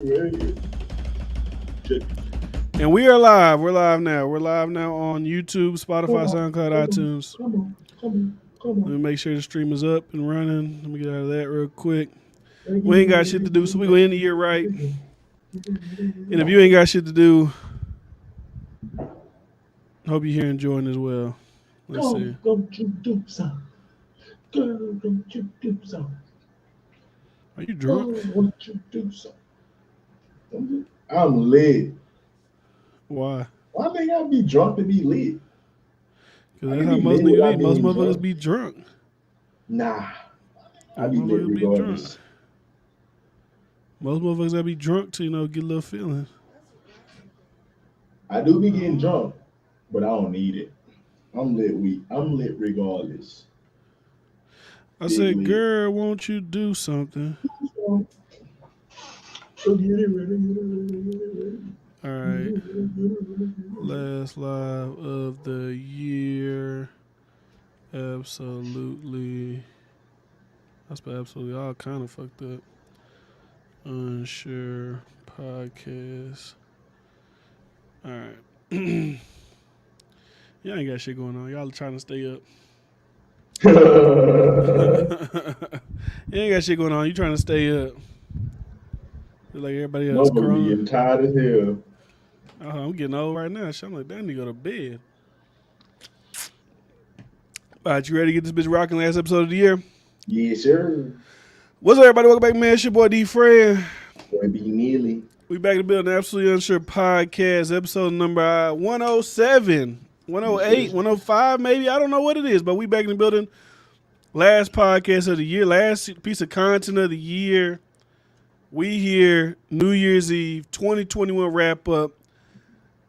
And we are live. We're live now. We're live now on YouTube, Spotify, Soundcloud, iTunes. Let me make sure the stream is up and running. Let me get out of that real quick. We ain't got shit to do, so we gonna end the year right. And if you ain't got shit to do, hope you're here enjoying as well. Let's see. Don't you do something. Girl, don't you do something. Are you drunk? Won't you do something? I'm lit. Why? Why they gotta be drunk to be lit? Because that's how most niggas be. Most motherfuckers be drunk. Nah. I be lit regardless. Most motherfuckers gotta be drunk to, get a little feeling. I do be getting drunk, but I don't need it. I'm lit regardless. I said, girl, won't you do something? So get it ready. All right. Last live of the year. Absolutely. I spelled absolutely all kind of fucked up. Unsure podcast. All right. Y'all ain't got shit going on. Y'all trying to stay up. You ain't got shit going on. You trying to stay up. Like everybody else. I'm getting tired as hell. I'm getting old right now. I'm like, that need to go to bed. All right, you ready to get this bitch rocking? Last episode of the year? Yes, sir. What's up, everybody? Welcome back, man. It's your boy D. Fred. Boy, be nearly. We back to building Absolutely Unsure podcast, episode number 107, 108, 105, maybe. I don't know what it is, but we back in the building. Last podcast of the year, last piece of content of the year. We here, New Year's Eve, 2021 wrap up,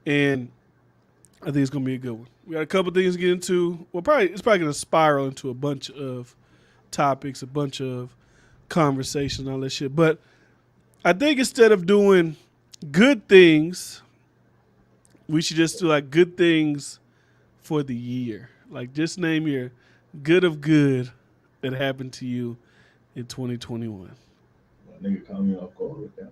and I think it's gonna be a good one. We got a couple things to get into. Well, it's probably gonna spiral into a bunch of topics, a bunch of conversations, and all that shit. But I think instead of doing good things, we should just do like good things for the year. Like just name your good of good that happened to you in 2021. Nigga caught me off guard with that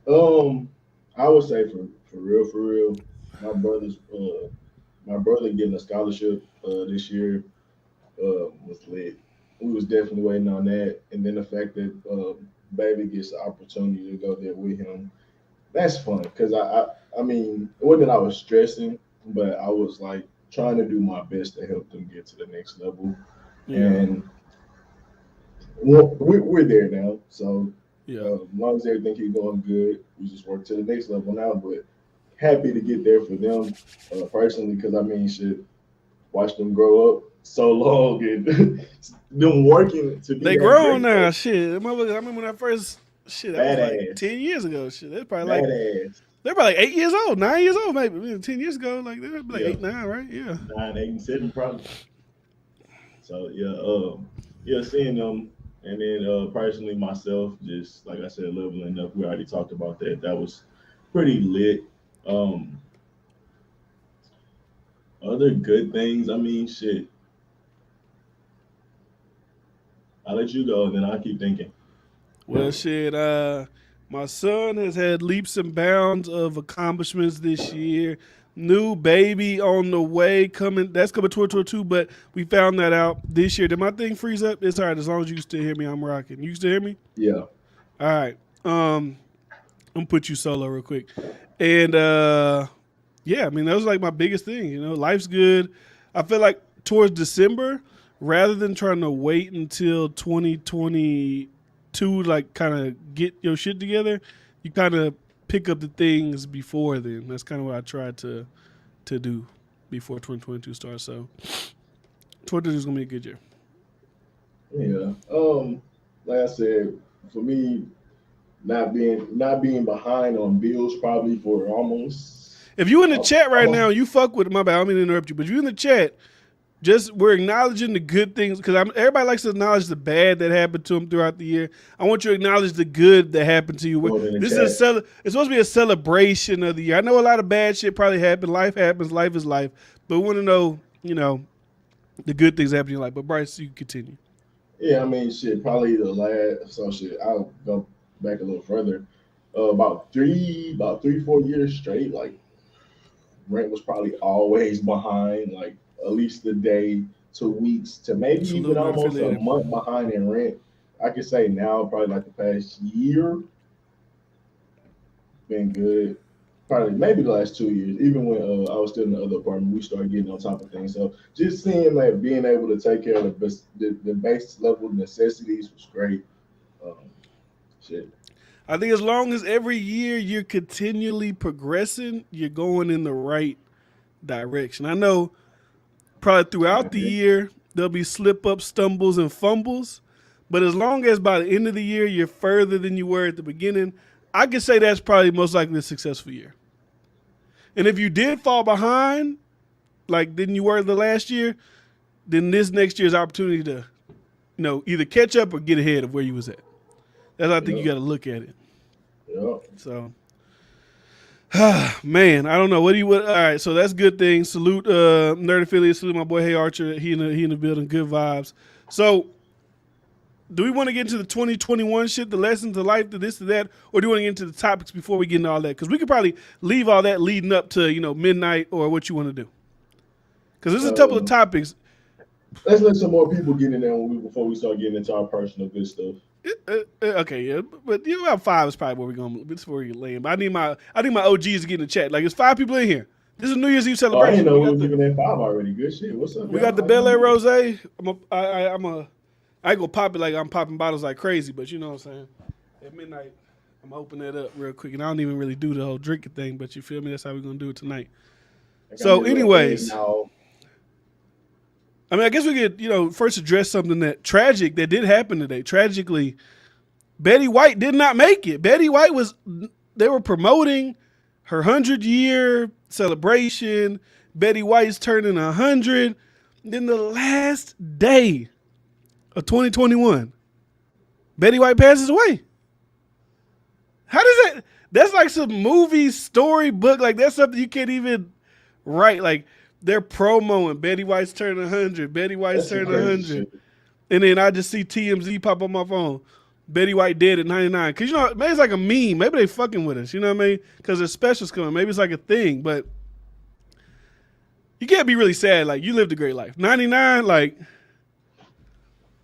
one. I would say for real, my brother getting a scholarship this year was lit. We was definitely waiting on that, and then the fact that baby gets the opportunity to go there with him, that's fun. Cause I mean, it wasn't that I was stressing, but I was like trying to do my best to help them get to the next level, and we're there now. So as long as everything keeps going good, we just work to the next level now. But happy to get there for them personally, because I mean, shit, watch them grow up so long and them working to be. They grown now. Shit, I remember when I first that was like 10 years ago. Shit, they're probably they're probably like 8 years old, 9 years old, maybe 10 years ago. Like they're like 8, 9, right? Yeah, 9, 8, and 7 probably. So seeing them. And then personally myself, just like I said, leveling up. We already talked about that. That was pretty lit. Other good things, I mean, shit. I'll let you go, and then I'll keep thinking. Well, shit, my son has had leaps and bounds of accomplishments this year. New baby on the way coming. That's coming 2022, but we found that out this year. Did my thing freeze up? It's all right. As long as you can still hear me, I'm rocking. You can still hear me? Yeah. All right. I'm going to put you solo real quick. And, I mean, that was like my biggest thing. Life's good. I feel like towards December, rather than trying to wait until 2022 to like kind of get your shit together, you kind of pick up the things before then. That's kind of what I tried to do before 2022 starts. So 2022 is gonna be a good year. Yeah. Like I said, for me, not being behind on bills probably for almost. If you in the chat right now, you fuck with it. My bad. I don't mean to interrupt you, but if you in the chat, we're acknowledging the good things, because everybody likes to acknowledge the bad that happened to them throughout the year. I want you to acknowledge the good that happened to you. It's supposed to be a celebration of the year. I know a lot of bad shit probably happened. Life happens. Life is life. But we want to know, the good things happening in your life. But Bryce, you continue. Yeah, I mean, shit, probably the last. So shit, I'll go back a little further, about 4 years straight, like rent was probably always behind, like at least a day, 2 weeks, to maybe even Salute, man. almost a Affiliated. month behind in rent. I could say now, probably like the past year, been good. Probably maybe the last 2 years. Even when I was still in the other apartment, we started getting on top of things. So just seeing like being able to take care of the base level necessities was great. Um, shit. I think as long as every year you're continually progressing, you're going in the right direction. I know probably throughout the year there'll be slip ups, stumbles, and fumbles, but as long as by the end of the year you're further than you were at the beginning, I could say that's probably most likely a successful year. And if you did fall behind, like than you were the last year, then this next year's opportunity to, either catch up or get ahead of where you was at. That's how I think you Yep. got to look at it. Yep. So, man, I don't know. All right, so that's a good thing. Salute Nerd Affiliate. Salute my boy Hey Archer. He in the building. Good vibes. So, do we want to get into the 2021 shit, the lessons of life, the this, to that, or do we want to get into the topics before we get into all that? Because we could probably leave all that leading up to midnight or what you want to do. Because there's a couple of topics. Let's let some more people get in there before we start getting into our personal good stuff. Okay, yeah, but about 5 is probably where we're going. This is where we're laying. But I need my OGs to get in the chat. Like, there's 5 people in here. This is a New Year's Eve Oh, I celebration. didn't know we was even at 5 already. Good shit. What's up? We y'all? got the Bel Air Rose. I ain't gonna pop it like I'm popping bottles like crazy, but you know what I'm saying. At midnight, I'm gonna open that up real quick, and I don't even really do the whole drinking thing, but you feel me? That's how we're gonna do it tonight. I got So, me a anyways, now. I guess we could first address something that did happen today. Tragically, Betty White did not make it. Betty White they were promoting her 100-year celebration. Betty White's turning 100. Then the last day of 2021, Betty White passes away. How does that? That's like some movie storybook. Like, that's something you can't even write. Like, they're promoing Betty White's turning 100. Betty White's turning 100. And then I just see TMZ pop on my phone. Betty White dead at 99. Because, maybe it's like a meme. Maybe they fucking with us. You know what I mean? Because there's specials coming. Maybe it's like a thing. But you can't be really sad. Like, you lived a great life. 99, like,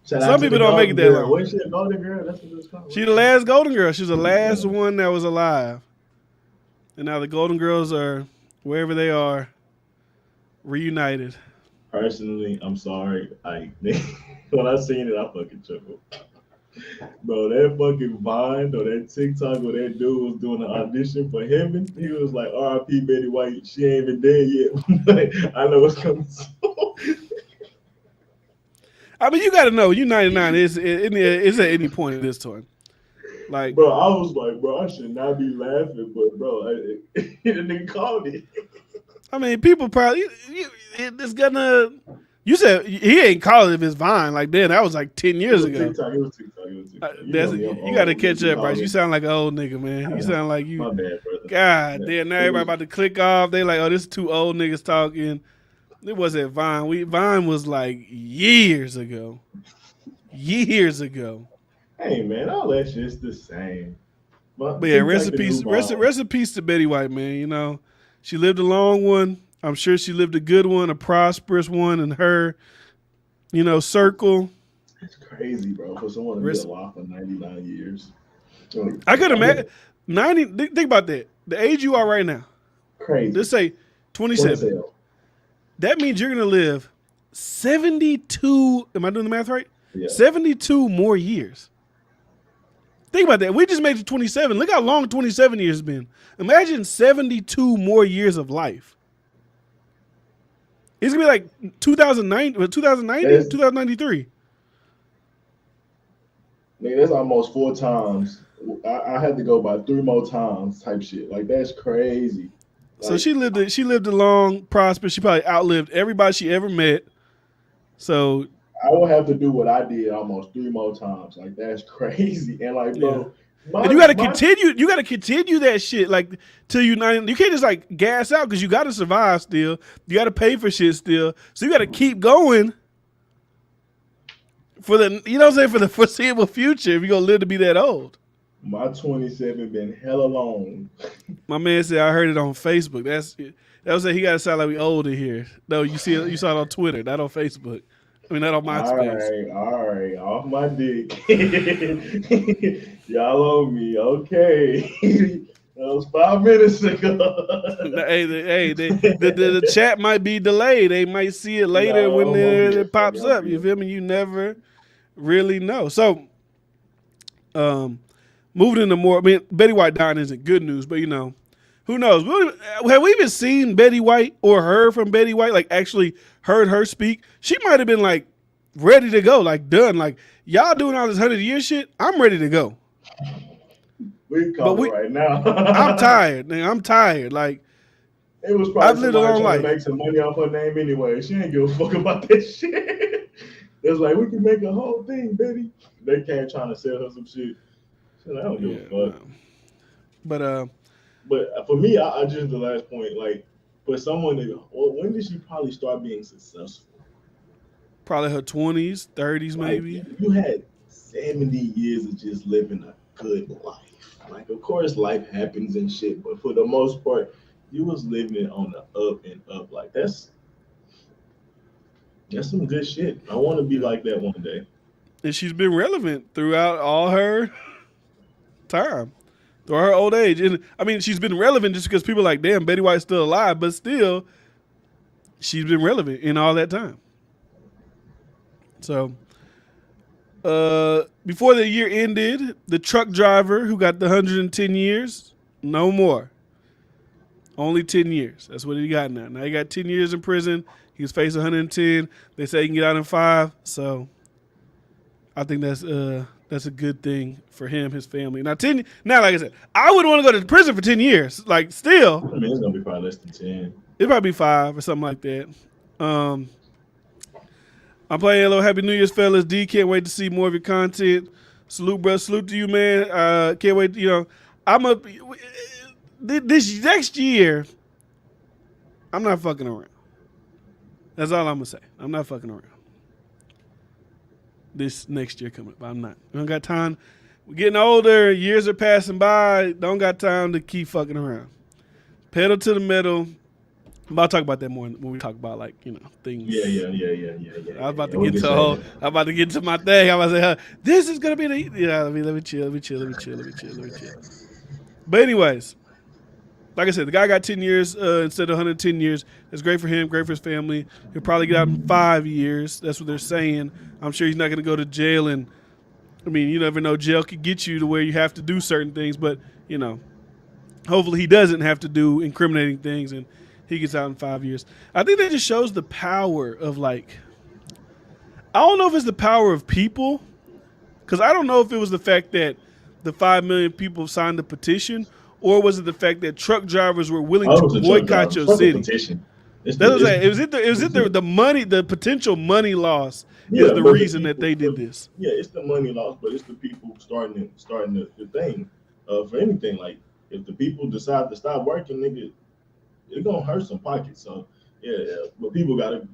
some people don't make it that long. Was she a golden girl? That's what it's called. She's the last Golden Girl. She's the last one that was alive. And now the Golden Girls are, wherever they are, reunited. Personally, I'm sorry. When I seen it, I fucking chuckled. Bro, that fucking Vine or that TikTok where that dude was doing the audition for Heaven, he was like, R.I.P. Betty White, she ain't even dead yet. But I know what's coming soon. You got to know, you 99 is at any point in this time. Like, bro, I was like, bro, I should not be laughing, but bro, the nigga called it. People probably, it's gonna. You said he ain't calling if it's Vine. Like, then that was like 10 years ago. TikTok, it was TikTok. You got to catch up, Bryce. You sound like an old nigga, man. You sound like you. My bad, brother. God damn, now everybody about to click off. They like, oh, this is two old niggas talking. It wasn't Vine. Vine was like years ago. Years ago. Hey, man, all that shit's the same. But yeah, rest in peace to Betty White, man. She lived a long one. I'm sure she lived a good one, a prosperous one in her, circle. It's crazy, bro, for someone to be alive for 99 years. I could imagine 90. Think about that. The age you are right now. Crazy. Let's say 27. That means you're gonna live 72. Am I doing the math right? Yeah. 72 more years. Think about that. We just made it to 27. Look how long 27 years has been. Imagine 72 more years of life. It's gonna be like 2090, 2093. Man, that's almost 4 times. I had to go by 3 more times type shit. Like, that's crazy. So she lived a long, prosperous. She probably outlived everybody she ever met. So I will have to do what I did almost 3 more times. Like, that's crazy. And like, bro, and you got to continue. You got to continue that shit like till you 90. You can't just like gas out because you got to survive still. You got to pay for shit still. So you got to keep going for the for the foreseeable future if you're gonna live to be that old. My 27 been hella long. My man said I heard it on Facebook. That was it. He got to sound like we old in here. No, you saw it on Twitter, not on Facebook. I mean, not on MySpace. All right, off my dick. Y'all owe me, okay. That was 5 minutes ago. The chat might be delayed. They might see it later No, when it it pops up. You feel me? You never really know. So, moving into more. I mean, Betty White dying isn't good news, but who knows? Have we even seen Betty White or heard from Betty White? Like actually heard her speak? She might have been like ready to go, like done. Like y'all doing all this 100-year shit. I'm ready to go. We call it right now. I'm tired. Man, I'm tired. Like it was probably I've lived a long life. To make some money off her name anyway. She ain't give a fuck about that shit. It's like we can make a whole thing, Betty. They came trying to sell her some shit. So I don't give a fuck. No. But for me, I just the last point. Like for someone that, when did she probably start being successful? Probably her 20s, 30s, maybe. Like, you had 70 years of just living a good life. Like, of course, life happens and shit, but for the most part, you was living on the up and up. Like, that's some good shit. I want to be like that one day. And she's been relevant throughout all her time, through her old age. And I mean, she's been relevant just because people are like, damn, Betty White's still alive, but still, she's been relevant in all that time. So, before the year ended, the truck driver who got the 110 years, no more. Only 10 years. That's what he got now. Now he got 10 years in prison. He was facing 110. They say he can get out in 5. So I think that's a good thing for him, his family. Now, like I said, I wouldn't want to go to prison for 10 years. Like, still. I mean, it's going to be probably less than 10. It'd probably be 5 or something like that. I'm playing hello, happy New Year's, fellas. D, can't wait to see more of your content. Salute, bro. Salute to you, man. Can't wait. This next year, I'm not fucking around. That's all I'm gonna say. I'm not fucking around. This next year coming up, I'm not. We don't got time. We're getting older. Years are passing by. Don't got time to keep fucking around. Pedal to the metal. I'm about to talk about that more when we talk about things. Yeah. I was about to get to I'm about to get to my thing. I was like, this is gonna be let me chill. But anyways, like I said, the guy got 10 years instead of 110 years. That's great for him, great for his family. He'll probably get out in 5 years. That's what they're saying. I'm sure he's not gonna go to jail, and I mean, you never know. Jail could get you to where you have to do certain things, but hopefully he doesn't have to do incriminating things and he gets out in 5 years. I think that just shows the power of I don't know if it's the power of people, because I don't know if it was the fact that the 5 million people signed the petition, or was it the fact that truck drivers were willing to boycott your city? That's what I'm saying. It was the money, the potential money loss is the reason that they did this. Yeah, it's the money loss, but it's the people starting the thing for anything. Like if the people decide to stop working, nigga, it's gonna hurt some pockets. So yeah. But people gotta,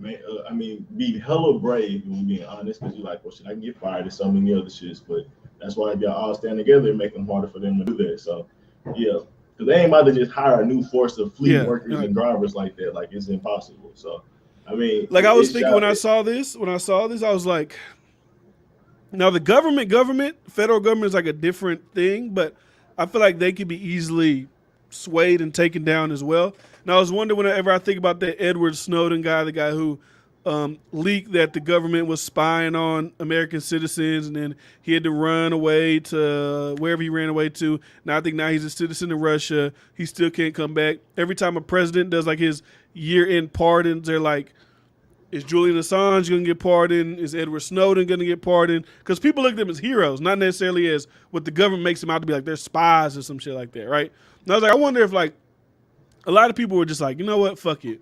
be hella brave. If we're being honest, because you're like, well, should I get fired or so many other shits? But that's why y'all all stand together and make them harder for them to do that. So yeah, because they ain't about to just hire a new force of fleet workers and drivers like that. Like it's impossible. So I mean, like I was thinking when I saw this, I was like, now the federal government is like a different thing, but I feel like they could be easily swayed and taken down as well. Now I was wondering whenever I think about that Edward Snowden guy, the guy who leaked that the government was spying on American citizens, and then he had to run away to wherever he ran away to. Now I think now he's a citizen of Russia. He still can't come back. Every time a president does like his year-end pardons, they're like, is Julian Assange going to get pardoned? Is Edward Snowden going to get pardoned? Because people look at them as heroes, not necessarily as what the government makes them out to be, like they're spies or some shit like that, right? And I was like, I wonder if a lot of people were just like, you know what, fuck it.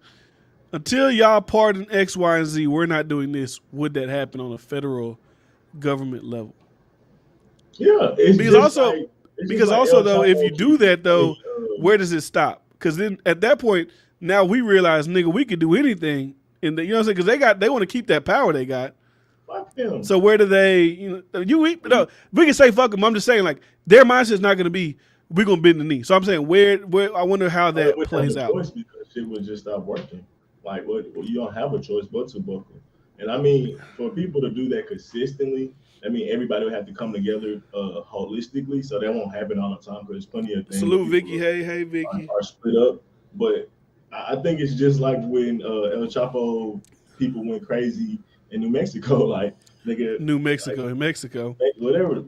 Until y'all pardon X, Y, and Z, we're not doing this. Would that happen on a federal government level? Yeah. Because also though, if you do that though, where does it stop? Because then at that point, now we realize, nigga, we could do anything. You know what I'm saying? Because they want to keep that power they got. Fuck them. So where do they? No, we can say fuck them. I'm just saying like their mindset's not going to be we're going to bend the knee. So I'm saying where I wonder how that plays out. Choice because shit would just stop working. Like what? Well, you don't have a choice but to buckle. And I mean, for people to do that consistently, I mean, everybody would have to come together holistically, so that won't happen all the time because there's plenty of things. Salute Vicky. Hey Vicky. Are split up, but I think it's just like when El Chapo people went crazy in New Mexico, like nigga. New Mexico, like, in Mexico. Whatever.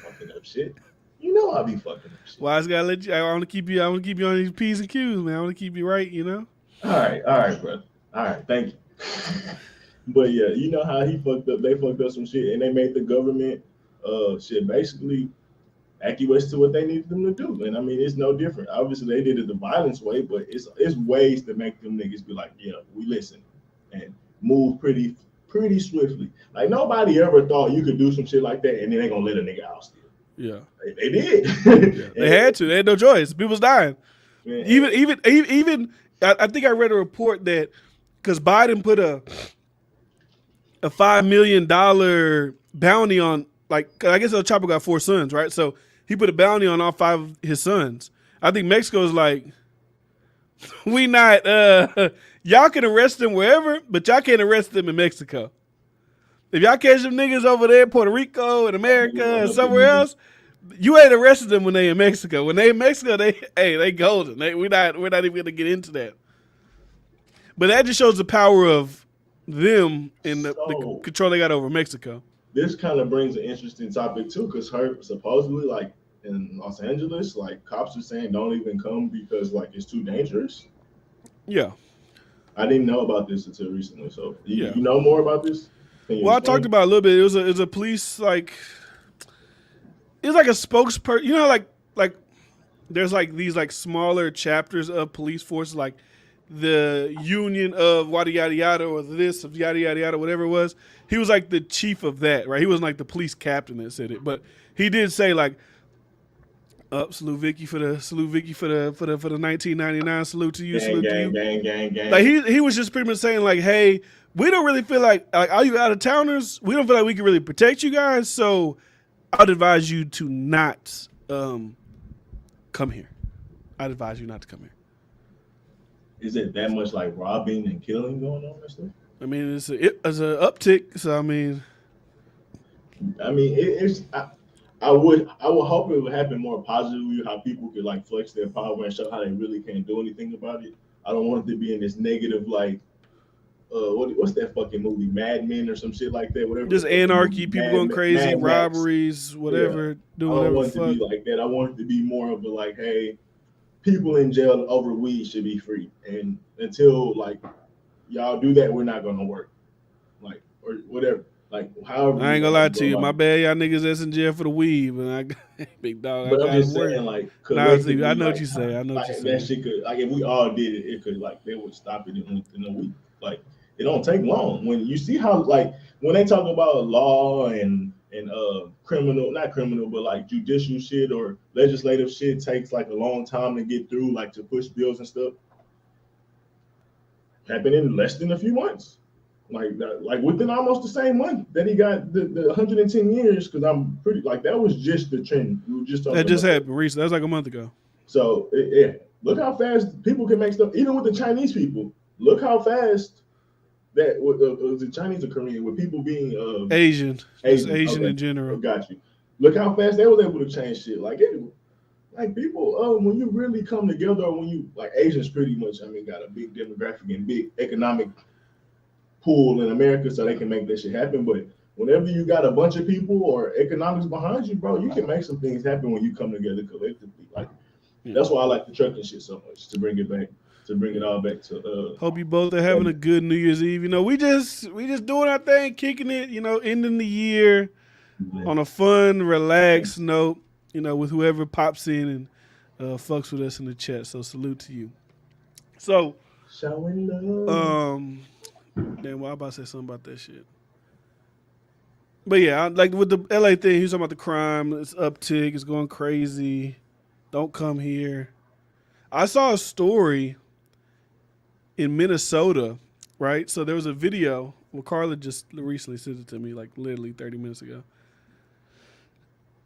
Fucking up shit. You know I be fucking up shit. Well, I just gotta let you. I want to keep you on these P's and Q's, man. I want to keep you right, you know. All right, brother. All right, thank you. But yeah, you know how he fucked up. They fucked up some shit, and they made the government, shit basically acquiesce to what they needed them to do. And I mean, it's no different. Obviously, they did it the violence way, but it's ways to make them niggas be like, yeah, we listen and move pretty swiftly. Like nobody ever thought you could do some shit like that, and then they gonna let a nigga out still. Yeah, they did. Yeah. They had to. They had no choice. People's dying. Man. Even. I think I read a report that because Biden put a $5 million bounty on, like, I guess El Chapo got 4 sons, right? So he put a bounty on all 5 of his sons. I think Mexico's like, we not, y'all can arrest them wherever, but y'all can't arrest them in Mexico. If y'all catch them niggas over there in Puerto Rico and America and somewhere else, you ain't arrested them when they in Mexico. When they in Mexico, they golden. We're not even gonna get into that. But that just shows the power of them and the control they got over Mexico. This kind of brings an interesting topic too, because supposedly, like in Los Angeles, like cops are saying don't even come because like it's too dangerous. Yeah, I didn't know about this until recently. So you know more about this? Well, I talked about it a little bit. It was a police like. It was like a spokesperson. You know, like there's like these like smaller chapters of police force, like the union of yada yada yada or this of yada yada yada, whatever it was. He was like the chief of that, right? He wasn't like the police captain that said it, but he did say like, salute Vicky for the 1999. Salute to you, salute to you. Gang. Like he was just pretty much saying like, hey, we don't really feel like all you out of towners, we don't feel like we can really protect you guys, so I'd advise you to not come here. I'd advise you not to come here. Is it that much like robbing and killing going on and stuff? I mean, it's an uptick. So I mean, it's. I would hope it would happen more positively. How people could like flex their power and show how they really can't do anything about it. I don't want it to be in this negative like. What's that fucking movie? Mad Men or some shit like that. Whatever. Just anarchy, people going crazy, robberies, whatever. Doing whatever. I don't want it to be like that. I want it to be more of a like, hey, people in jail over weed should be free, and until like y'all do that, we're not gonna work. Like or whatever. Like however. I ain't gonna lie to you. My bad, y'all niggas that's in jail for the weed, but I big dog. But I'm just saying, like, I know what you say. I know what you say. That shit could, like, if we all did it, it could, like, they would stop it in a week. Like. It don't take long. When you see how, like, when they talk about law and criminal, not criminal, but like judicial shit or legislative shit takes like a long time to get through, like to push bills and stuff. Happened in less than a few months. Like within almost the same month that he got the 110 years, because I'm pretty, like, that was just the trend. We were just talking that just happened recently. That was like a month ago. So, look how fast people can make stuff, even with the Chinese people. Look how fast. That was it Chinese or Korean with people being Asian okay. In general. Got you. Look how fast they was able to change shit. Like people, when you really come together, or when you like Asians, pretty much, got a big demographic and big economic pool in America, so they can make that shit happen. But whenever you got a bunch of people or economics behind you, bro, you can make some things happen when you come together collectively. Like that's why I like the trucking shit so much, to bring it back. To bring it all back to hope you both are having a good New Year's Eve. You know, we just doing our thing, kicking it, you know, ending the year on a fun, relaxed note, you know, with whoever pops in and fucks with us in the chat. So salute to you. So showing love. Damn, well, I about to say something about that shit. But yeah, like with the LA thing, he was talking about the crime, it's uptick, it's going crazy. Don't come here. I saw a story in Minnesota, right? So there was a video Well, Carla just recently sent it to me, like literally 30 minutes ago.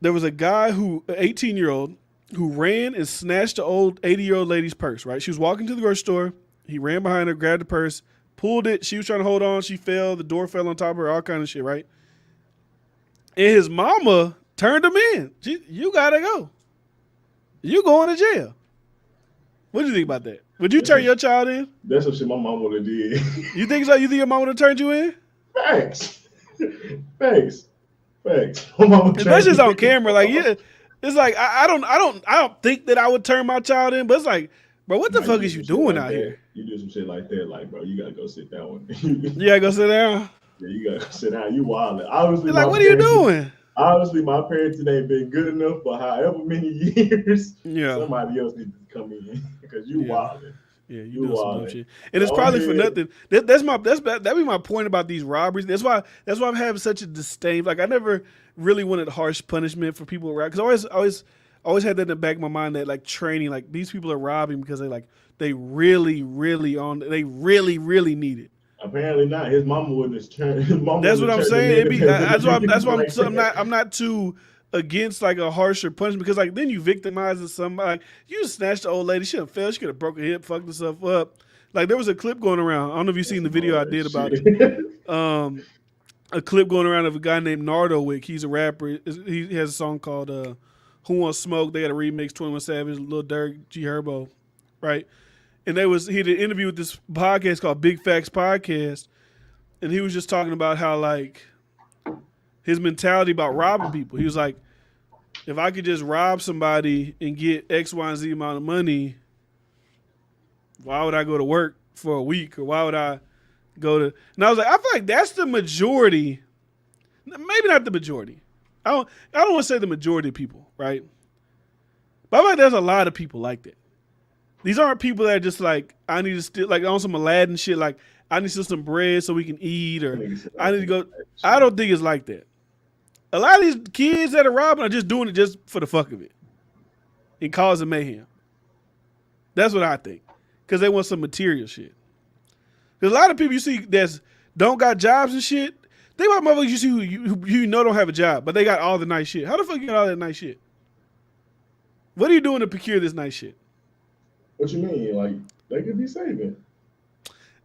There was a guy an 18-year-old, who ran and snatched the old 80-year-old lady's purse, right? She was walking to the grocery store. He ran behind her, grabbed the purse, pulled it. She was trying to hold on. She fell. The door fell on top of her, all kind of shit, right? And his mama turned him in. You got to go. You going to jail. What do you think about that? Would you turn your child in? That's what shit my mom would have did. You think so? You think your mom would have turned you in? Facts. My mama that's just on camera. Like, yeah, it's like I don't think that I would turn my child in, but it's like, bro, what the fuck is you doing out here? You do some shit like that, like, bro, you gotta go sit down. You gotta go sit down. Yeah, you gotta go sit down. You wildin'. Obviously, like, what are you doing? Obviously, my parenting ain't been good enough for however many years. Yeah, somebody else needs to come in because you wildin'. Yeah, you doing some dumb shit, and it's probably for nothing. That'd be my point about these robberies. That's why I'm having such a disdain. Like, I never really wanted harsh punishment for people around, because I always had that in the back of my mind, that like training, like these people are robbing because they really need it. Apparently not. His mama wouldn't have turned. That's what I'm saying. That's why I'm not too against like a harsher punishment, because like then you victimizing somebody. Like, you just snatched the old lady. She done fell. She could have broke her hip, fucked herself up. Like, there was a clip going around. I don't know if you've seen the video I did about it. A clip going around of a guy named Nardowick. He's a rapper. He has a song called "Who Wants Smoke." They got a remix, 21 Savage, Lil Durk, G Herbo, right? And he did an interview with this podcast called Big Facts Podcast, and he was just talking about how like his mentality about robbing people. He was like, if I could just rob somebody and get X, Y, and Z amount of money, why would I go to work for a week? Or why would I go to... And I was like, I feel like that's the majority. Maybe not the majority. I don't want to say the majority of people, right? But I feel like there's a lot of people like that. These aren't people that are just like, I need to steal, like on some Aladdin shit, like I need to steal some bread so we can eat, or I need to go... I don't think it's like that. A lot of these kids that are robbing are just doing it just for the fuck of it and causing mayhem. That's what I think, because they want some material shit. There's a lot of people you see that don't got jobs and shit. Think about motherfuckers you see who you know don't have a job, but they got all the nice shit. How the fuck you got all that nice shit? What are you doing to procure this nice shit? What you mean? Like, they could be saving.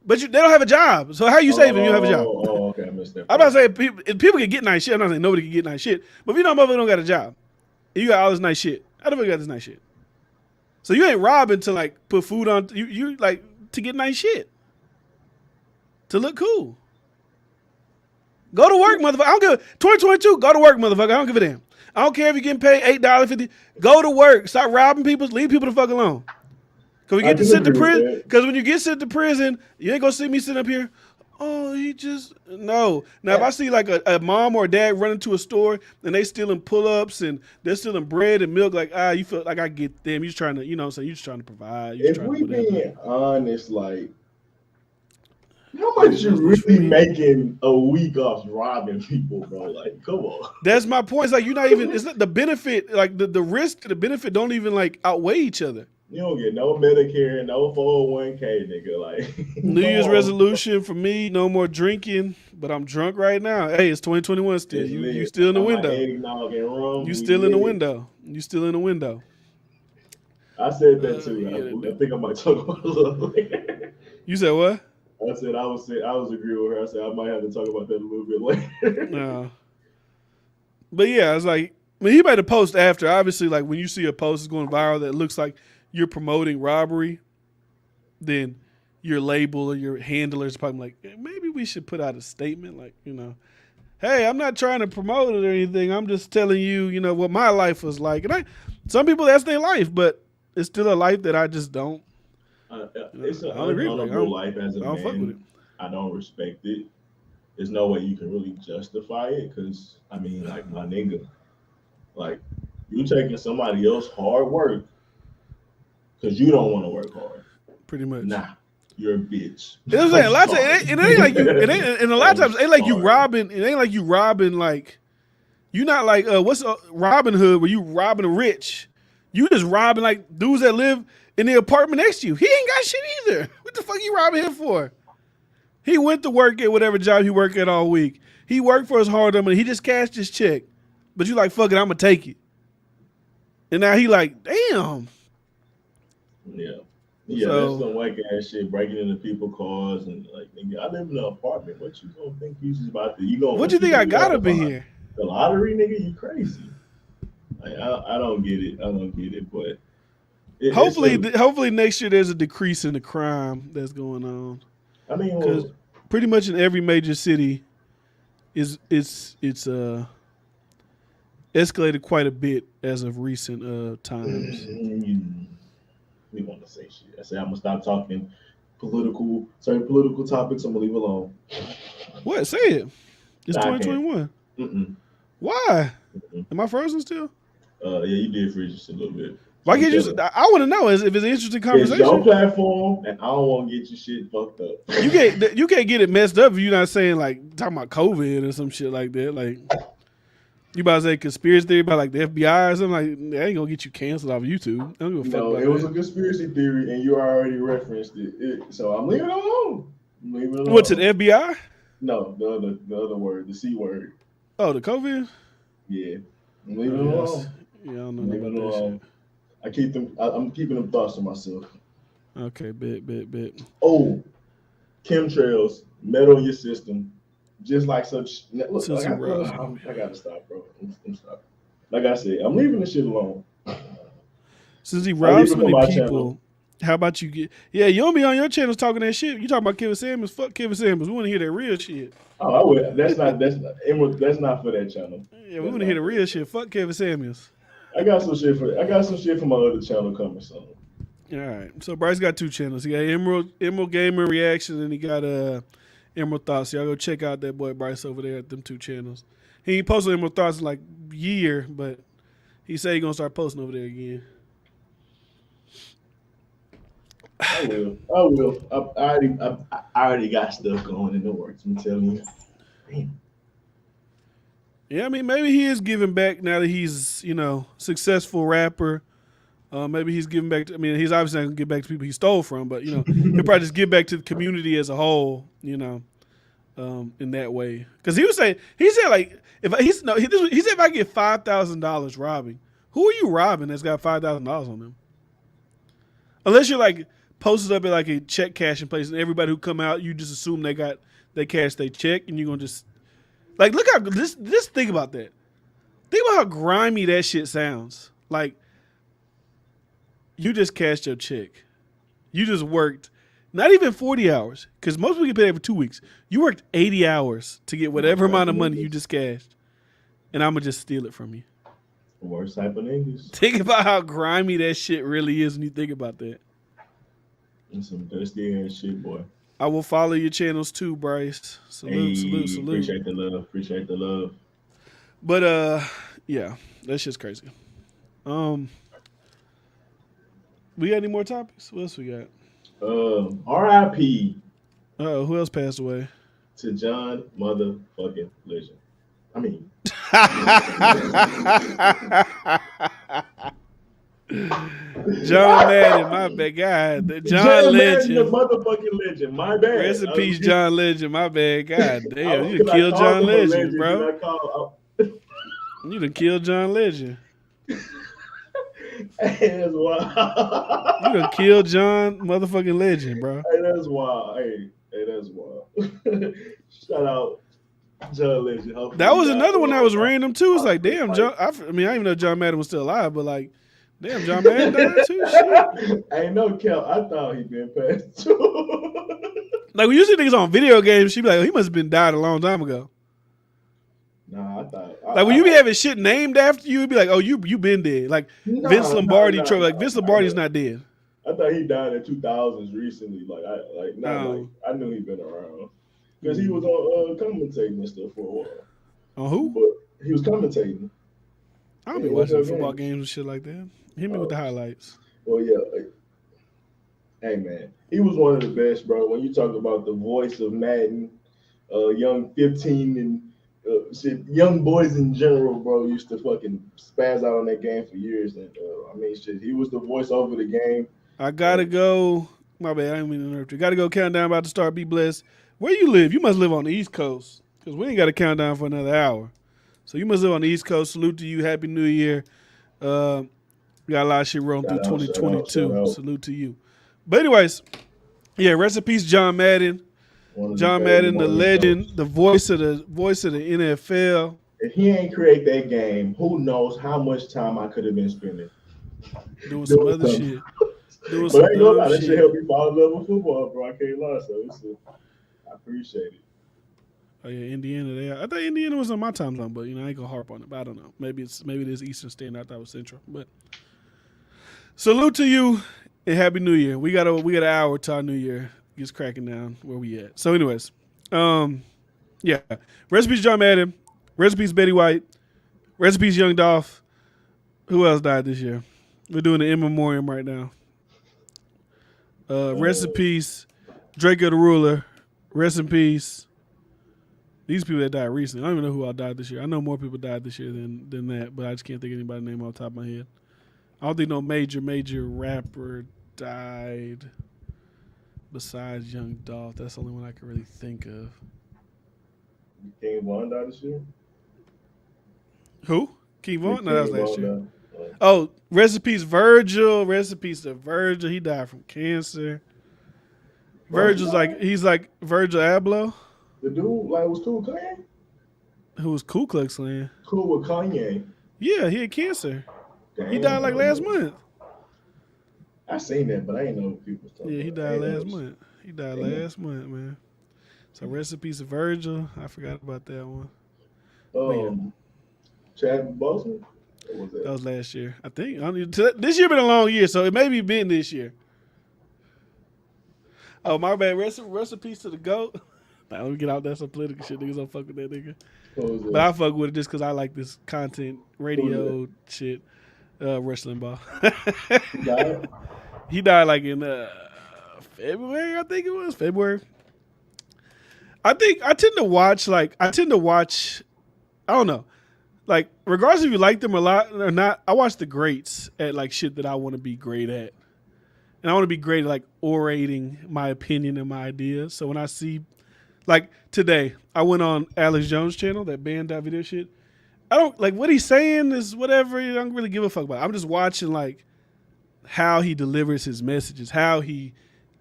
But they don't have a job. So how are you saving you have a job? Oh, okay, I missed that. I'm not saying people can get nice shit. I'm not saying nobody can get nice shit. But if you know motherfucker don't got a job, and you got all this nice shit, how the fuck you got this nice shit? So you ain't robbing to like put food on, you like to get nice shit. To look cool. Go to work, motherfucker. I don't give 2022, go to work, motherfucker. I don't give a damn. I don't care if you're getting paid $8.50. Go to work. Stop robbing people. Leave people the fuck alone. Because we get to sit to prison. Because when you get sent to prison, you ain't gonna see me sitting up here. Oh, he just no. Now if I see like a mom or a dad running to a store and they stealing pull-ups and they're stealing bread and milk, like you feel like I get them. You just trying to, you know what I'm saying, you just trying to provide. If we being honest, like, how much you really making a week off robbing people, bro? Like, come on. That's my point. It's like you're not even. It's not the benefit. Like the risk to the benefit don't even like outweigh each other. You don't get no Medicare, no 401k, nigga. Like, New Year's resolution for me: no more drinking. But I'm drunk right now. Hey, it's 2021 still. You still in the window. You still in the window. You still in the window. I said that too. I think I might talk about it a little later. You said what? I said I was agreeing with her. I said I might have to talk about that a little bit later. No. But yeah, it's like, I mean, he made a post after. Obviously, like when you see a post that's going viral that looks like you're promoting robbery, then your label or your handler is probably like, maybe we should put out a statement like, you know, hey, I'm not trying to promote it or anything. I'm just telling you, you know, what my life was like. And some people, that's their life, but it's still a life that I just don't. It's an unhonorable life as a man. Fuck with it. I don't respect it. There's no way you can really justify it because, I mean, like, my nigga, like, you taking somebody else's hard work because you don't want to work hard. Pretty much. Nah, you're a bitch. You know what I'm saying? A lot of times, it ain't like you, and a lot of times, it ain't like you robbing, it ain't like you robbing, like, you not like, what's Robin Hood where you robbing the rich. You just robbing, like, dudes that live in the apartment next to you. He ain't got shit either. What the fuck you robbing him for? He went to work at whatever job he worked at all week. He worked for his hard-earned money. He just cashed his check. But you like, fuck it, I'm going to take it. And now he like, damn. Yeah. Yeah, so, that's some white ass shit, breaking into people's cars and like, nigga, I live in an apartment. What you gonna think you just about to? You gonna? What you think I gotta be here? The lottery, nigga, you crazy? Like, I don't get it. I don't get it. But hopefully next year there's a decrease in the crime that's going on. I mean, because pretty much in every major city, it's escalated quite a bit as of recent times. We want to say shit. I said I'm gonna stop talking certain political topics. I'm gonna leave alone. What? Say it. It's 2021. Why? Am I frozen still? Yeah, you did freeze just a little bit. Why can't you? I want to know if it's an interesting conversation. It's your platform, and I don't want to get your shit fucked up. You can't get it messed up if you're not saying like talking about COVID or some shit like that. Like you about to say conspiracy theory about like the FBI or something like that ain't gonna get you canceled off YouTube. I don't give a fuck about it was a conspiracy theory, and you already referenced it. So I'm leaving it alone. What's it? FBI? No, the other word, the C word. Oh, the COVID? Yeah, I'm leaving it alone. Yeah, I don't know about that shit. I'm keeping them thoughts to myself. Okay, bet. Oh, chemtrails, metal in your system, just like such. Look, I gotta stop, bro. I'm stopping. Like I said, I'm leaving this shit alone. Since he robs so many people, channel. How about you get? Yeah, you don't be on your channels talking that shit. You talking about Kevin Samuels? Fuck Kevin Samuels. We want to hear that real shit. Oh, I would. That's not for that channel. Yeah, we want to hear the real shit. Fuck Kevin Samuels. I got some shit for my other channel coming soon. All right. So Bryce got two channels. He got Emerald Gamer Reaction and he got Emerald Thoughts. Y'all go check out that boy Bryce over there at them two channels. He ain't posted Emerald Thoughts in like a year, but he said he gonna start posting over there again. I will. I already got stuff going in the works. I'm telling you. Damn. Yeah, I mean, maybe he is giving back now that he's, successful rapper. Maybe he's giving back. He's obviously not going to give back to people he stole from, but, he'll probably just give back to the community as a whole, in that way. Because he said like, he said if I get $5,000 robbing, who are you robbing that's got $5,000 on them? Unless you're like posted up at like a check cashing place and everybody who come out, you just assume they cashed their check and you're going to just. Like, look how just think about that. Think about how grimy that shit sounds. Like, you just cashed your check. You just worked not even 40 hours, because most people get paid every 2 weeks. You worked 80 hours to get whatever amount of money you just cashed, and I'm gonna just steal it from you. Worst type of niggas. Think about how grimy that shit really is when you think about that. And some dusty ass shit, boy. I will follow your channels too, Bryce. Salute. Appreciate the love. But yeah, that shit's crazy. We got any more topics? What else we got? R.I.P. Who else passed away? To John motherfucking Legend. I mean. John Madden, my bad. God, John Legend, the motherfucking legend. My bad. Rest in peace, John Legend. My bad. God damn, you done killed John Legend, bro. You done killed John Legend. Hey, that's wild. You done killed John motherfucking Legend, bro. Hey, that's wild. Hey, that's wild. Shout out John Legend. Hopefully that was another one that was random too. It's like, damn, John. I didn't know John Madden was still alive, but like. Damn, John Madden died too. Shit. Ain't no cap. I thought he been passed too. Like when you see niggas on video games, she be like, oh, he must have been died a long time ago. Nah, I thought. Like when you be having shit named after you, it'd be like, oh, you been dead. Like Vince Lombardi, like Vince Lombardi's not dead. I thought he died in 2000s recently. I knew he'd been around because he was on commentating and stuff for a while. On who? But he was commentating. I don't be watching football games and shit like that. Hit me with the highlights. Well, yeah. Hey, man. He was one of the best, bro. When you talk about the voice of Madden, young 15 and shit, young boys in general, bro, used to fucking spaz out on that game for years. And, shit, he was the voice over the game. I got to go My bad. I didn't mean to interrupt you. Got to go countdown. About to start. Be blessed. Where you live? You must live on the East Coast because we ain't got to count down for another hour. So you must live on the East Coast. Salute to you. Happy New Year. We got a lot of shit rolling through 2022. Salute to you. But anyways, yeah. Rest in peace, John Madden. John Madden, the legend, the voice of the NFL. If he ain't create that game, who knows how much time I could have been spending doing some other shit. But I ain't gonna lie, that shit helped me fall in love with football, bro. I can't lie, so I appreciate it. Oh yeah, Indiana. I thought Indiana was on my time zone, but I ain't gonna harp on it. But I don't know. Maybe it is Eastern Standard. I thought it was Central. But salute to you and Happy New Year. We got an hour to our New Year gets cracking down where we at. So, anyways, yeah. Recipes John Madden. Recipes Betty White. Recipes Young Dolph. Who else died this year? We're doing the in memoriam right now. Recipes Draco the Ruler. Rest in peace. These people that died recently. I don't even know who all died this year. I know more people died this year than that, but I just can't think of anybody's name off the top of my head. I don't think no major rapper died besides Young Dolph. That's the only one I can really think of. King Von died this year? Who? King Von? No, that was last year. Oh, recipes Virgil. Recipes to Virgil. He died from cancer. Virgil's he's like Virgil Abloh. The dude was cool with Kanye? Who was Ku Klux Klan? Cool with Kanye. Yeah, he had cancer. Damn, he died last month. I seen that, but I ain't know what people talking about. Yeah, he died last month. He died last month, man. So recipes of Virgil. I forgot about that one. Chad Boseman? That was last year, I think. This year been a long year, so it may be been this year. Oh, my bad. Recipes to the GOAT. Nah, let me get out that some political shit. Niggas don't fuck with that nigga. But I fuck with it just because I like this content, radio shit. Rush Limbaugh. He died like in February, I think it was. February. I tend to watch, I don't know. Like, regardless if you like them a lot or not, I watch the greats at like shit that I want to be great at. And I want to be great at like orating my opinion and my ideas. So when I see, like today, I went on Alex Jones' channel, that band.video shit. I don't, like what he's saying is whatever. I don't really give a fuck about it. I'm just watching like how he delivers his messages, how he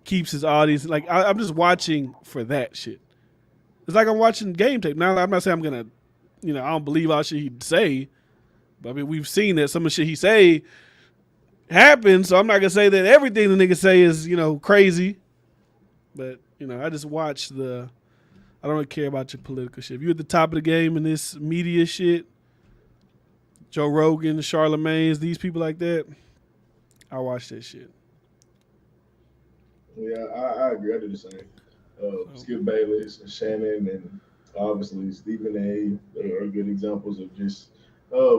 keeps his audience. Like I'm just watching for that shit. It's like I'm watching game tape. Now, I'm not saying I'm going to, I don't believe all shit he'd say. But I mean, we've seen that some of the shit he say happens. So I'm not going to say that everything the nigga say is, crazy. But, I just watch I don't really care about your political shit. If you're at the top of the game in this media shit, Joe Rogan, Charlemagne's, these people like that, I watch that shit. Yeah, I agree. I do the same. Skip Bayless, Shannon, and obviously Stephen A. are good examples of just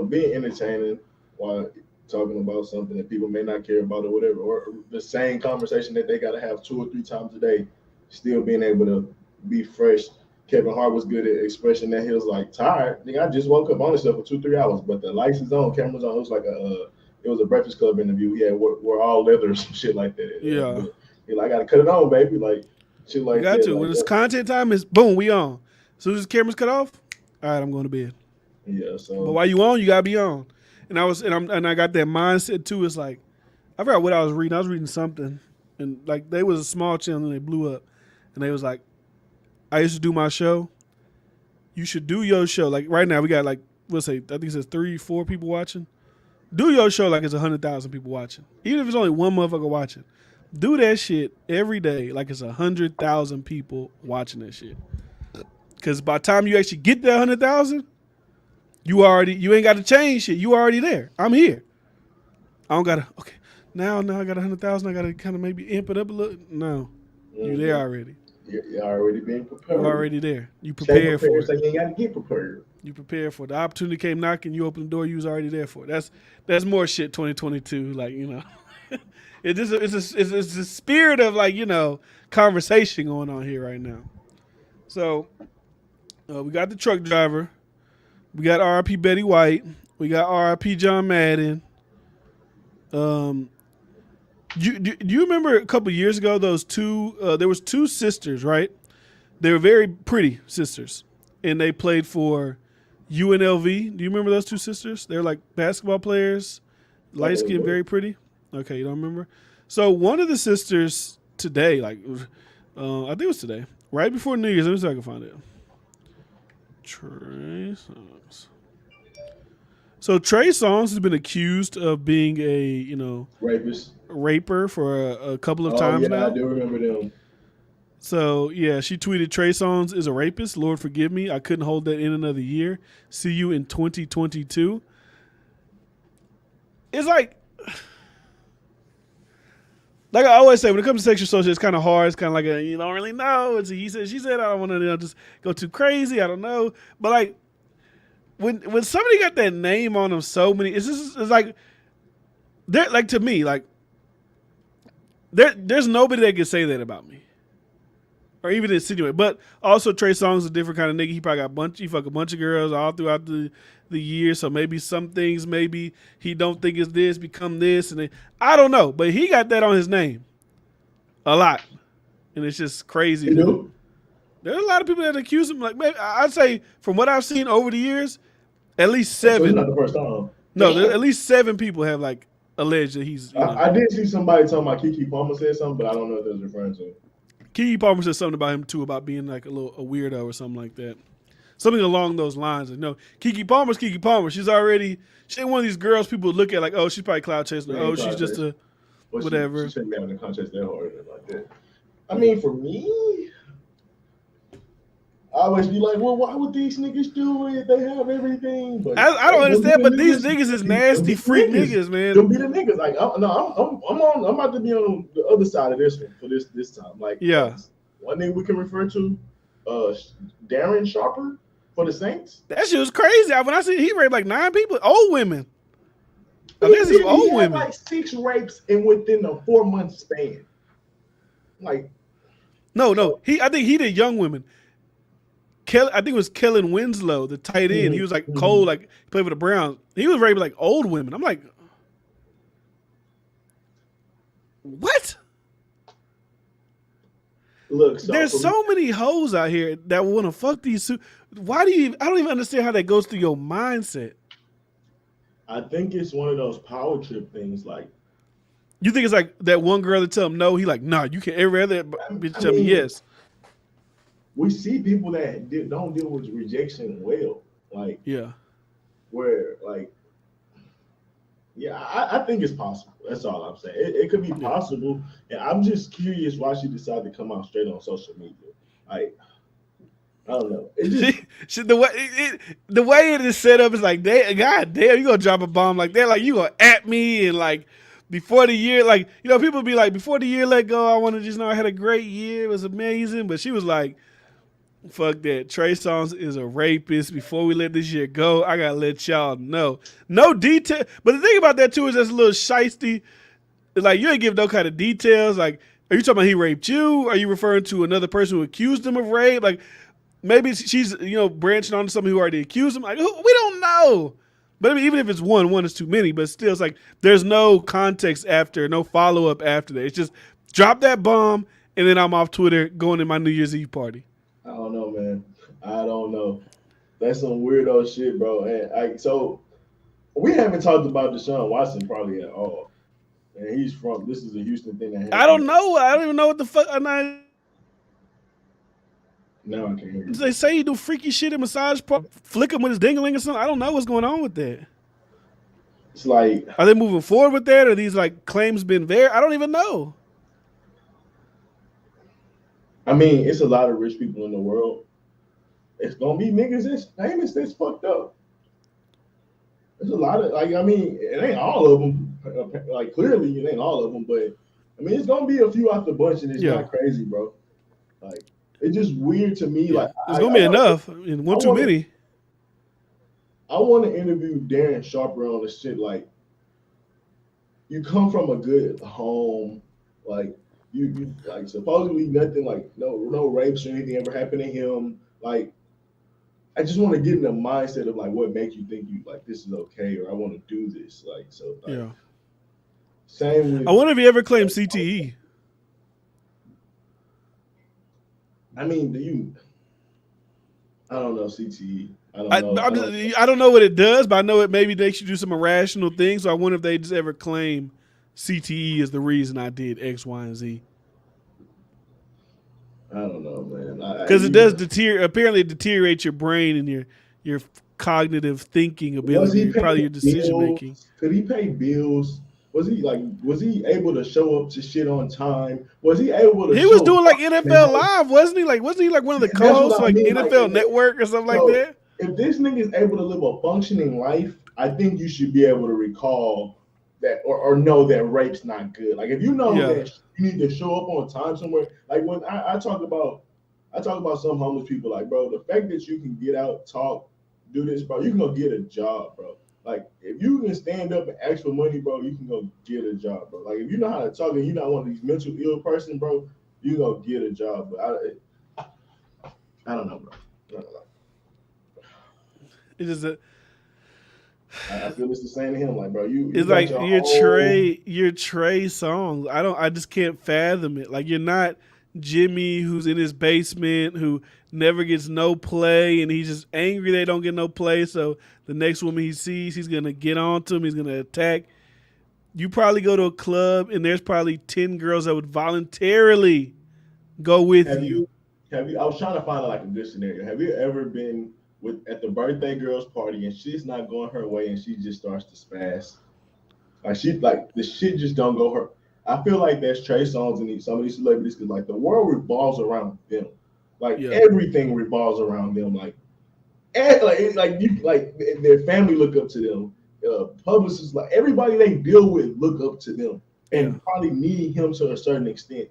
being entertaining while talking about something that people may not care about or whatever, or the same conversation that they got to have 2 or 3 times a day, still being able to be fresh. Kevin Hart was good at expressing that he was like tired. I just woke up on this stuff for 2-3 hours, but the lights is on, cameras on. It was like it was a Breakfast Club interview. Yeah, we're all leather, some shit like that. Yeah, I got to got it on, baby. Like shit like that. You got to. When it's content time, is boom, we on. As soon as the cameras cut off, all right, I'm going to bed. Yeah. So, but while you on, you gotta be on. And I got that mindset too. It's like I forgot what I was reading. I was reading something, and like they was a small channel and they blew up, and they was like, I used to do my show. You should do your show. Like right now, we got like I think it says 3-4 people watching. Do your show like it's 100,000 people watching. Even if it's only one motherfucker watching, do that shit every day like it's 100,000 people watching that shit. Because by the time you actually get that 100,000, you ain't got to change shit. You already there. I'm here. I don't gotta. Okay, now I got 100,000. I gotta kind of maybe amp it up a little. No, you there already. You're already being prepared. You're already there. You prepared for it. So you ain't got to get prepared. You prepared for it. The opportunity came knocking. You opened the door. You was already there for it. That's more shit. 2022. Like it's a spirit of conversation going on here right now. So we got the truck driver. We got R.I.P. Betty White. We got R.I.P. John Madden. Do you remember a couple years ago those two? There was two sisters, right? They were very pretty sisters, and they played for UNLV. Do you remember those two sisters? They're like basketball players, light skin, very pretty. Okay, you don't remember? So one of the sisters today, like I think it was today, right before New Year's. Let me see if I can find it. Trey Songz. So Trey Songz has been accused of being a raper for a couple of times now. I do remember them. So yeah, she tweeted, "Trey Songz is a rapist. Lord forgive me. I couldn't hold that in another year. See you in 2022." It's like I always say, when it comes to sexual assault, it's kind of hard. It's kind of like you don't really know. It's a he said, she said. I don't want to just go too crazy. I don't know. But like when somebody got that name on them, so many. It's like they're like, to me, like there's nobody that can say that about me, or even insinuate. But also, Trey Songz is a different kind of nigga. He probably got he fuck a bunch of girls all throughout the year. So maybe some things, maybe he don't think is this, become this, and then, I don't know. But he got that on his name a lot, and it's just crazy. There's a lot of people that accuse him. Like, maybe, I'd say from what I've seen over the years, at least 7. So it's not the first time. No, at least 7 people have like alleged that he's. I did see somebody talking about Kiki Palmer said something, but I don't know if it was referring to. Kiki Palmer said something about him too, about being like a weirdo or something like that. Something along those lines. Like, no, Kiki Palmer's Kiki Palmer. She ain't one of these girls people look at like, oh, she's probably cloud chasing. Oh, she's just a whatever. She shouldn't be having a contest that hard like that. I mean, for me, I always be like, well, why would these niggas do it? They have everything. But I don't understand. But these niggas is nasty freak niggas, man. Don't be the niggas. Like, I'm about to be on the other side of this one for this time. Like, yeah, one thing we can refer to, Darren Sharper for the Saints. That shit was crazy. When I see he raped like 9 people, old women. I guess it's old women. Like 6 rapes within a 4-month span. Like, no. I think he did young women. I think it was Kellen Winslow, the tight end. He was like cold, like he played for the Browns. He was raping like old women. I'm like, what? Look, there's so many hoes out here that want to fuck these. Why do you? I don't even understand how that goes through your mindset. I think it's one of those power trip things. Like, you think it's like that one girl that tell him no, he like, nah, you can't ever other bitch tell me yes. We see people that don't deal with rejection well. Like, yeah, where like, yeah, I think it's possible. That's all I'm saying. It could be possible, and I'm just curious why she decided to come out straight on social media. Like, I don't know. It just, the way it is set up is like, God damn, you gonna drop a bomb like that? Like, you gonna at me and like before the year, like, you know, people be like, before the year let go, I want to just know I had a great year. It was amazing, but she was like, fuck that. Trey Songz is a rapist. Before we let this year go, I gotta let y'all know. No detail. But the thing about that too is that's a little shiesty. It's like, you ain't give no kind of details. Like, are you talking about he raped you? Are you referring to another person who accused him of rape? Like, maybe she's, branching on to someone who already accused him. Like, we don't know. But I mean, even if it's one is too many. But still, it's like there's no context after, no follow up after that. It's just drop that bomb, and then I'm off Twitter going to my New Year's Eve party. I don't know, man. I don't know. That's some weirdo shit, bro. And so we haven't talked about Deshaun Watson probably at all. And this is a Houston thing that happened. I don't know. I don't even know what the fuck. Now I can hear you. They say he do freaky shit in massage park, flick him with his dingling or something. I don't know what's going on with that. It's like, are they moving forward with that? Or these like claims been there? I don't even know. I mean, it's a lot of rich people in the world. It's gonna be niggas that's famous that's fucked up. There's a lot of it ain't all of them. Like, clearly it ain't all of them, but I mean, it's gonna be a few out the bunch, and it's not crazy, bro. Like, it's just weird to me. Yeah. Like, it's gonna be enough, and one too many. I want to interview Darren Sharper on this shit. Like, you come from a good home, like. You like, supposedly nothing, like no rapes or anything ever happened to him. Like, I just want to get in the mindset of like what makes you think you like this is okay, or I want to do this. Like, so like, Same with. I wonder if he ever claimed CTE. I mean, I don't know CTE. I don't I, know. I don't know what it does, but I know it maybe makes you do some irrational things. So I wonder if they just ever claim CTE is the reason I did X, Y, and Z. I don't know, man. Because it does apparently it deteriorates your brain and your cognitive thinking ability, probably your decision making. Could he pay bills? Was he able to show up to shit on time? Was he able to? He was doing like NFL Live, wasn't he? Wasn't he like one of the co-hosts, like NFL Network or something like that? If this nigga is able to live a functioning life, I think you should be able to recall that or know that rape's not good. Like if you know that you need to show up on time somewhere. Like when I talk about some homeless people, like bro, the fact that you can get out, talk, do this, bro, you can go get a job, bro. Like if you can stand up and ask for money, bro, you can go get a job, bro. Like if you know how to talk and you're not one of these mental ill person, bro, you can go get a job. But I don't know, bro. I don't know. It is I feel it's the same to him, like bro. It's like your Trey Songz. I just can't fathom it. Like you're not Jimmy, who's in his basement, who never gets no play, and he's just angry they don't get no play. So the next woman he sees, he's gonna get on to him. He's gonna attack. You probably go to a club, and there's probably 10 girls that would voluntarily go with you. I was trying to find like a good scenario. Have you ever been at the birthday girl's party and she's not going her way and she just starts to spaz? Like the shit just don't go her. I feel like that's Trey Songz and some of these celebrities because like the world revolves around them. Like everything revolves around them. Like their family look up to them. Publicists, like everybody they deal with, look up to them and probably need him to a certain extent.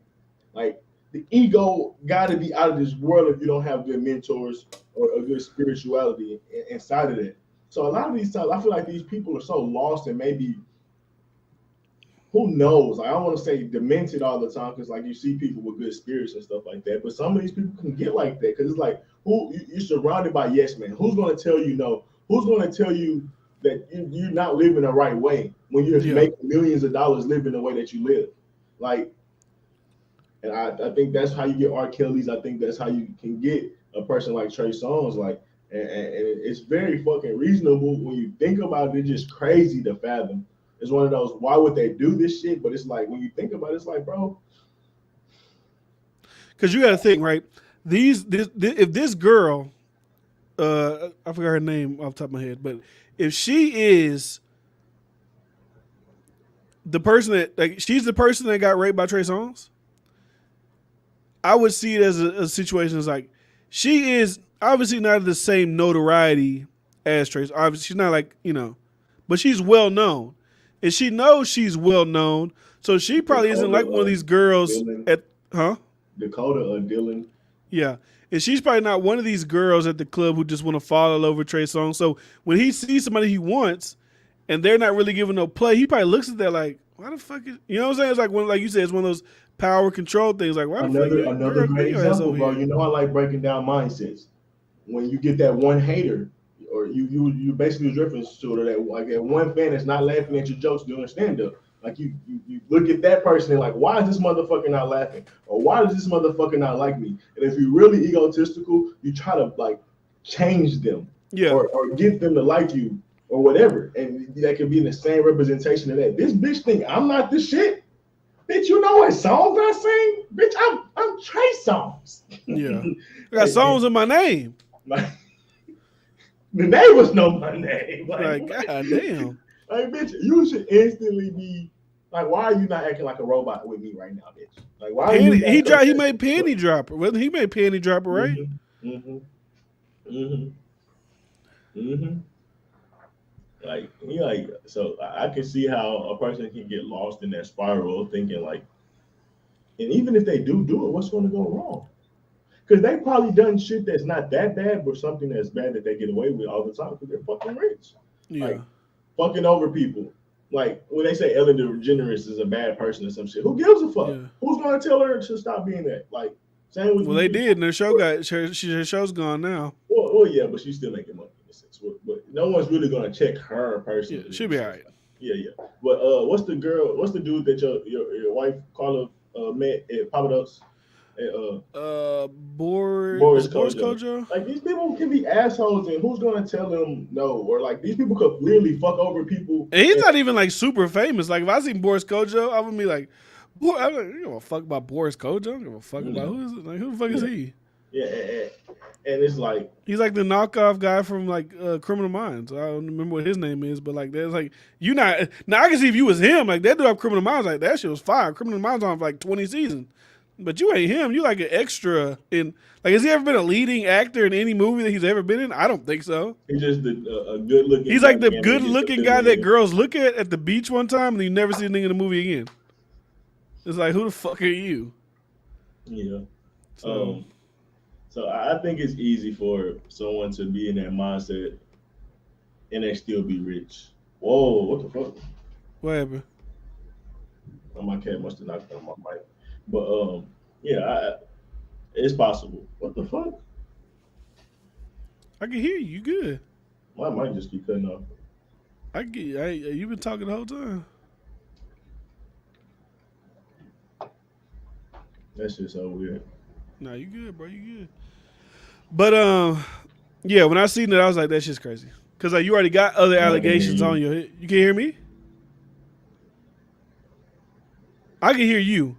Like the ego got to be out of this world if you don't have good mentors or a good spirituality inside of that. So a lot of these times, I feel like these people are so lost and maybe, who knows? I don't want to say demented all the time because like you see people with good spirits and stuff like that. But some of these people can get like that because it's like you're surrounded by yes men. Who's going to tell you no? Who's going to tell you that you're not living the right way when you're making millions of dollars living the way that you live? Like, and I think that's how you get R. Kelly's. I think that's how you can get a person like Trey Songz. Like, and it's very fucking reasonable when you think about it. It's just crazy to fathom. It's one of those, why would they do this shit? But it's like, when you think about it, it's like, bro. Because you got to think, right? If this girl, I forgot her name off the top of my head, but if she is the person that, like, she's the person that got raped by Trey Songz, I would see it as a situation as like, she is obviously not the same notoriety as Trey. Obviously, she's not like, but she's well known. And she knows she's well known, so she probably isn't like one of these girls Dakota or Dylan. Yeah, and she's probably not one of these girls at the club who just want to fall all over Trey Songz. So when he sees somebody he wants, and they're not really giving no play, he probably looks at that like, why the fuck is, you know what I'm saying? It's like like you said, it's one of those power control things. Like, why another great example, bro. You know, I like breaking down mindsets. When you get that one hater, or you basically was reference to it, that like that one fan that's not laughing at your jokes doing stand up. Like you look at that person and like, why is this motherfucker not laughing? Or why does this motherfucker not like me? And if you're really egotistical, you try to like change them, or get them to like you or whatever. And that could be in the same representation of that. This bitch think I'm not the shit. Bitch, you know what songs I sing? Bitch, I'm Trey Songz. Yeah, I got songs in my name. The neighbors know my name. Like goddamn. Like, bitch, you should instantly be like, why are you not acting like a robot with me right now, bitch? Like, why? He made Panty Dropper. Well, he made Panty Dropper, right? Like, so I can see how a person can get lost in that spiral, thinking like, and even if they do it, what's going to go wrong? Because they probably done shit that's not that bad, but something that's bad that they get away with all the time because they're fucking rich. Yeah. Like, fucking over people. Like, when they say Ellen DeGeneres is a bad person or some shit, who gives a fuck? Yeah. Who's going to tell her to stop being that? Like, same with they did, and her show's gone now. Well, yeah, but she's still making money in a sense. But no one's really going to check her personally. Yeah, she'll be all right. Yeah. But what's the girl? What's the dude that your wife Carla met at Papa Do's? At, Is Boris it Boris Kojo. Kojo? Like these people can be assholes, and who's gonna tell them no? Or like these people could clearly fuck over people. And he's And not even like super famous. Like if I seen Boris Kojo, I would be like, boy, I don't give a fuck about Boris Kojo. I don't give a fuck about yeah, who is it? Like who the fuck is yeah, he? yeah, and it's like He's like the knockoff guy from like Criminal Minds. I don't remember what his name is, but like that's like you not now. I can see if you was him, like that dude off Criminal Minds, like that shit was fire. Criminal Minds on for like 20 seasons, but you ain't him. You like an extra in. Like has he ever been a leading actor in any movie that he's ever been in? I don't think so. he's just a good looking. He's like the good looking guy that girls look at the beach one time and you never see a nigga in the movie again. It's like who the fuck are you? Yeah. So. So I think it's easy for someone to be in that mindset and they still be rich. Whoa, what the fuck? Whatever. Oh, my cat must have knocked on my mic. But yeah, it's possible. What the fuck? I can hear you. You good? My mic just keep cutting off. I get. You've been talking the whole time. That's just so weird. Nah, you good, bro. You good. But yeah. When I seen it, I was like, "That's just crazy." Because like you already got other allegations on your head. You can hear me. I can hear you,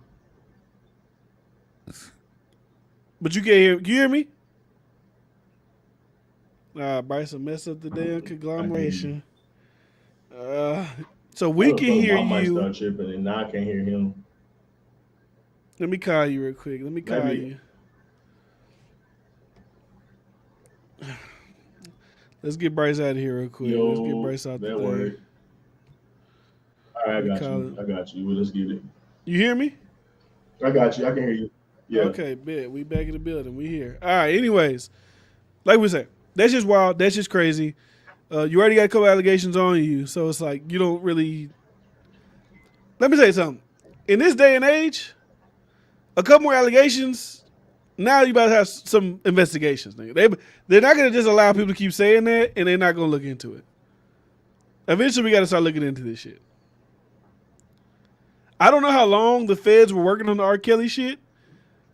but you can't hear. Can you hear me? Bryson messed up the damn conglomeration. So we can hear I might you. start tripping and now I can't hear him. Let me call you real quick. Let me call you. Let's get Bryce out of here real quick. Let's get Bryce out the thing. All right, I got you. Well, let's get it. You hear me? I got you. I can hear you. Yeah. Okay, bet. We back in the building. We here. All right. Anyways, like we said, that's just wild. That's just crazy. You already got a couple allegations on you, so it's like you don't really. Let me say something. In this day and age, a couple more allegations. Now you about to have some investigations. Nigga. They're not gonna just allow people to keep saying that, and they're not gonna look into it. Eventually, we got to start looking into this shit. I don't know how long the feds were working on the R. Kelly shit,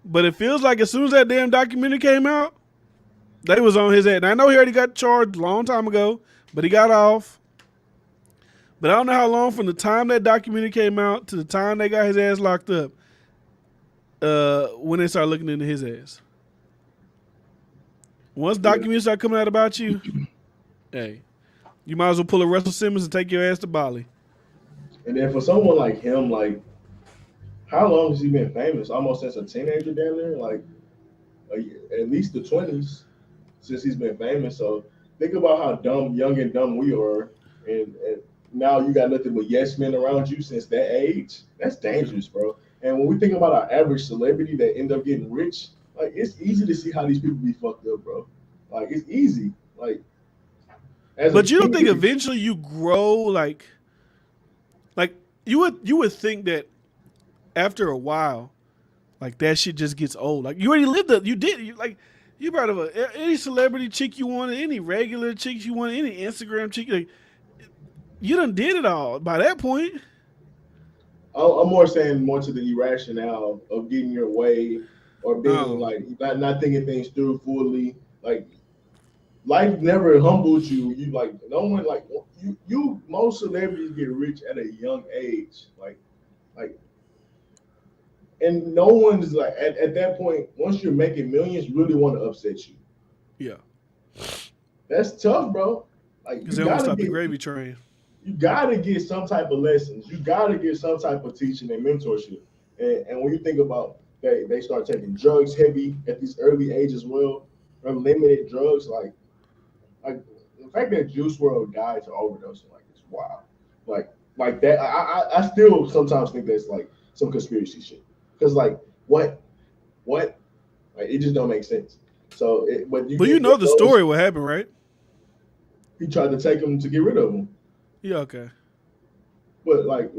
but it feels like as soon as that damn documentary came out, they was on his head. And I know he already got charged a long time ago, but he got off. But I don't know how long from the time that documentary came out to the time they got his ass locked up when they started looking into his ass. Once documentaries start coming out about you, hey, you might as well pull a Russell Simmons and take your ass to Bali. And then for someone like him, like, how long has he been famous? Almost since a teenager down there? Like, at least the 20s since he's been famous. So think about how young and dumb we are. And now you got nothing but yes men around you since that age. That's dangerous, bro. And when we think about our average celebrity that end up getting rich, like, it's easy to see how these people be fucked up, bro. Like, it's easy. Like, but you don't think eventually you grow like you would think that after a while, like that shit just gets old. Like you already lived up. You part of any celebrity chick you wanted, any regular chick you wanted, any Instagram chick. Like, you done did it all by that point. I'm more saying more to the irrationale of getting your way or being like not thinking things through fully. Like, life never humbled you. You like no one like you. Most celebrities get rich at a young age. Like, and no one's like at that point. Once you're making millions, really want to upset you. Yeah, that's tough, bro. Like, because they almost stop the gravy train. You gotta get some type of lessons. You gotta get some type of teaching and mentorship. And when you think about they start taking drugs heavy at this early age as well, unlimited drugs, like the fact that Juice WRLD died to overdose, like, it's wild. Like that. I still sometimes think that's like some conspiracy shit. Because like what, like it just don't make sense. So, but you know the story what happened, right? He tried to take him to get rid of him. Yeah, okay. But like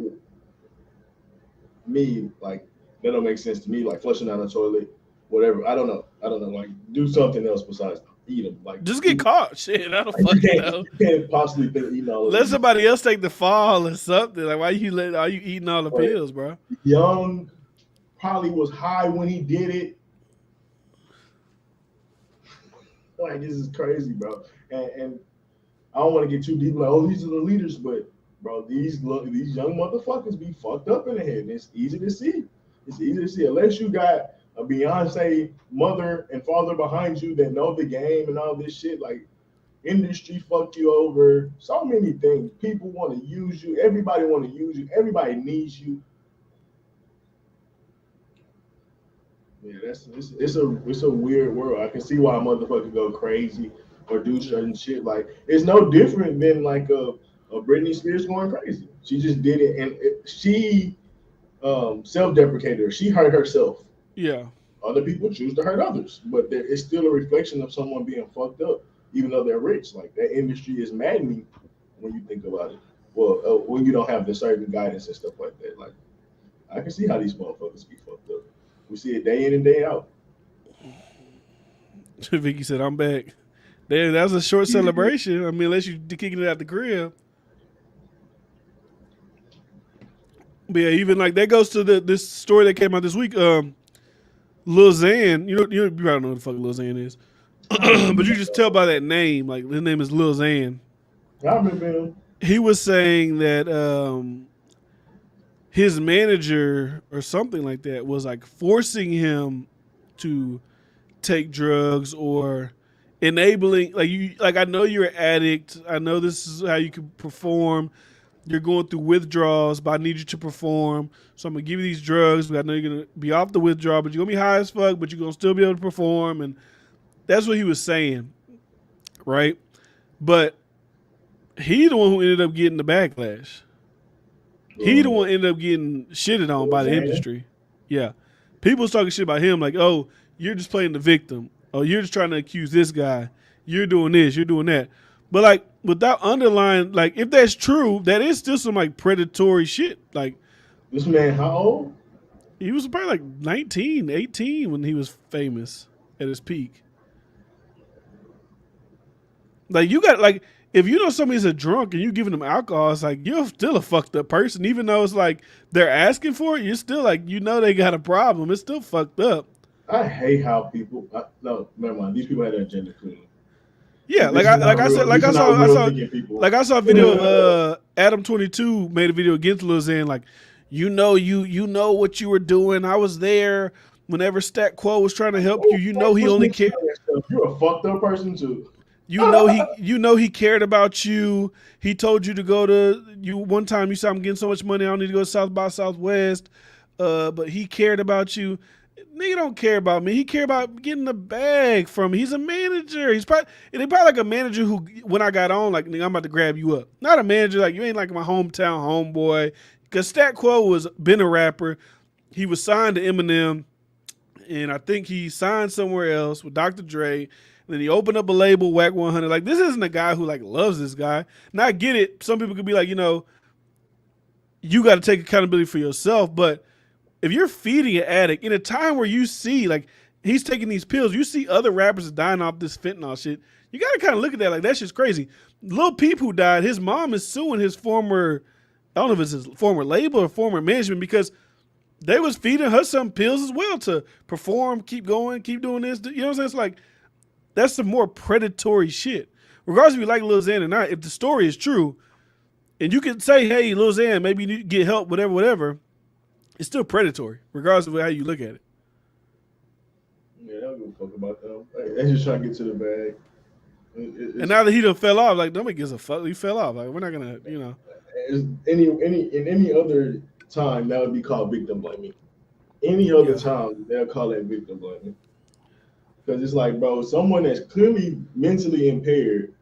me, like that don't make sense to me. Like flushing down the toilet, whatever. I don't know. Like do something else besides eat them. Like Just get caught. Shit, I don't like, fucking know. you can't possibly think eating all of Let these. somebody else take the fall or something. Like, why are you eating all the But pills, bro? Young probably was high when he did it. Like this is crazy, bro. And I don't want to get too deep. Like, oh, these are the leaders, but bro, these young motherfuckers be fucked up in the head. And it's easy to see. It's easy to see unless you got a Beyonce mother and father behind you that know the game and all this shit. Like industry fuck you over. So many things. People want to use you. Everybody want to use you. Everybody needs you. Yeah, it's a weird world. I can see why a motherfucker go crazy or do certain shit. Like it's no different than like a Britney Spears going crazy. She just did it, and she self-deprecated. She hurt herself. Yeah. Other people choose to hurt others, but it's still a reflection of someone being fucked up, even though they're rich. Like that industry is maddening when you think about it. Well, when you don't have the certain guidance and stuff like that. Like I can see how these motherfuckers be fucked up. We see it day in and day out. Vicky said, "I'm back." Damn, that was a short celebration. I mean, unless you kicking it out the crib. But yeah, even like that goes to this story that came out this week. Lil Xan, you probably know who the fuck Lil Xan is, but you just tell by that name. Like his name is Lil Xan. I remember him. He was saying that his manager or something like that was like forcing him to take drugs or enabling like I know you're an addict. I know this is how you can perform. You're going through withdrawals, but I need you to perform. So I'm gonna give you these drugs. But I know you're gonna be off the withdrawal, but you're gonna be high as fuck, but you're gonna still be able to perform. And that's what he was saying, right? But he the one who ended up getting the backlash. He the one ended up getting shitted on by the industry. Yeah. People was talking shit about him like, oh, you're just playing the victim. Oh, you're just trying to accuse this guy. You're doing this. You're doing that. But like without underlying, like if that's true, that is still some like predatory shit. Like this man, how old? He was probably like 19, 18 when he was famous at his peak. Like you got like if you know somebody's a drunk and you giving them alcohol, it's like you're still a fucked up person. Even though it's like they're asking for it, you're still like they got a problem. It's still fucked up. I hate how people. No, never mind. These people had their agenda clean. Yeah, I saw a video of Adam 22 made a video against Lil Xan. Like, you know what you were doing. I was there whenever Stat Quo was trying to help you. You know he only cared. You're a fucked up person too. You know he cared about you. He told you to go to you one time. You said I'm getting so much money, I don't need to go to South by Southwest. But he cared about you. Nigga don't care about me. He care about getting the bag from me. He's a manager. He's probably like a manager who, when I got on, like, nigga, I'm about to grab you up. Not a manager like you ain't like my hometown homeboy. Because Stat Quo been a rapper. He was signed to Eminem, and I think he signed somewhere else with Dr. Dre. And then he opened up a label, Whack 100. Like, this isn't a guy who like loves this guy. Now I get it. Some people could be like, you got to take accountability for yourself, but if you're feeding an addict in a time where you see, like, he's taking these pills, you see other rappers dying off this fentanyl shit, you got to kind of look at that like that shit's crazy. Lil Peep, who died, his mom is suing his former, I don't know if it's his former label or former management, because they was feeding her some pills as well to perform, keep going, keep doing this. You know what I'm saying? It's like, that's some more predatory shit. Regardless if you like Lil Xan or not, if the story is true, and you can say, hey, Lil Xan, maybe you need to get help, whatever, it's still predatory, regardless of how you look at it. Yeah, I don't give a fuck about them. They just trying to get to the bag. And now that he done fell off, like nobody gives a fuck. He fell off. Like we're not gonna, In any other time, that would be called victim blaming. Any other time, they'll call that victim blaming. Because it's like, bro, someone that's clearly mentally impaired,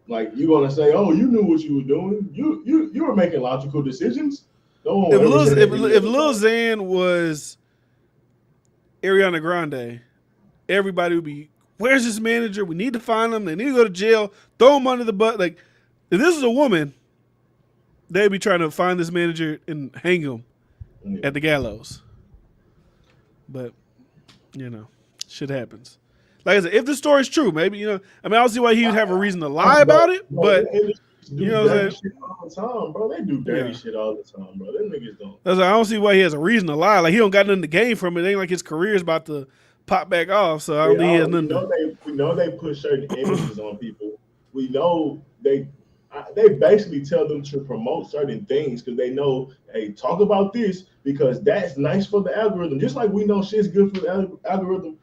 like you're gonna say, oh, you knew what you were doing. You were making logical decisions. If Lil Xan was Ariana Grande, everybody would be, where's this manager? We need to find him. They need to go to jail. Throw him under the butt. Like, if this is a woman, they'd be trying to find this manager and hang him at the gallows. But, shit happens. like I said, if the story's true, maybe I mean, I don't see why he would have a reason to lie about it, but you know what I'm saying? Shit all the time, bro. They do dirty shit all the time, bro. Them niggas don't. I don't see why he has a reason to lie. Like he don't got nothing to gain from it. It ain't like his career is about to pop back off. So I don't think he has nothing. We know they put certain images on people. We know they basically tell them to promote certain things because they know, hey, talk about this because that's nice for the algorithm. Just like we know shit's good for the algorithm,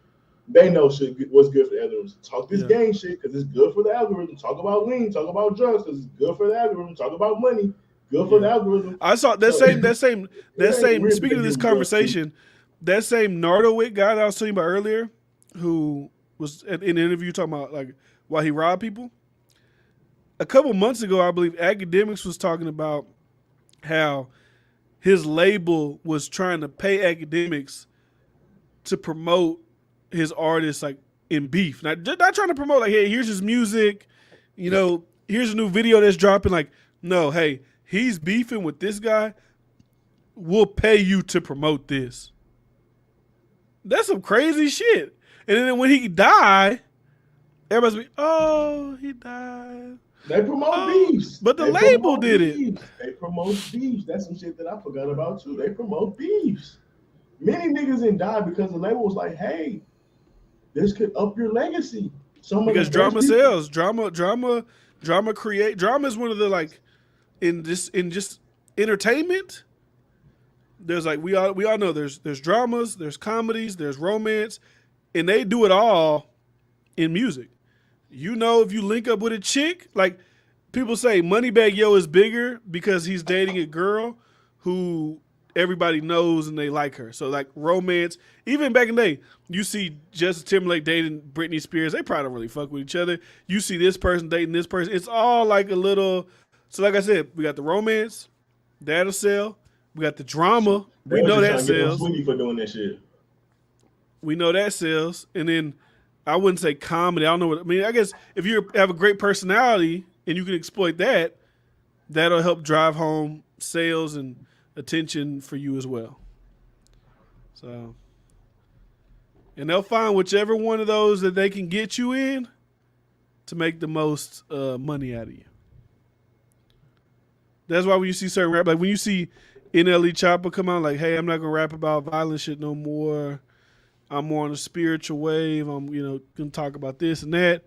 they know what's good for the algorithm. Talk this gang shit because it's good for the algorithm. Talk about lean, talk about drugs because it's good for the algorithm. Talk about money, good for the algorithm. I saw that same. Speaking of this conversation, that same Nardowick guy that I was telling you about earlier, who was in an interview talking about like why he robbed people. A couple months ago, I believe Academics was talking about how his label was trying to pay Academics to promote his artists like in beef. Not trying to promote like, hey, here's his music, here's a new video that's dropping. Like, no, hey, he's beefing with this guy. We'll pay you to promote this. That's some crazy shit. And then when he died, everybody's like, oh, he died. They promote beefs. But the label did it. They promote beefs. That's some shit that I forgot about too. They promote beefs. Many niggas didn't die because the label was like, hey, this could up your legacy. Because drama sells. Drama create. Drama is one of the like in just entertainment. There's like we all know there's dramas, there's comedies, there's romance, and they do it all in music. If you link up with a chick, like people say Moneybagg Yo is bigger because he's dating a girl who everybody knows and they like her. So like romance, even back in the day, you see Justin Timberlake dating Britney Spears. They probably don't really fuck with each other. You see this person dating this person. It's all like a little. So like I said, we got the romance, that'll sell. We got the drama. We know that sells. Sweetie for doing that shit. We know that sells. And then I wouldn't say comedy. I don't know what I mean. I guess if you have a great personality and you can exploit that, that'll help drive home sales and attention for you as well. So, and they'll find whichever one of those that they can get you in to make the most money out of you. That's why when you see certain rap, like when you see NLE Chopper come out, like, hey, I'm not gonna rap about violent shit no more. I'm more on a spiritual wave. I'm, gonna talk about this and that.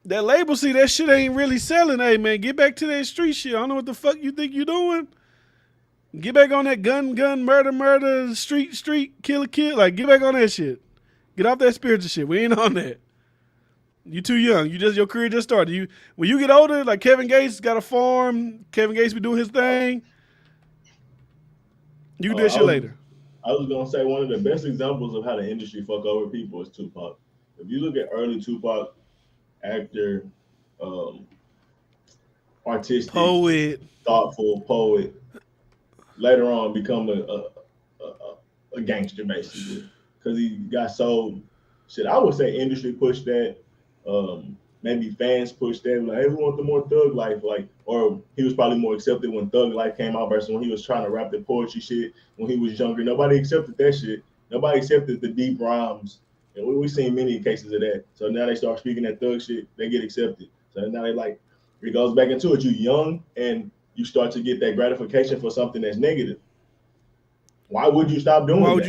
That label, see, that shit ain't really selling. Hey, man, get back to that street shit. I don't know what the fuck you think you doing. Get back on that gun, murder, street, kill. Like, get back on that shit. Get off that spiritual shit. We ain't on that. You too young. Your career just started. When you get older, like Kevin Gates got a farm. Kevin Gates be doing his thing. You can do that shit later. I was gonna say one of the best examples of how the industry fuck over people is Tupac. If you look at early Tupac, actor, artistic, poet, thoughtful poet, later on become a gangster basically because he got so shit. I would say industry pushed that. Maybe fans pushed that, like, hey, we want the more thug life, like, or he was probably more accepted when Thug Life came out versus when he was trying to rap the poetry shit when he was younger. Nobody accepted that shit. Nobody accepted the deep rhymes. And we've seen many cases of that. So now they start speaking that thug shit, they get accepted. So now they like, it goes back into it. You're young and you start to get that gratification for something that's negative. Why would you stop doing that? Why would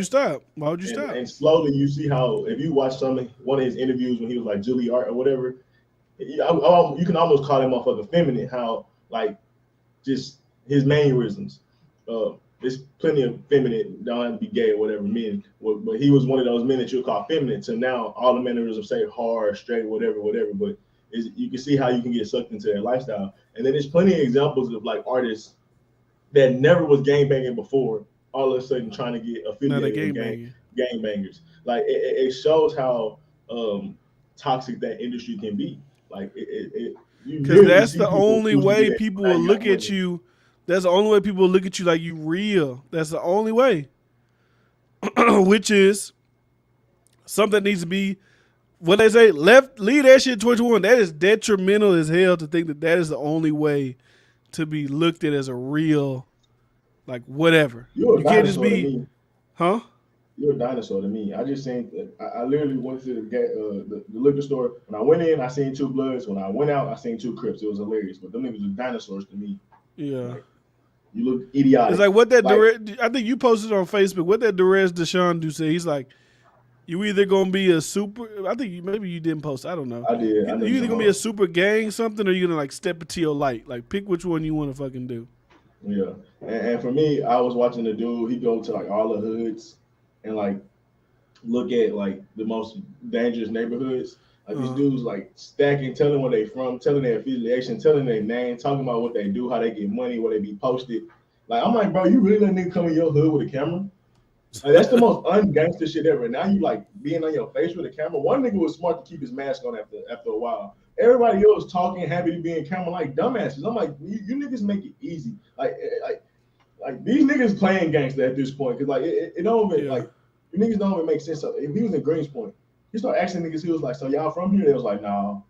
you stop? And slowly you see how, if you watch one of his interviews when he was like Juilliard or whatever, you can almost call that motherfucker feminine. How like just his mannerisms. There's plenty of feminine, don't have to be gay or whatever men, but he was one of those men that you would call feminine. So now all the mannerisms say hard, straight, whatever. But you can see how you can get sucked into that lifestyle. And then there's plenty of examples of like artists that never was gangbanging before, all of a sudden trying to get affiliated with gangbangers. Like it shows how toxic that industry can be. Like because that's the only way people will look at you. That's the only way people will look at you like you real. That's the only way. Which is something that needs to be, what they say, leave that shit 2021. That is detrimental as hell to think that is the only way to be looked at as a real, like whatever. You can't just be, huh? you're a dinosaur to me. I just seen. I literally went to the liquor store. When I went in, I seen two Bloods. When I went out, I seen two Crips. It was hilarious. But them niggas were dinosaurs to me. Yeah. Like you look It's idiotic. like what that Like I think you posted on Facebook. What that Derez Deshaun do say? He's like, you either gonna be a super. I think maybe you didn't post. I don't know. I did. I know You either gonna be a hard. super gang something, or you gonna like step into your light. Like pick which one you want to fucking do. Yeah. And for me, I was watching the dude. He go to like all the hoods and like look at like the most dangerous neighborhoods. Like these Uh, dudes like stacking, telling where they from, telling their affiliation, telling their name, talking about what they do, how they get money, where they be posted. Like I'm like, bro, you really let nigga come in your hood with a camera? Like that's the most ungangster shit ever. Now you like being on your face with a camera. One nigga was smart to keep his mask on after a while. Everybody else talking, happy to be in camera like dumbasses. I'm like, you niggas make it easy. Like these niggas playing gangster at this point because like it don't even yeah. like you niggas don't even make sense. So if he was in Greenspoint, he started asking niggas. He was like, "So y'all from here?" They was like, "Nah,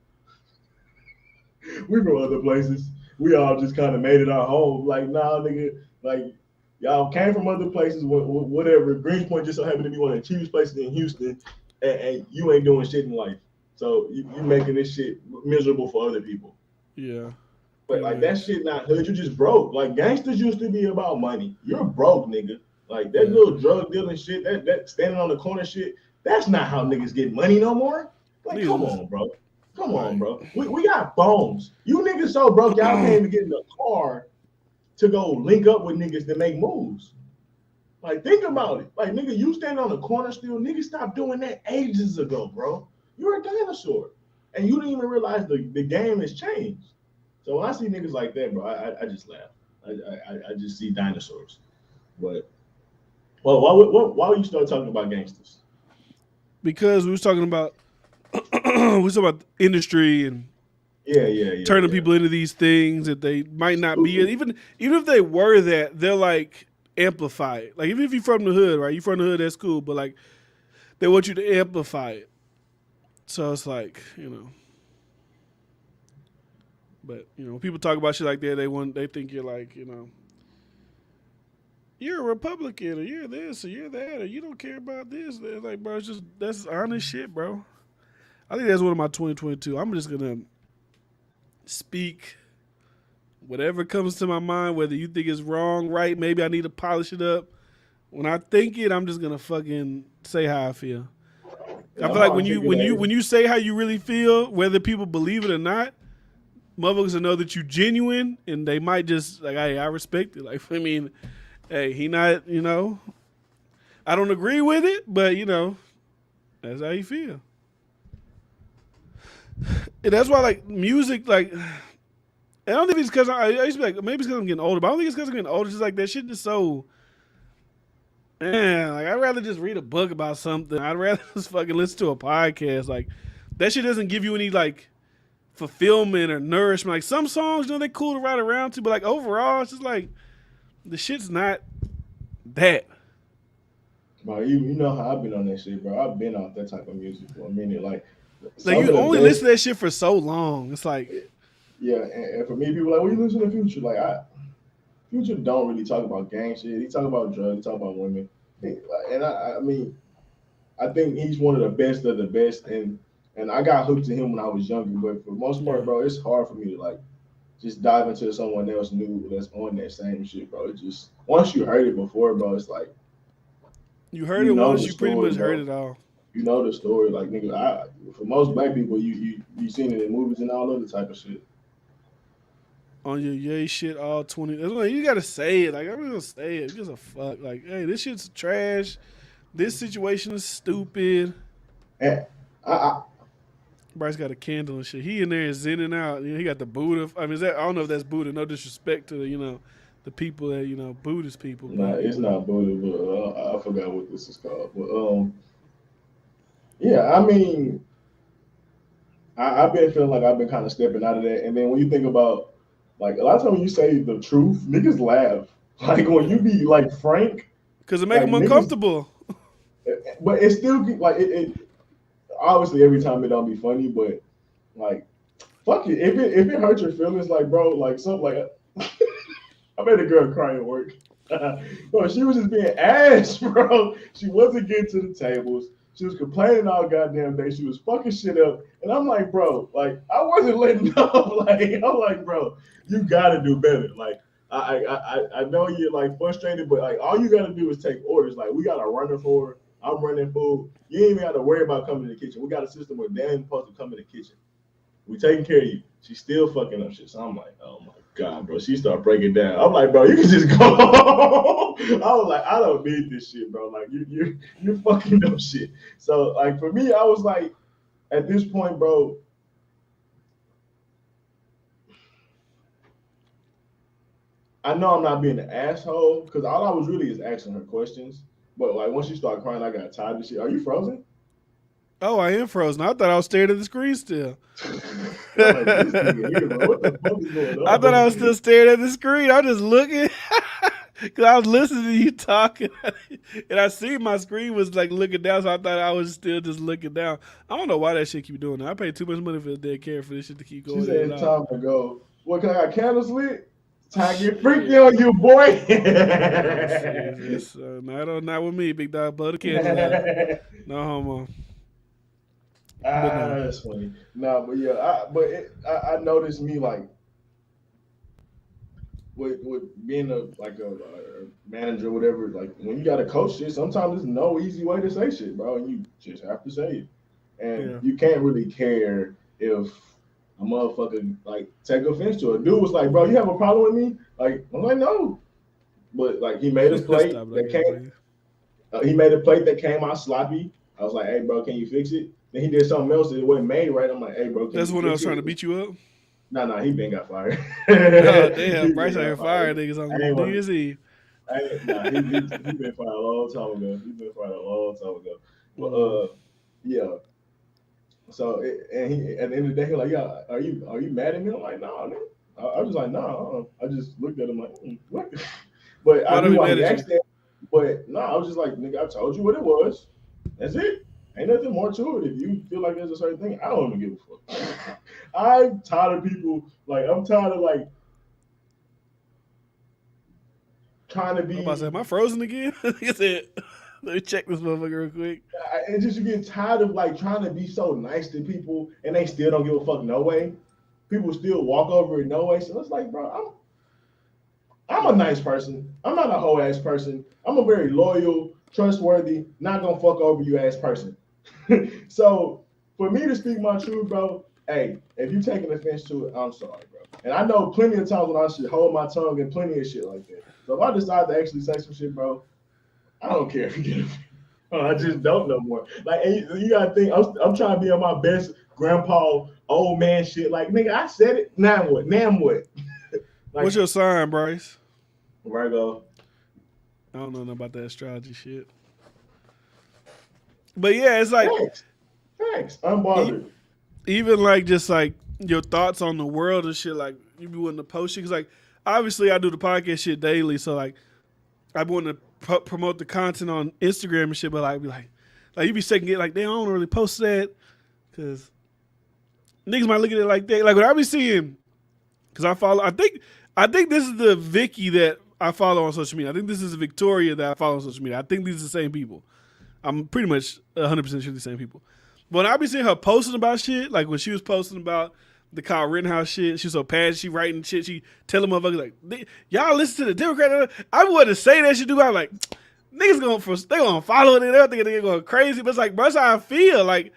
we from other places. We all just kind of made it our home." Like, nah, nigga, like y'all came from other places, whatever. Greenspoint just so happened to be one of the cheapest places in Houston, and you ain't doing shit in life. So you making this shit miserable for other people. Yeah. But like that shit not hood, you just broke. Like gangsters used to be about money. You're broke, nigga. Like that little drug dealing shit, that standing on the corner shit, that's not how niggas get money no more. Like, come on, bro. Come on, bro. We got phones. You niggas so broke, y'all can't even get in the car to go link up with niggas that make moves. Like, think about it. Like, nigga, you stand on the corner still. Niggas stopped doing that ages ago, bro. You're a dinosaur. And you didn't even realize the game has changed. So when I see niggas like that, bro, I just laugh. I just see dinosaurs. But well, why would you start talking about gangsters? Because we was talking about industry and turning people into these things that they might not be. Even if they were that, they're like amplify it. Like even if you're from the hood, right? You from the hood, that's cool. But like they want you to amplify it. So it's like, But when people talk about shit like that, they think you're like, you're a Republican or you're this or you're that or you don't care about this. They're like, bro, that's honest shit, bro. I think that's one of my 2022. I'm just gonna speak whatever comes to my mind, whether you think it's wrong, right, maybe I need to polish it up. When I think it, I'm just gonna fucking say how I feel. I feel like when you say how you really feel, whether people believe it or not, motherfuckers will know that you genuine, and they might just like, hey, I respect it. Like, I mean, hey, he not, I don't agree with it, but that's how you feel. And that's why, like, music, like, I don't think it's because I used to be like, maybe it's because I'm getting older, but I don't think it's because I'm getting older. It's just like that shit is so, man, like, I'd rather just read a book about something. I'd rather just fucking listen to a podcast. Like, that shit doesn't give you any, like, fulfillment or nourishment. Like, some songs, they're cool to ride around to, but, like, overall, it's just like, the shit's not that. Bro, you know how I've been on that shit, bro. I've been off that type of music for a minute. Like you only listen to that shit for so long. It's like, yeah, and for me, people like, what you listen to Future? Like, Future don't really talk about gang shit. He talk about drugs. He talk about women. And I mean, I think he's one of the best of the best. And I got hooked to him when I was younger. But for the most part, bro, it's hard for me to like just dive into someone else new that's on that same shit, bro. It just once you heard it before, bro, it's like you heard it once, you pretty much heard it all. You know the story, like nigga. For most black people, you seen it in movies and all other type of shit. On your yay shit, all 20. You gotta say it. Like, I'm just gonna say it. Just a fuck. Like, hey, this shit's trash. This situation is stupid. And Bryce got a candle and shit. He in there zenning out. He got the Buddha. I mean, I don't know if that's Buddha. No disrespect to the people that Buddhist people. Nah, it's not Buddha, but I forgot what this is called. But yeah, I mean, I've been feeling like I've been kind of stepping out of that. And then when you think about, like, a lot of times when you say the truth, niggas laugh. Like, when you be, like, frank. Because it make them uncomfortable. But it's still, like, it obviously, every time it don't be funny, but, like, fuck it. If it hurts your feelings, like, bro, like, something like, I made a girl cry at work. Bro, she was just being ass, bro. She wasn't getting to the tables. She was complaining all goddamn day. She was fucking shit up. And I'm like, bro, like, I wasn't letting up. Like, I'm like, bro, you gotta do better. Like, I know you're like frustrated, but like all you gotta do is take orders. Like, we got a runner for her. I'm running food. You ain't even got to worry about coming to the kitchen. We got a system where Dan's supposed to come in the kitchen. We taking care of you. She's still fucking up shit. So I'm like, oh my God, bro. She started breaking down. I'm like, bro, you can just go. I was like, I don't need this shit, bro. Like you're fucking up shit. So like for me, I was like, at this point, bro, I know I'm not being an asshole because all I was really is asking her questions. But like once she started crying, I got tired of shit. Are you frozen? Oh, I am frozen. I thought I was staring at the screen still. Like, this nigga here, bro. What the fuck is going on? I thought I was still staring at the screen. I'm just looking because I was listening to you talking, and I see my screen was like looking down, so I thought I was still just looking down. I don't know why that shit keep doing that. I paid too much money for the dead care for this shit to keep going. She said it's time to go. What, can I got candles lit? Time to get freaky on you, boy. Yes, not with me, big dog. Blow the candle. No homo. That's funny. No, but yeah, I noticed me like with being a manager or whatever. Like when you got to coach shit, sometimes there's no easy way to say shit, bro, and you just have to say it, and you can't really care if a motherfucker like take offense to it. Dude was like, bro, you have a problem with me? Like I'm like, no, but like he made a plate that came. He made a plate that came out sloppy. I was like, hey, bro, can you fix it? Then he did something else that it wasn't made right. I'm like, hey, bro. That's when I was trying to beat you up? Nah, he been got fired. Oh, damn, Bryce out here fired niggas on New Year's Eve. He been fired a long time ago. But yeah. So at the end of the day, he was like, yeah, are you mad at me? I'm like, nah, man. I was like, nah. I just looked at him like, what? But I knew why he asked that. But no, I was just like, nigga, I told you what it was. That's it. Ain't nothing more to it. If you feel like there's a certain thing, I don't even give a fuck. I'm tired of people, like, I'm tired of, like, trying to be. I'm about to say, am I frozen again? Let me check this motherfucker real quick. And just you get tired of, like, trying to be so nice to people, and they still don't give a fuck no way. People still walk over it no way. So it's like, bro, I'm a nice person. I'm not a whole ass person. I'm a very loyal, trustworthy, not gonna fuck over you ass person. So for me to speak my truth, bro, hey, if you taking offense to it, I'm sorry, bro. And I know plenty of times when I should hold my tongue and plenty of shit like that. So if I decide to actually say some shit, bro, I don't care if you get offended. I just don't no more. Like, and you gotta think, I'm trying to be on my best grandpa, old man shit. Like, nigga, I said it. Now what? Like, what's your sign, Bryce? Virgo. I don't know nothing about that astrology shit. But yeah, it's like Thanks. Unbothered. Even like just like your thoughts on the world and shit. Like you be wanting to post shit because like obviously I do the podcast shit daily, so like I want to promote the content on Instagram and shit. But like be like you be second get like, damn, I don't really post that because niggas might look at it like that. Like what I be seeing, because I think this is the Vicky that I follow on social media. I think this is Victoria that I follow on social media. I think these are the same people. I'm pretty much 100% sure the same people. But when I be seeing her posting about shit, like when she was posting about the Kyle Rittenhouse shit, she was so passionate, she writing shit, she telling motherfuckers like, y'all listen to the Democrat. I wouldn't say that shit, dude. I'm like, niggas they gonna follow it and everything, they're going crazy. But it's like, bro, that's how I feel. Like,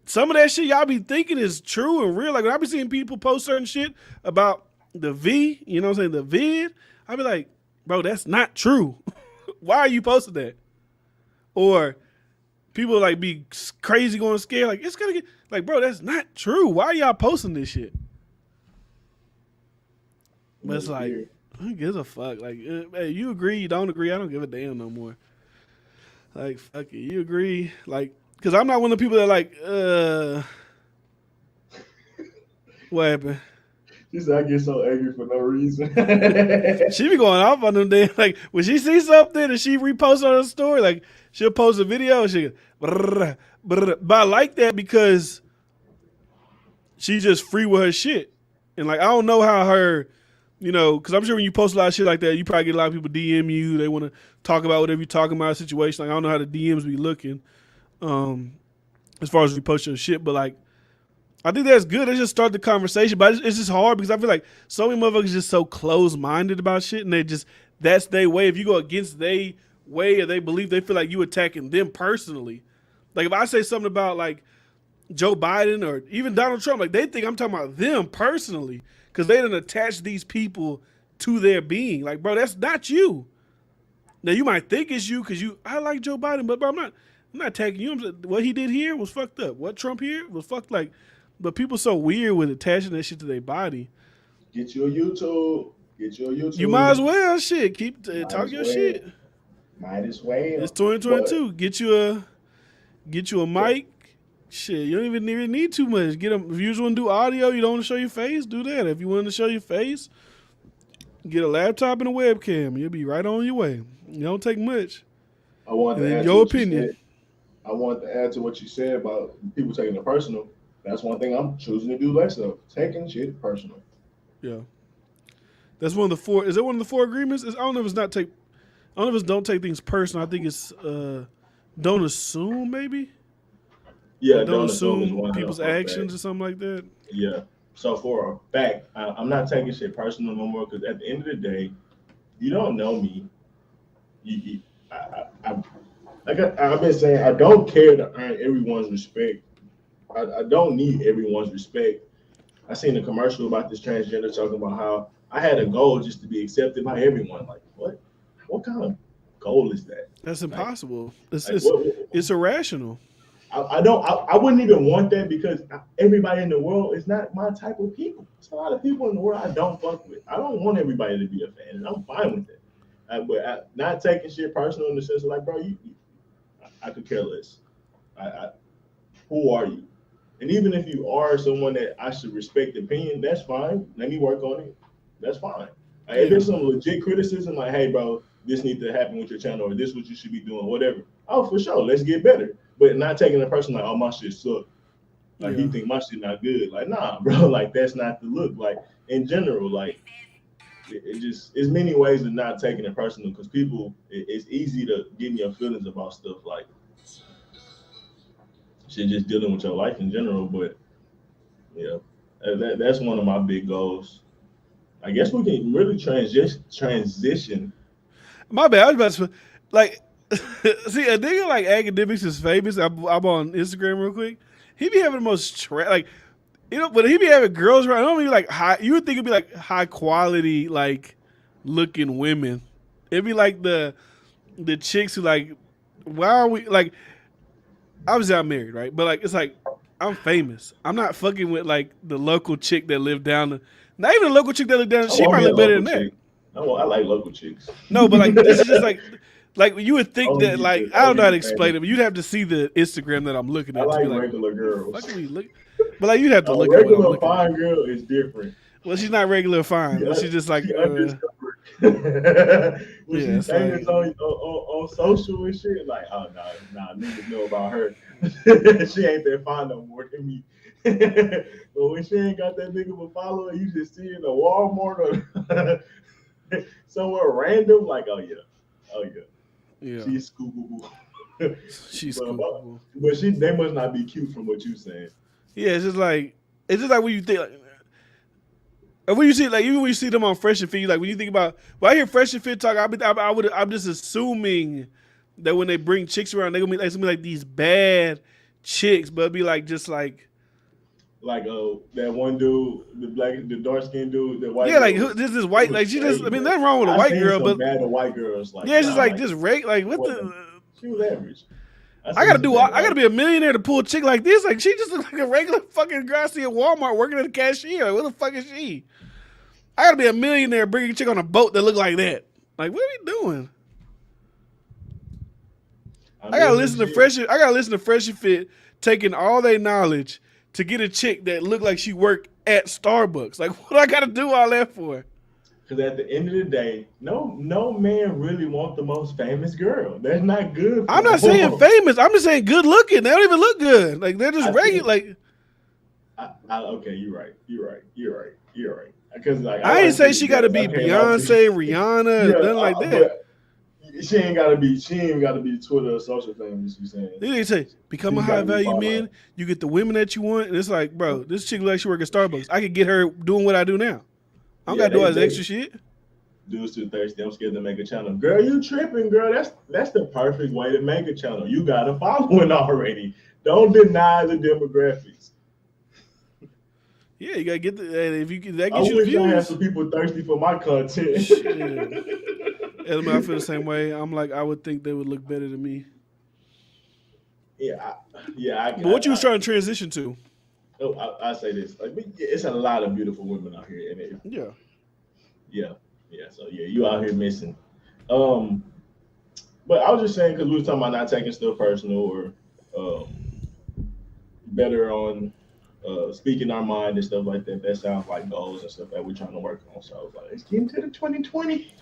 some of that shit y'all be thinking is true and real. Like when I be seeing people post certain shit about the V, you know what I'm saying, the vid, I be like, bro, that's not true. Why are you posting that? Or people like be crazy going scared. Like, it's gonna get, like, bro, that's not true. Why are y'all posting this shit? But it's like, who gives a fuck? Like, hey, you agree, you don't agree, I don't give a damn no more. Like, fuck it, you agree? Like, because I'm not one of the people that like, what happened? She said I get so angry for no reason. She be going off on them days. Like when she sees something and she reposts on her story, like she'll post a video and she go, but I like that because she's just free with her shit. And like I don't know how her You know, because I'm sure when you post a lot of shit like that, you probably get a lot of people DM you. They want to talk about whatever you're talking about, a situation. Like, I don't know how the DMs be looking as far as we post your shit, but like, I think that's good. They just start the conversation, but it's just hard because I feel like so many motherfuckers just so close-minded about shit, and they just, that's their way. If you go against their way or they believe, they feel like you attacking them personally. Like, if I say something about like Joe Biden or even Donald Trump, like, they think I'm talking about them personally because they done attach these people to their being. Like, bro, that's not you. Now, you might think it's you because I like Joe Biden, but bro, I'm not attacking you. What he did here was fucked up. What Trump here was fucked like. But people so weird with attaching that shit to their body. Get you a YouTube. You might as well, shit. Keep talk your shit. Might as well. It's 2022. Get you a mic. Shit, you don't even need too much. If you just want to do audio, you don't want to show your face, do that. If you want to show your face, get a laptop and a webcam. You'll be right on your way. You don't take much. I want to add your opinion. I want to add to what you said about people taking it personal. That's one thing I'm choosing to do less of. Taking shit personal. Yeah. That's one of the four. Is that one of the four agreements? I don't know if it's not take. I don't know if it's don't take things personal. I think it's don't assume maybe. Yeah, don't assume people's actions or something like that. Yeah. So for a fact, I'm not taking shit personal no more because at the end of the day, you don't know me. I've been saying, I don't care to earn everyone's respect. I don't need everyone's respect. I seen a commercial about this transgender talking about how I had a goal just to be accepted by everyone. Like, what? What kind of goal is that? That's impossible. Like, it's irrational. I wouldn't even want that because everybody in the world is not my type of people. There's a lot of people in the world I don't fuck with. I don't want everybody to be a fan, and I'm fine with it. But not taking shit personal in the sense of like, bro, I could care less. Who are you? And even if you are someone that I should respect the opinion, that's fine. Let me work on it. That's fine. If there's some legit criticism, like, hey, bro, this needs to happen with your channel, or this is what you should be doing, whatever. Oh, for sure, let's get better. But not taking a person like, oh, my shit suck. Like, he think my shit not good. Like, nah, bro, like, that's not the look. Like, in general, like, it just, it's many ways of not taking it personal because people, it's easy to get in your feelings about stuff like shit, just dealing with your life in general. But yeah, that's one of my big goals. I guess we can really transition. My bad. I was about to like see a nigga like Academics is famous. I'm on Instagram real quick. He be having the most like, you know, but he be having girls around. I don't mean like high. You would think it'd be like high quality like looking women. It'd be like the chicks who like, why are we like? Obviously I'm married, right? But like it's like I'm famous. I'm not fucking with like the local chick that lived down the. Not even the local chick that lived down. She might look better than that. No, I like local chicks. No, but like this is just like you would think that like I don't know how to explain it, but you'd have to see the Instagram that I'm looking at. I like to be regular girls. Fuck we look, but like you'd have to look at regular fine girl is different. Well, she's not regular fine. But she's just like when she's famous on social and shit. Like, oh nah, niggas know about her. She ain't that fine no more than me. But when she ain't got that big of a follower, you just see her in a Walmart or somewhere random. Like, oh yeah, she's scoopable. She's scoopable. But they must not be cute from what you saying. Yeah, it's just like when you think. And when you see even when you see them on Fresh and Fit, like when you think about when I hear Fresh and Fit talk, I'm just assuming that when they bring chicks around, they're gonna be like these bad chicks, but it'd be like just like that one dude, the dark skinned dude, the white. Yeah, like this white, like she just. I mean, nothing wrong with a white girl, but bad white girls. Like, yeah, it's just like just like what the. She was average. I gotta be a millionaire to pull a chick like this. Like she just looks like a regular fucking girl I see at Walmart working at a cashier. Like, what the fuck is she? I gotta be a millionaire bringing a chick on a boat that look like that. Like, what are we doing? I gotta listen to Fresh and Fit, taking all their knowledge to get a chick that look like she worked at Starbucks. Like, what I gotta do all that for? Because at the end of the day, no man really wants the most famous girl. That's not good. I'm not saying famous. I'm just saying good looking. They don't even look good. Like they're just regular. Like, okay, you're right. because like I ain't say the she got to girls be I came out to. Beyonce, Rihanna, Yeah, nothing like that. but she ain't gotta be. She ain't gotta be Twitter or social famous. You saying? They say become She a high gotta be value followed. man. You get the women that you want, and it's like, bro, this chick like she work at Starbucks. I could get her doing what I do now. I don't gotta do all this extra shit. Dudes too thirsty. I'm scared to make a channel. Girl, you tripping, girl. That's the perfect way to make a channel. You got a following already. Don't deny the demographics. Yeah, you gotta get if you that I gets you the wish I had views. some people thirsty for my content. Shit. I feel the same way. I'm like, I would think they would look better than me. Yeah, But what you was trying to transition to? I say this. Like, it's a lot of beautiful women out here, and Yeah. So you out here missing. But I was just saying because we were talking about not taking stuff personal or better on speaking our mind and stuff like that. That sounds like goals and stuff that we're trying to work on. So I was like, let's get into the 2020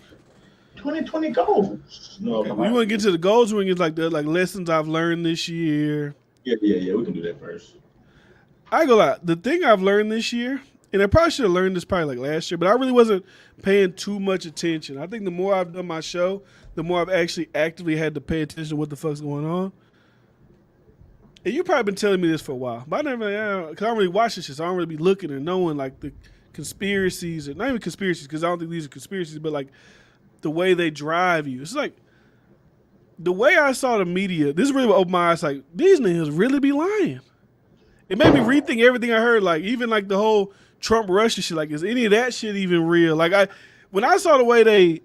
goals. No, okay. We want to get to the goals. We want to get like lessons I've learned this year. Yeah. We can do that first. I go out. The thing I've learned this year, and I probably should have learned this probably like last year, but I really wasn't paying too much attention. I think the more I've done my show, the more I've actually actively had to pay attention to what the fuck's going on. And you've probably been telling me this for a while, but I never, because I don't really watch this shit, so I don't really be looking and knowing like the conspiracies, or not even conspiracies, because I don't think these are conspiracies, but like the way they drive you. It's like the way I saw the media, this really opened my eyes, like these niggas really be lying. It made me rethink everything I heard, like even like the whole Trump Russia shit. Like, is any of that shit even real? Like when I saw the way they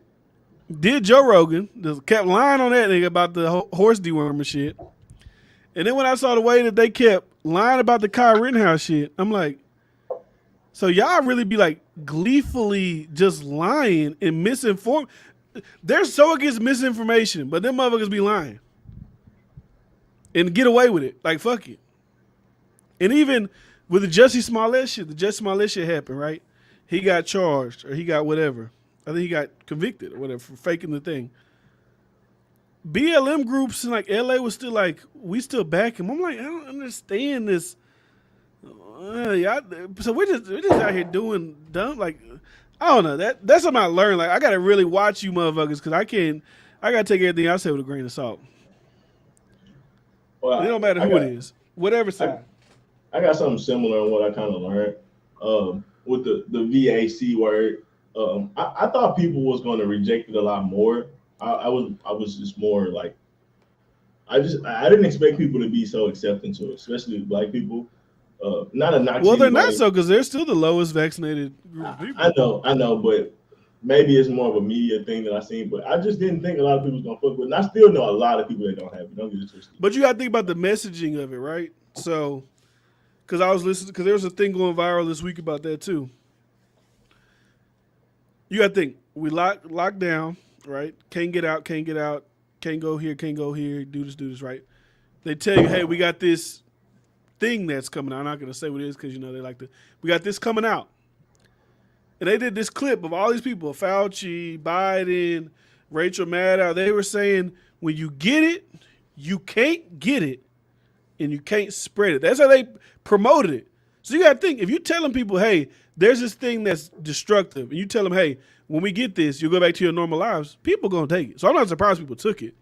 did Joe Rogan, just kept lying on that nigga about the horse dewormer shit. And then when I saw the way that they kept lying about the Kyle Rittenhouse shit, I'm like, so y'all really be like gleefully just lying and misinformed. They're so against misinformation, but them motherfuckers be lying and get away with it. Like, fuck it. And even with the Jussie Smollett shit happened, right? He got charged or he got whatever. I think he got convicted or whatever for faking the thing. BLM groups in like LA was still like, we still back him. I'm like, I don't understand this. So we're just out here doing dumb, like, I don't know. That's something I learned. Like, I gotta really watch you motherfuckers because I gotta take everything I say with a grain of salt. Well, it don't matter who it is, whatever side. I got something similar on what I kind of learned with the VAC word. I thought people was going to reject it a lot more. I was just more like, I didn't expect people to be so accepting to it, especially Black people. Not a knock. Well, they're not so because they're still the lowest vaccinated group of people. I know, but maybe it's more of a media thing that I seen. But I just didn't think a lot of people was gonna fuck with it. And I still know a lot of people that don't have it. Don't get it twisted. But you got to think about the messaging of it, right? So, because I was listening, because there was a thing going viral this week about that too. You got to think, we locked down, right? Can't get out, can't go here, do this, right? They tell you, hey, we got this thing that's coming out. I'm not going to say what it is because, you know, they like to, we got this coming out. And they did this clip of all these people, Fauci, Biden, Rachel Maddow. They were saying, when you get it, you can't get it, and you can't spread it. That's how they promoted it. So you got to think, if you're telling people, hey, there's this thing that's destructive, and you tell them, hey, when we get this, you'll go back to your normal lives, people going to take it. So I'm not surprised people took it.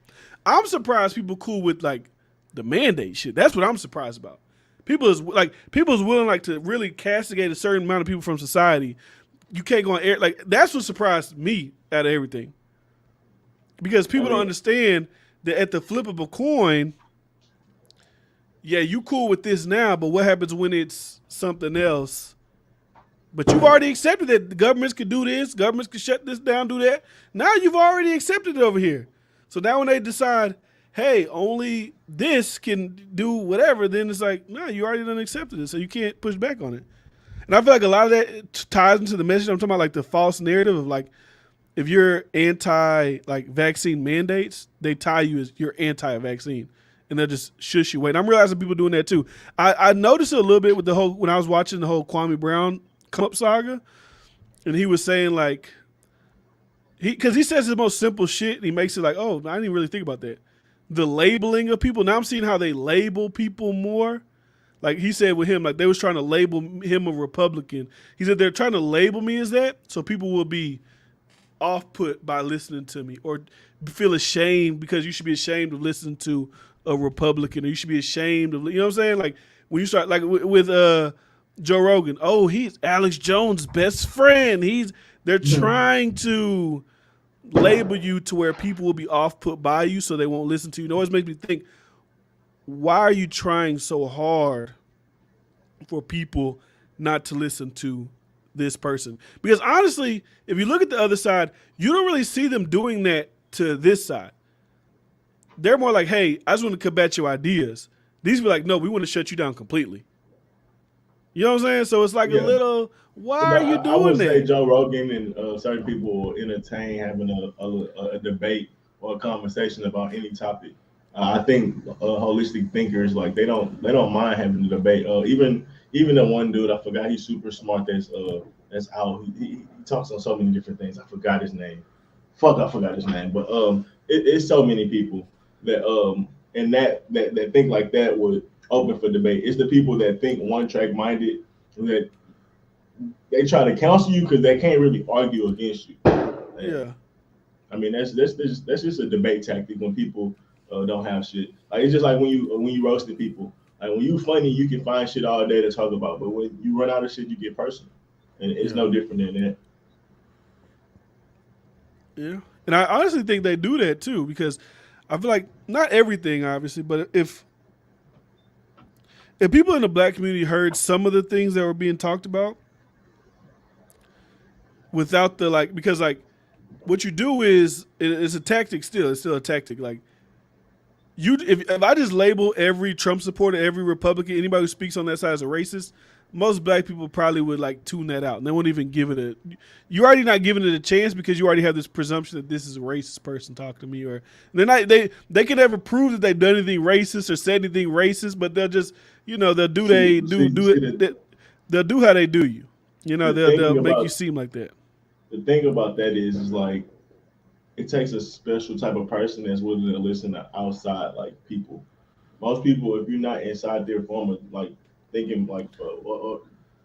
I'm surprised people cool with, like, the mandate shit. That's what I'm surprised about. People is willing, like, to really castigate a certain amount of people from society. You can't go on air. Like, that's what surprised me out of everything. Because people don't understand that at the flip of a coin, yeah, you cool with this now, but what happens when it's something else? But you've already accepted that the governments could do this, governments could shut this down, do that. Now you've already accepted it over here. So now when they decide, hey, only this can do whatever, then it's like, no, you already done accepted it, so you can't push back on it. And I feel like a lot of that ties into the message. I'm talking about like the false narrative of like, if you're anti like vaccine mandates, they tie you as you're anti-vaccine, and they'll just shush you away. And I'm realizing people doing that too. I noticed it a little bit with the whole, when I was watching the whole Kwame Brown come up saga, and he was saying like, because he says the most simple shit, and he makes it like, oh, I didn't even really think about that. The labeling of people. Now I'm seeing how they label people more. Like he said with him, like they was trying to label him a Republican. He said they're trying to label me as that, so people will be off put by listening to me or feel ashamed because you should be ashamed of listening to a Republican or you should be ashamed of, you know what I'm saying? Like when you start like with Joe Rogan, oh, he's Alex Jones' best friend. They're trying to label you to where people will be off put by you so they won't listen to you. It always makes me think, why are you trying so hard for people not to listen to this person? Because honestly, if you look at the other side, you don't really see them doing that to this side. They're more like, hey, I just want to combat your ideas. These be like, no, we want to shut you down completely. You know what I'm saying? So it's like a little, why are you doing that? I would say Joe Rogan and certain people will entertain having a debate or a conversation about any topic. I think holistic thinkers, like they don't mind having a debate. Even the one dude, I forgot, he's super smart. That's out. He talks on so many different things. I forgot his name. I forgot his name. But it's so many people that and that think like that would open for debate. It's the people that think one track minded that they try to counsel you because they can't really argue against you. Yeah. I mean that's just a debate tactic when people don't have shit. Like it's just like when you roasting people. Like when you funny, you can find shit all day to talk about, but when you run out of shit, you get personal, and it's no different than that. Yeah, and I honestly think they do that too because I feel like not everything, obviously, but if people in the black community heard some of the things that were being talked about without the like, because like what you do is it's a tactic still. It's still a tactic. Like if I just label every Trump supporter, every Republican, anybody who speaks on that side as a racist, most black people probably would like tune that out and they won't even give it you're already not giving it a chance because you already have this presumption that this is a racist person talking to me, or they can never prove that they've done anything racist or said anything racist, but they'll just, they'll do they'll do how they do you. They'll make you seem like that. The thing about that is like it takes a special type of person that's willing to listen to outside like people. Most people, if you're not inside their form of like thinking like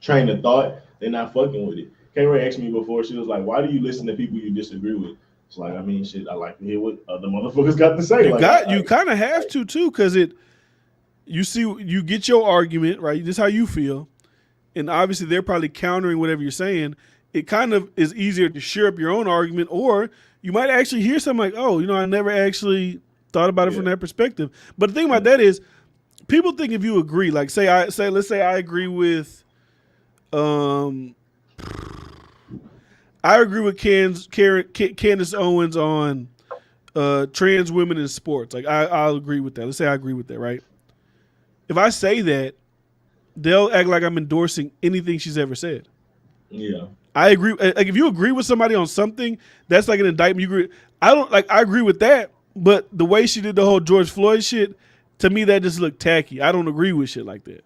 train of thought, they're not fucking with it. K-Ray asked me before, she was like, why do you listen to people you disagree with? It's like, I mean, shit, I like to hear what other motherfuckers got to say. You kind of have to too, because you get your argument, right? This is how you feel. And obviously they're probably countering whatever you're saying. It kind of is easier to share up your own argument, or you might actually hear something like, oh, I never actually thought about it from that perspective. But the thing about that is, people think if you agree, like let's say I agree with, I agree with Candace Owens on trans women in sports. Like I'll agree with that. Let's say I agree with that, right? If I say that, they'll act like I'm endorsing anything she's ever said. Yeah. I agree. Like if you agree with somebody on something, that's like an indictment. You agree. I agree with that, but the way she did the whole George Floyd shit, to me that just looked tacky. I don't agree with shit like that.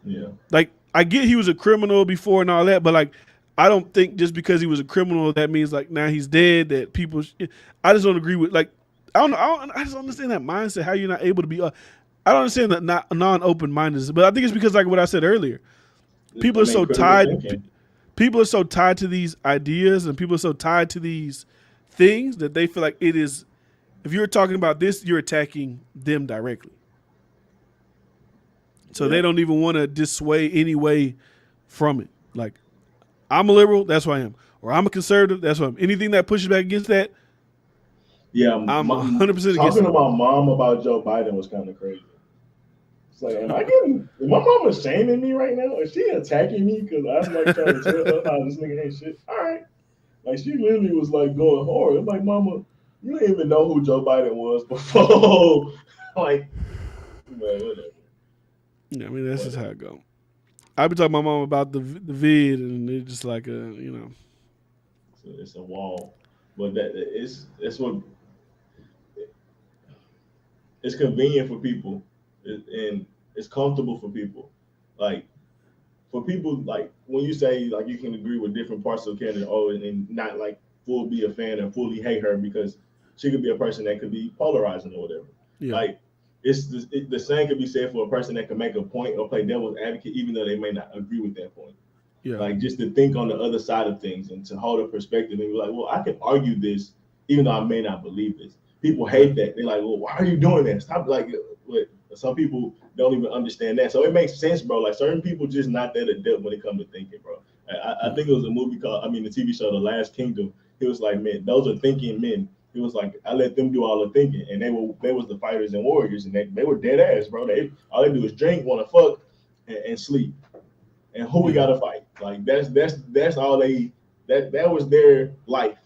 Yeah. Like I get he was a criminal before and all that, but like I don't think just because he was a criminal that means like now he's dead that people. I just don't agree with like I just don't understand that mindset. How you're not able to be. I don't understand that non-open mindedness, but I think it's because like what I said earlier, people are so tied. People are so tied to these ideas and people are so tied to these things that they feel like it is, if you're talking about this, you're attacking them directly. So they don't even want to dissuade any way from it. Like, I'm a liberal, that's who I am. Or I'm a conservative, that's who I am. Anything that pushes back against that, I'm 100% against it. Talking about mom about Joe Biden was kind of crazy. It's like, is my mama shaming me right now? Is she attacking me because I'm like trying to tell her how this nigga ain't shit? All right. Like she literally was like going hard. I'm like, mama, you didn't even know who Joe Biden was before. Like, man, whatever. Yeah, I mean, that's just how it go. I've been talking to my mom about the vid, and it's just like it's a wall. But it's what it's convenient for people. And it's comfortable for people. Like for people, like when you say like you can agree with different parts of Canada, and not like full be a fan and fully hate her because she could be a person that could be polarizing or whatever. Yeah. Like the same could be said for a person that can make a point or play devil's advocate, even though they may not agree with that point. Yeah. Like just to think on the other side of things and to hold a perspective and be like, well, I can argue this, even though I may not believe this. People hate that. They're like, well, why are you doing that? Stop. Like, what? Some people don't even understand that. So it makes sense, bro. Like certain people just not that adept when it comes to thinking, bro. I think it was a movie called, the TV show, The Last Kingdom. He was like, man, those are thinking men. He was like, I let them do all the thinking, and they was the fighters and warriors, and they were dead ass, bro. All they do is drink, want to fuck, and sleep. And who we gotta fight? Like that's all that was their life,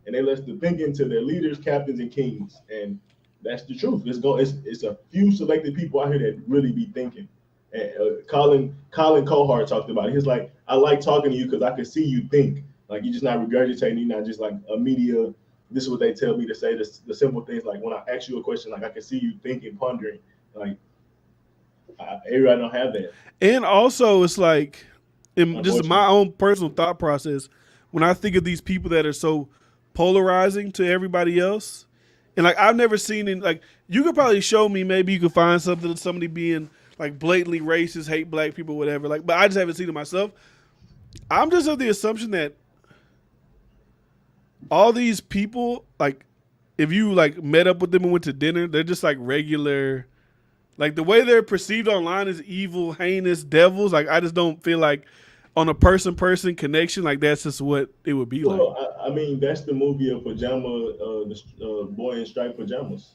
and they left the thinking to their leaders, captains, and kings, and that's the truth. It's a few selected people out here that really be thinking. And Colin Cohart talked about it. He's like, I like talking to you because I can see you think. Like you're just not regurgitating, you're not just like a media. This is what they tell me to say. The simple things like when I ask you a question, like I can see you thinking, pondering. Like everybody don't have that. And also, it's like, just my Unfortunately. own personal thought process, when I think of these people that are so polarizing to everybody else, and like I've never seen it. Like you could probably show me, maybe you could find something of somebody being like blatantly racist, hate black people, whatever. Like, but I just haven't seen it myself. I'm just of the assumption that all these people, like, if you like met up with them and went to dinner, they're just like regular. Like the way they're perceived online is evil, heinous devils. Like I just don't feel like on a person-person connection, like that's just what it would be like. Well, I mean, that's the movie of the boy in striped pajamas.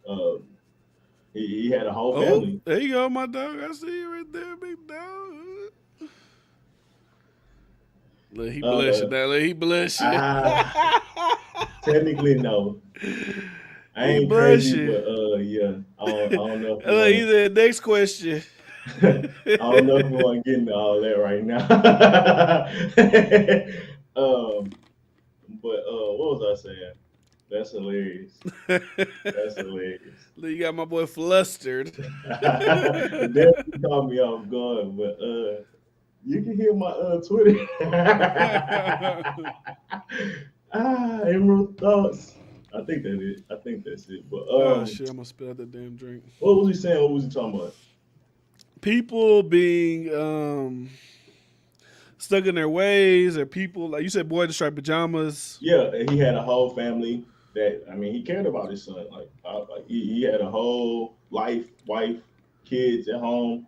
Uh, he had a whole Oh, family. there you go, my dog. I see you right there, big dog. Let he bless you now. Let he bless you. Technically, no. I He ain't bless crazy, you. but yeah, I don't know if Look, he said, next question. I don't know if we want to get into all that right now. But what was I saying? That's hilarious. That's hilarious. Look, you got my boy flustered. It definitely caught me off guard, but you can hear my Twitter. Emerald thoughts. I think that is. I think that's it. But Oh shit, I'm gonna spill out that damn drink. what was he saying? What was he talking about? People being stuck in their ways, or people like you said, boy in the striped pajamas. Yeah, and he had a whole family that he cared about his son. Like he had a whole life, wife, kids at home.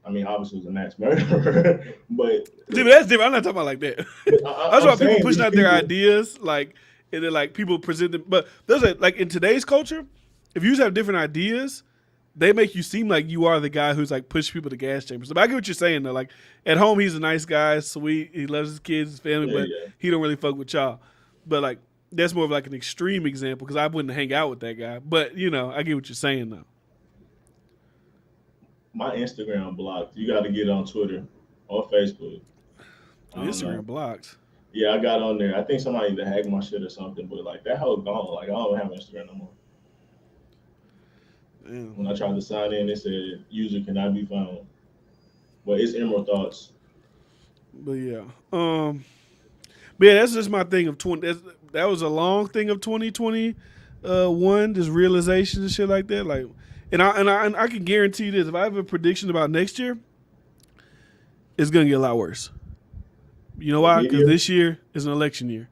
Obviously, it was a mass murderer, but Dude, that's different. I'm not talking about like that. That's I'm why people saying pushing these out their people. ideas, like, and then like people present them. But there's like in today's culture, if you just have different ideas, they make you seem like you are the guy who's like push people to gas chambers. So I get what you're saying though. Like at home, he's a nice guy, sweet, he loves his kids, his family, Yeah, but yeah. he don't really fuck with y'all. But like that's more of like an extreme example because I wouldn't hang out with that guy. But I get what you're saying though. My Instagram blocked. You got to get on Twitter or Facebook. I don't Instagram know. blocked. Yeah, I got on there. I think somebody either hacked my shit or something, but like that whole gone. Like I don't have Instagram no more. Damn. When I tried to sign in, it said user cannot be found. But it's Emerald Thoughts. But yeah. But yeah, that's just my thing of 20. That was a long thing of 2020. One, just realization and shit like that. Like, and I can guarantee you this: if I have a prediction about next year, it's gonna get a lot worse. You know why? Because this year is an election year,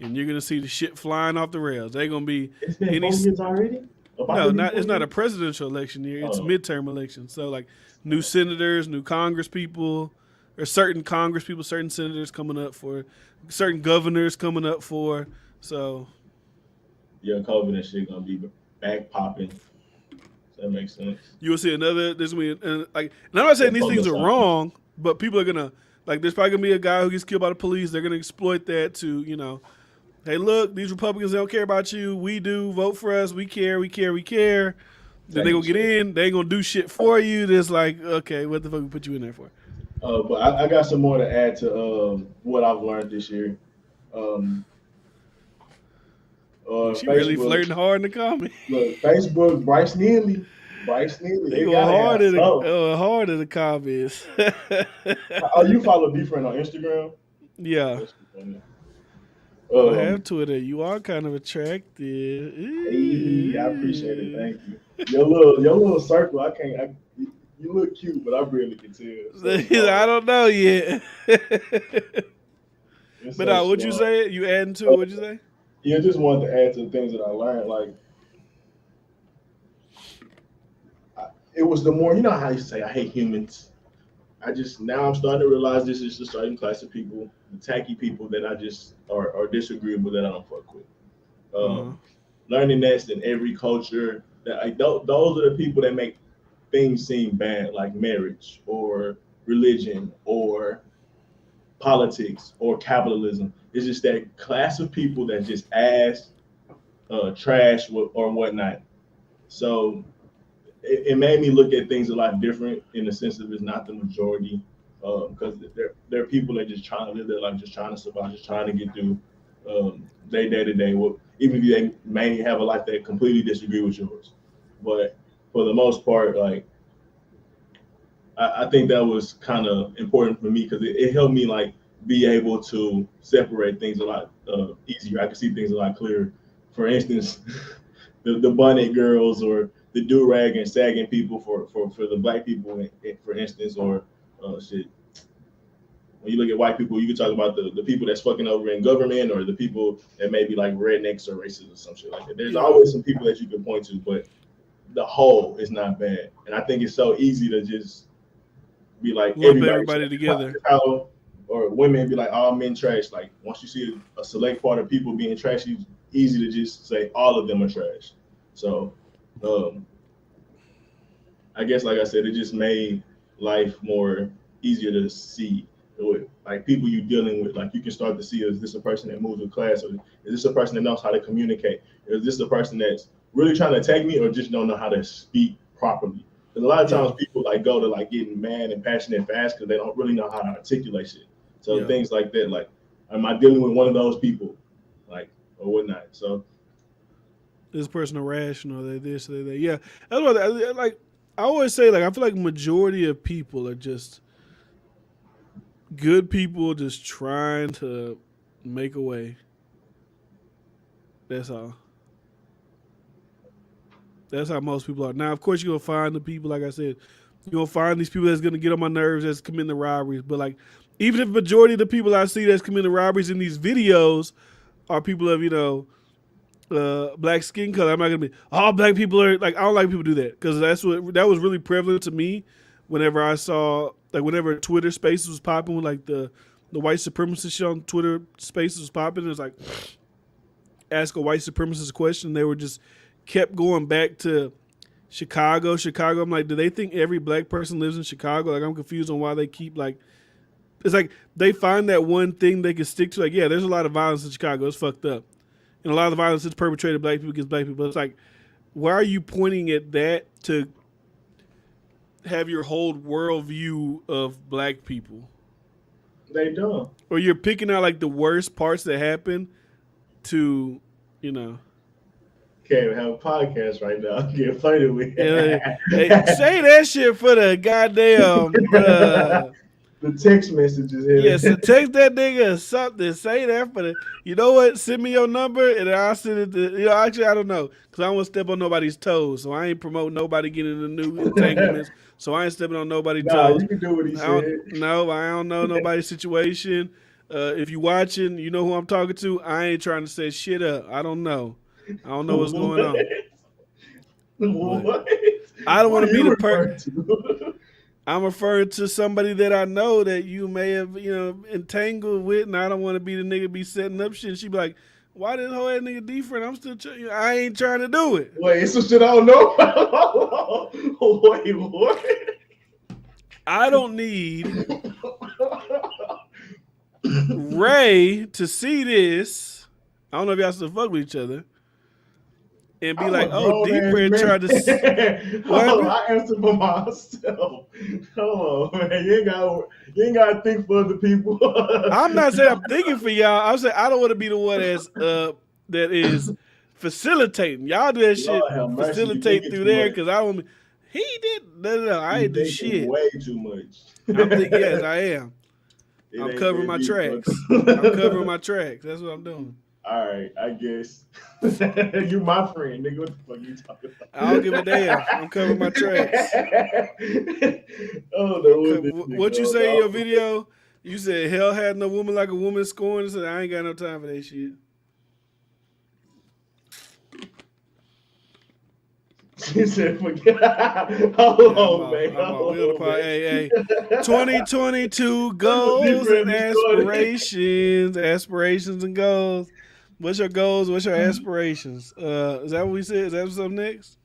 and you're gonna see the shit flying off the rails. They're gonna be It's been any 4 years already. no, not it's not a presidential election year. It's Oh. midterm election. So like new senators, new Congress people, or certain Congress people, certain senators coming up for, certain governors coming up for. So Yeah, COVID and shit gonna be back popping. That makes sense. you will see another. There's gonna be like, and I'm not saying these things are wrong, but people are gonna like. There's probably gonna be a guy who gets killed by the police. They're gonna exploit that to hey, look, these Republicans they don't care about you. We do. Vote for us. We care. We care. We care. Then they gonna get in. They ain't gonna do shit for you. That's like, okay, what the fuck we put you in there for? But I got some more to add to what I've learned this year. Um, She really Facebook, flirting hard in the comments. look, Facebook, Bryce Neely, They they go gotta hard have in something. hard in the comments. Oh, you follow B-Friend on Instagram? Yeah. I Um, have Twitter. You are kind of attractive. hey, I appreciate it. Thank you. Your little circle. You look cute, but I really can tell. So, I don't know yet. it's But so what'd you smart. say? You adding to it? What'd you say? Yeah, just wanted to add to the things that I learned. Like, it was the more, you know how you say, I hate humans. Now I'm starting to realize this is a certain class of people, the tacky people that I just are disagreeable that I don't fuck with. Uh-huh. Learning that in every culture, that those are the people that make things seem bad, like marriage or religion or politics or capitalism. It's just that class of people that just ass, trash, or whatnot. So it made me look at things a lot different in the sense of it's not the majority, because there are people that just trying to live their life, just trying to survive, just trying to get through their day to day. Even if they may have a life that completely disagree with yours, but for the most part, like I think that was kind of important for me because it helped me like be able to separate things a lot easier. I could see things a lot clearer. For instance, the bonnet girls or the do rag and sagging people for the black people, for instance, or shit. When you look at white people, you can talk about the people that's fucking over in government or the people that may be like rednecks or racist or some shit like that. There's always some people that you can point to, but the whole is not bad. And I think it's so easy to just be like lump everybody together. Or women be like, all men trash. Like once you see a select part of people being trash, it's easy to just say all of them are trash. So I guess like I said, it just made life more easier to see. Like people you dealing with, like you can start to see, is this a person that moves with class, or is this a person that knows how to communicate? Is this a person that's really trying to attack me or just don't know how to speak properly? Because a lot of times people like go to like getting mad and passionate fast because they don't really know how to articulate shit. So things like that, like, am I dealing with one of those people, like, or whatnot? So this person irrational, they this, they that. Yeah, that's what I always say. Like I feel like majority of people are just good people, just trying to make a way. That's all. That's how most people are. Now, of course, you're gonna find the people, like I said, you're gonna find these people that's gonna get on my nerves that's committing the robberies. But like, even if the majority of the people I see that's committing the robberies in these videos are people of, black skin color, I'm not gonna be all black people are like, I don't like people do that because that was really prevalent to me whenever I saw, like, whenever Twitter Spaces was popping with like the white supremacist shit on Twitter Spaces was popping. It was like, ask a white supremacist question. They were just kept going back to Chicago. I'm like, do they think every black person lives in Chicago? Like, I'm confused on why they keep like, it's like they find that one thing they can stick to. Like, yeah, there's a lot of violence in Chicago. It's fucked up. And a lot of the violence is perpetrated black people against black people. It's like, why are you pointing at that to have your whole worldview of black people? They don't. Or you're picking out like the worst parts that happen to, Can't have a podcast right now. Get flirted with. Hey, say that shit for the goddamn the text messages. Yeah, so text that nigga or something. Say that for the. You know what? Send me your number and I'll send it to. Actually, I don't know because I don't want to step on nobody's toes. So I ain't promoting nobody getting into new entanglements. So I ain't stepping on nobody's toes. You can do what he said. No, I don't know nobody's situation. If you watching, you know who I'm talking to. I ain't trying to set shit up. I don't know. I don't know what's going on. What? I don't want to be the person. I'm referring to somebody that I know that you may have, entangled with, and I don't want to be the nigga be setting up shit. She be like, "Why this whole ass nigga different? I'm still, I ain't trying to do it." Wait, some shit I don't know. Wait, what? I don't need Ray to see this. I don't know if y'all still fuck with each other. And be like, oh, D-Fred tried to. Hold on, I answered for myself. Hold on, man. You ain't got to think for other people. I'm not saying I'm thinking for y'all. I'm saying I don't want to be the one that is facilitating. Y'all do that shit, facilitate through there because I don't. He did. No. I ain't do shit. Way too much. I'm thinking, yes, I am. I'm covering my tracks. I'm covering my tracks. That's what I'm doing. All right, I guess you my friend, nigga. What the fuck you talking about? I don't give a damn. I'm covering my tracks. Oh no, What you say in your video? You said hell had no woman like a woman scorned. I said I ain't got no time for that shit. She said, "Forget." Hold on, man. Hey, 2022 goals and aspirations and goals. What's your goals? What's your aspirations? Is that what we said? Is that what's up next?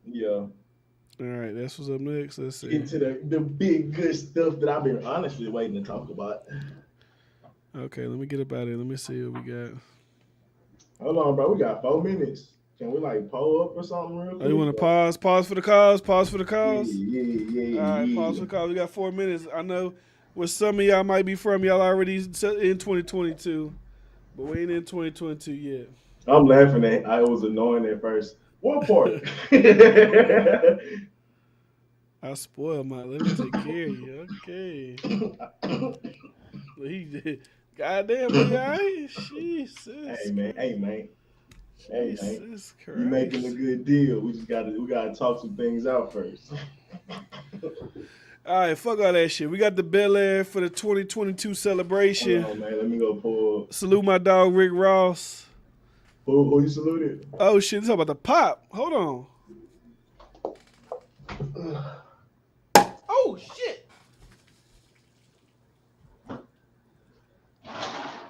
Yeah. All right, that's what's up next. Let's see. Get to the big good stuff that I've been honestly waiting to talk about. Okay, let me get up out of here. Let me see what we got. Hold on, bro. We got 4 minutes. Can we like pull up or something real quick? Oh, you want to pause? Pause for the cause? Pause for the cause? Yeah. All right, pause for the cause. We got 4 minutes. I know where some of y'all might be from. Y'all already in 2022, but we ain't in 2022 yet. I'm laughing at. I was annoying at first. What part? I spoiled my. Let me take care of you. Okay. He did. Goddamn, boy, right? Jesus. Hey man. Jesus Christ. You making a good deal. We gotta talk some things out first. All right, fuck all that shit. We got the Bel Air for the 2022 celebration. Hold on, man. Let me go pull. Salute my dog Rick Ross. Who you saluted? Oh shit, this is about the pop. Hold on. Oh shit.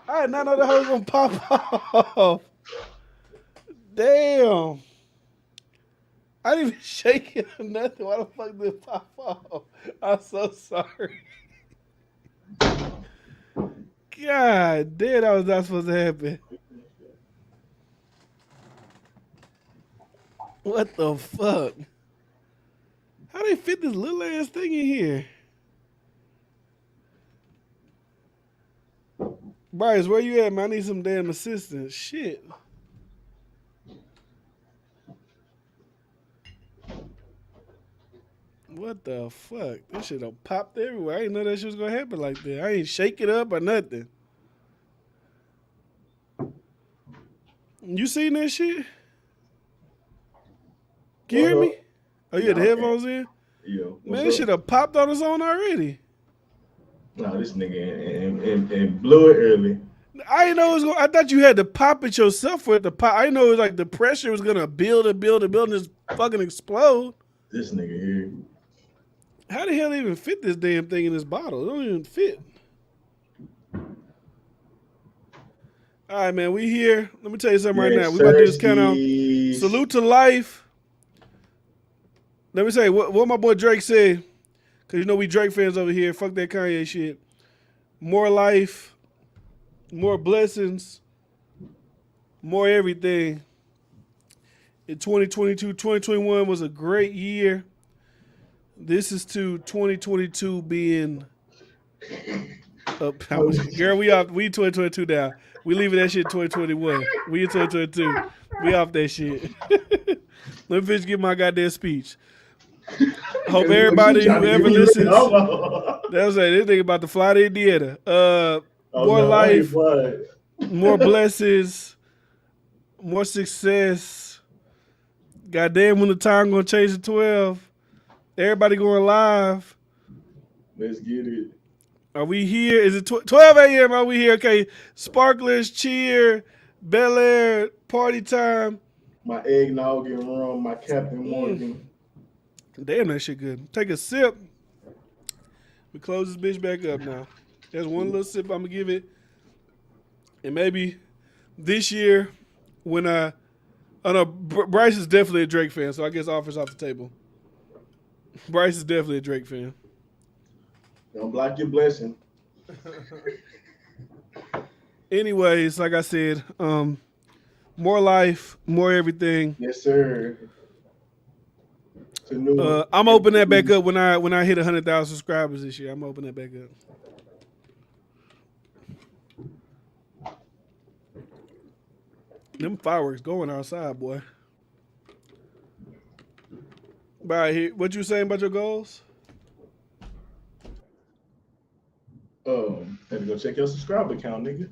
I did not know the hoe was gonna pop off. Damn. I didn't even shake it or nothing. Why the fuck did it pop off? I'm so sorry. God damn, that was not supposed to happen. What the fuck? How they fit this little ass thing in here? Bryce, where you at, man? I need some damn assistance. Shit. What the fuck? This shit done popped everywhere. I didn't know that shit was gonna happen like that. I ain't shake it up or nothing. You seen that shit? Can you hear me? Oh, you had the headphones in? Yeah. Man, this shit have popped on its own already. No, this nigga and blew it early. I didn't know it was going. I thought you had to pop it yourself for it to pop. I didn't know it was like the pressure was gonna build and just fucking explode. This nigga here. How the hell even fit this damn thing in this bottle? It don't even fit. All right, man, we here. Let me tell you something right now. We about to do this countdown. Salute to life. Let me say what my boy Drake said. Because you know we Drake fans over here. Fuck that Kanye shit. More life, more blessings, more everything. In 2022, 2021 was a great year. This is to 2022 being up. Girl, we 2022 now. We leaving that shit 2021. We in 2022. We off that shit. Let me finish give my goddamn speech. Hope everybody who ever listens. That's like this nigga about to fly to Indiana. More life, more blessings, more success. Goddamn, when the time gonna change to 12. Everybody going live. Let's get it. Are we here? Is it 12 a.m.? Are we here? Okay. Sparklers, cheer, Bel Air, party time. My eggnog and rum, my Captain Morgan. Damn, that shit good. Take a sip. We close this bitch back up now. There's one little sip I'm going to give it. And maybe this year when Bryce is definitely a Drake fan, so I guess offers off the table. Bryce is definitely a Drake fan. Don't block your blessing. Anyways, like I said, more life, more everything. Yes, sir. I'm opening that back up when I hit 100,000 subscribers this year. I'm opening that back up. Them fireworks going outside, boy. Right here, what you saying about your goals? Had to go check your subscriber count, nigga.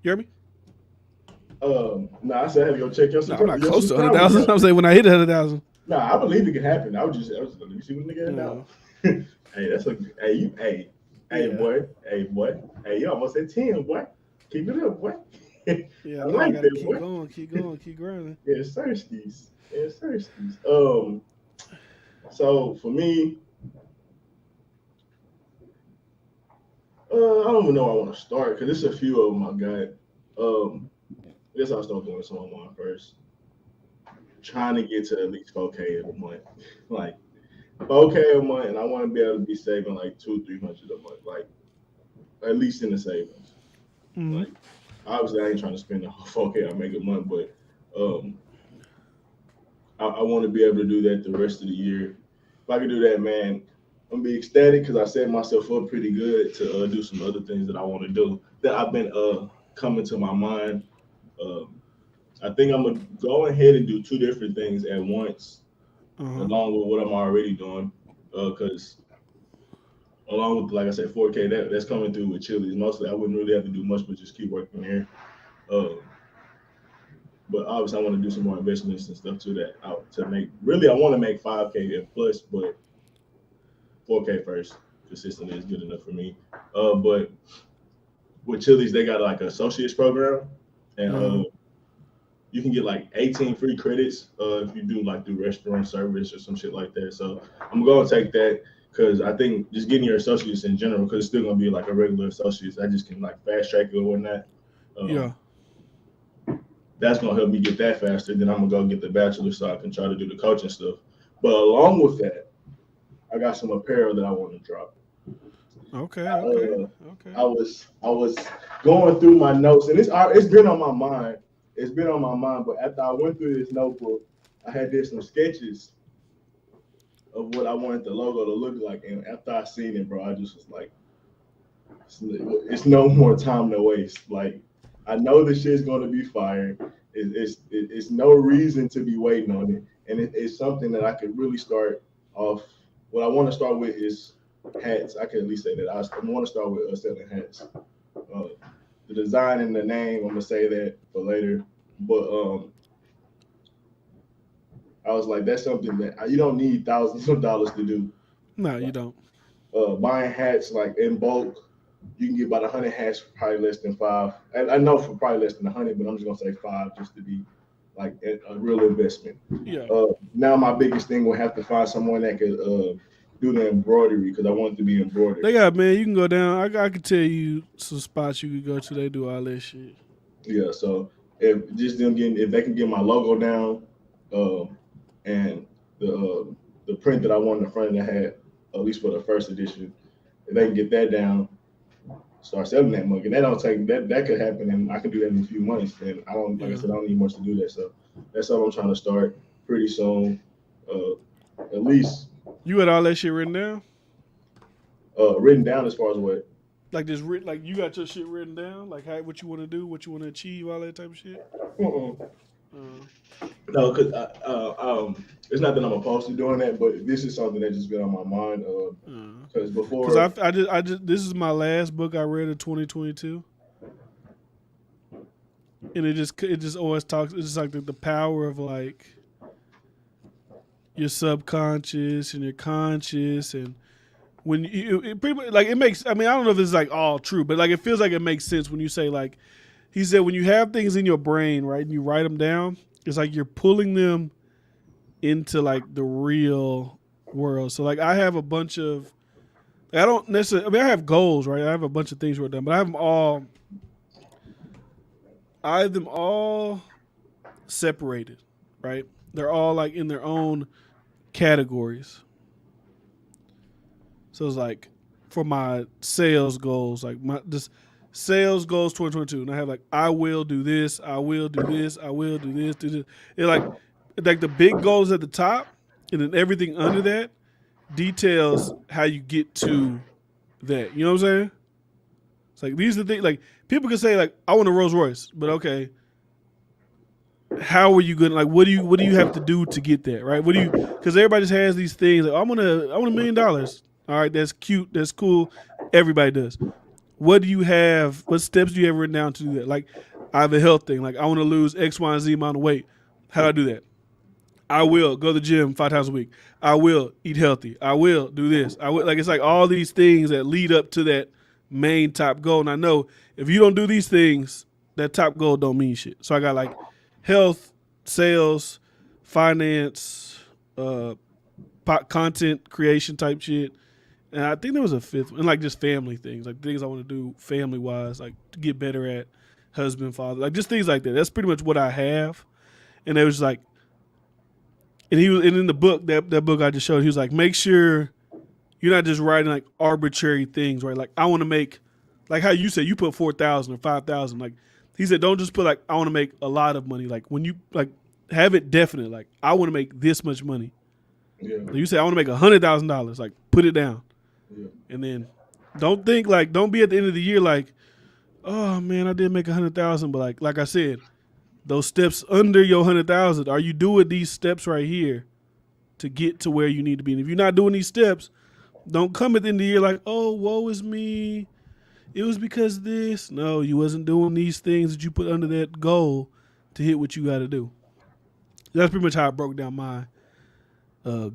You hear me? I said have you go check your No, I'm not your close to subscriber 100,000. count. I'm saying when I hit 100,000. Nah, I believe it can happen. I was just let me see what nigga now. Hey, that's a Yeah. boy. Hey, you almost at 10, boy. Keep it up, boy. Yeah, I no, I like gotta that, keep boy. going, keep grinding. Yeah, Sirskis. So for me, I don't even know where I want to start because there's a few of them I got. I guess I'll start doing some of mine first. Trying to get to at least 4K a month, like 4K a month, and I want to be able to be saving like 200-300 a month, like at least in the savings. Mm-hmm. Like obviously, I ain't trying to spend the whole 4K I make a month, but I want to be able to do that the rest of the year. If I can do that, man, I'm gonna be ecstatic because I set myself up pretty good to do some other things that I want to do that I've been coming to my mind. Um, I think I'm gonna go ahead and do two different things at once, along with what I'm already doing. Because along with, like I said, 4K, that's coming through with Chili's. Mostly, I wouldn't really have to do much, but just keep working there. But obviously, I want to do some more investments and stuff to that out to make. Really, I want to make 5K and plus, but 4K first. Consistently is good enough for me. But with Chili's, they got like an associates program, and you can get like 18 free credits if you do like do restaurant service or some shit like that. So I'm gonna take that because I think just getting your associates in general, because it's still gonna be like a regular associates. I just can like fast track it or whatnot. Yeah. That's gonna help me get that faster. Then I'm gonna go get the bachelor so I can try to do the coaching stuff. But along with that, I got some apparel that I want to drop. Okay. I was going through my notes, and it's been on my mind. It's been on my mind, but after I went through this notebook, I did some sketches of what I wanted the logo to look like, and after I seen it, bro, I just was like, it's no more time to waste. Like, I know this shit's gonna be fire. It's no reason to be waiting on it, and it's something that I could really start off. What I want to start with is hats. I can at least say that. I want to start with selling hats. The design and the name, I'm gonna say that for later. But I was like, that's something that you don't need thousands of dollars to do. No, you don't. Buying hats like in bulk, you can get about 100 hats for probably less than $5. And I know for probably less than 100, but I'm just gonna say $5 just to be like a real investment. Yeah. Now my biggest thing will have to find someone that could do the embroidery because I want it to be embroidered. They got, man, you can go down. I could tell you some spots you could go to. They do all that shit. Yeah, so if they can get my logo down, and the print that I want in the front of the hat, at least for the first edition, if they can get that down, start selling that mug, and that could happen, and I can do that in a few months. And I don't, like I said, I don't need much to do that. So that's all I'm trying to start pretty soon, at least. You got all that shit written down? Written down as far as what? Like this, like you got your shit written down, like what you want to do, what you want to achieve, all that type of shit. No, because it's not that I'm opposed to doing that, but this is something that just been on my mind. Because I just this is my last book I read of 2022, and it just always talks. It's just like the power of like your subconscious and your conscious, and when it pretty much like it makes. I mean, I don't know if this is like all true, but like it feels like it makes sense when you say like he said when you have things in your brain, right, and you write them down, it's like you're pulling them into like the real world. So like I have a bunch of, I don't necessarily, I mean I have goals, right? I have a bunch of things written down, but I have them all separated, right? They're all like in their own categories. So it's like for my sales goals, like this sales goals 2022, and I have like I will do this, I will do this, I will do this, do this. It's like the big goals at the top, and then everything under that details how you get to that. You know what I'm saying? It's like these are the things. Like people can say like I want a Rolls Royce, but okay, how are you gonna like? What do you have to do to get that? Right? Because everybody just has these things. Like I want $1 million. All right, that's cute, that's cool. Everybody does. what do you have? What steps do you have written down to do that? Like, I have a health thing. Like, I want to lose X, Y, and Z amount of weight. How do I do that? I will go to the gym 5 times a week. I will eat healthy. I will do this. I will, like, it's like all these things that lead up to that main top goal. And I know if you don't do these things, that top goal don't mean shit. So I got like health, sales, finance, content creation type shit. And I think there was a fifth one, and like just family things, like things I want to do family wise, like to get better at husband, father, like just things like that. That's pretty much what I have. And it was like, and in the book, that book I just showed, he was like, make sure you're not just writing like arbitrary things, right? Like I want to make, like how you said, you put 4,000 or 5,000. Like he said, don't just put like I want to make a lot of money. Like when you like have it definite, like I want to make this much money. Yeah. Like you say I want to make $100,000. Like put it down. Yeah. And then don't think like, don't be at the end of the year like, oh man, I did make 100,000, but like I said, those steps under your 100,000, are you doing these steps right here to get to where you need to be? And if you're not doing these steps, don't come at the end of the year like, oh, woe is me. It was because of this. No, you wasn't doing these things that you put under that goal to hit what you got to do. That's pretty much how I broke down my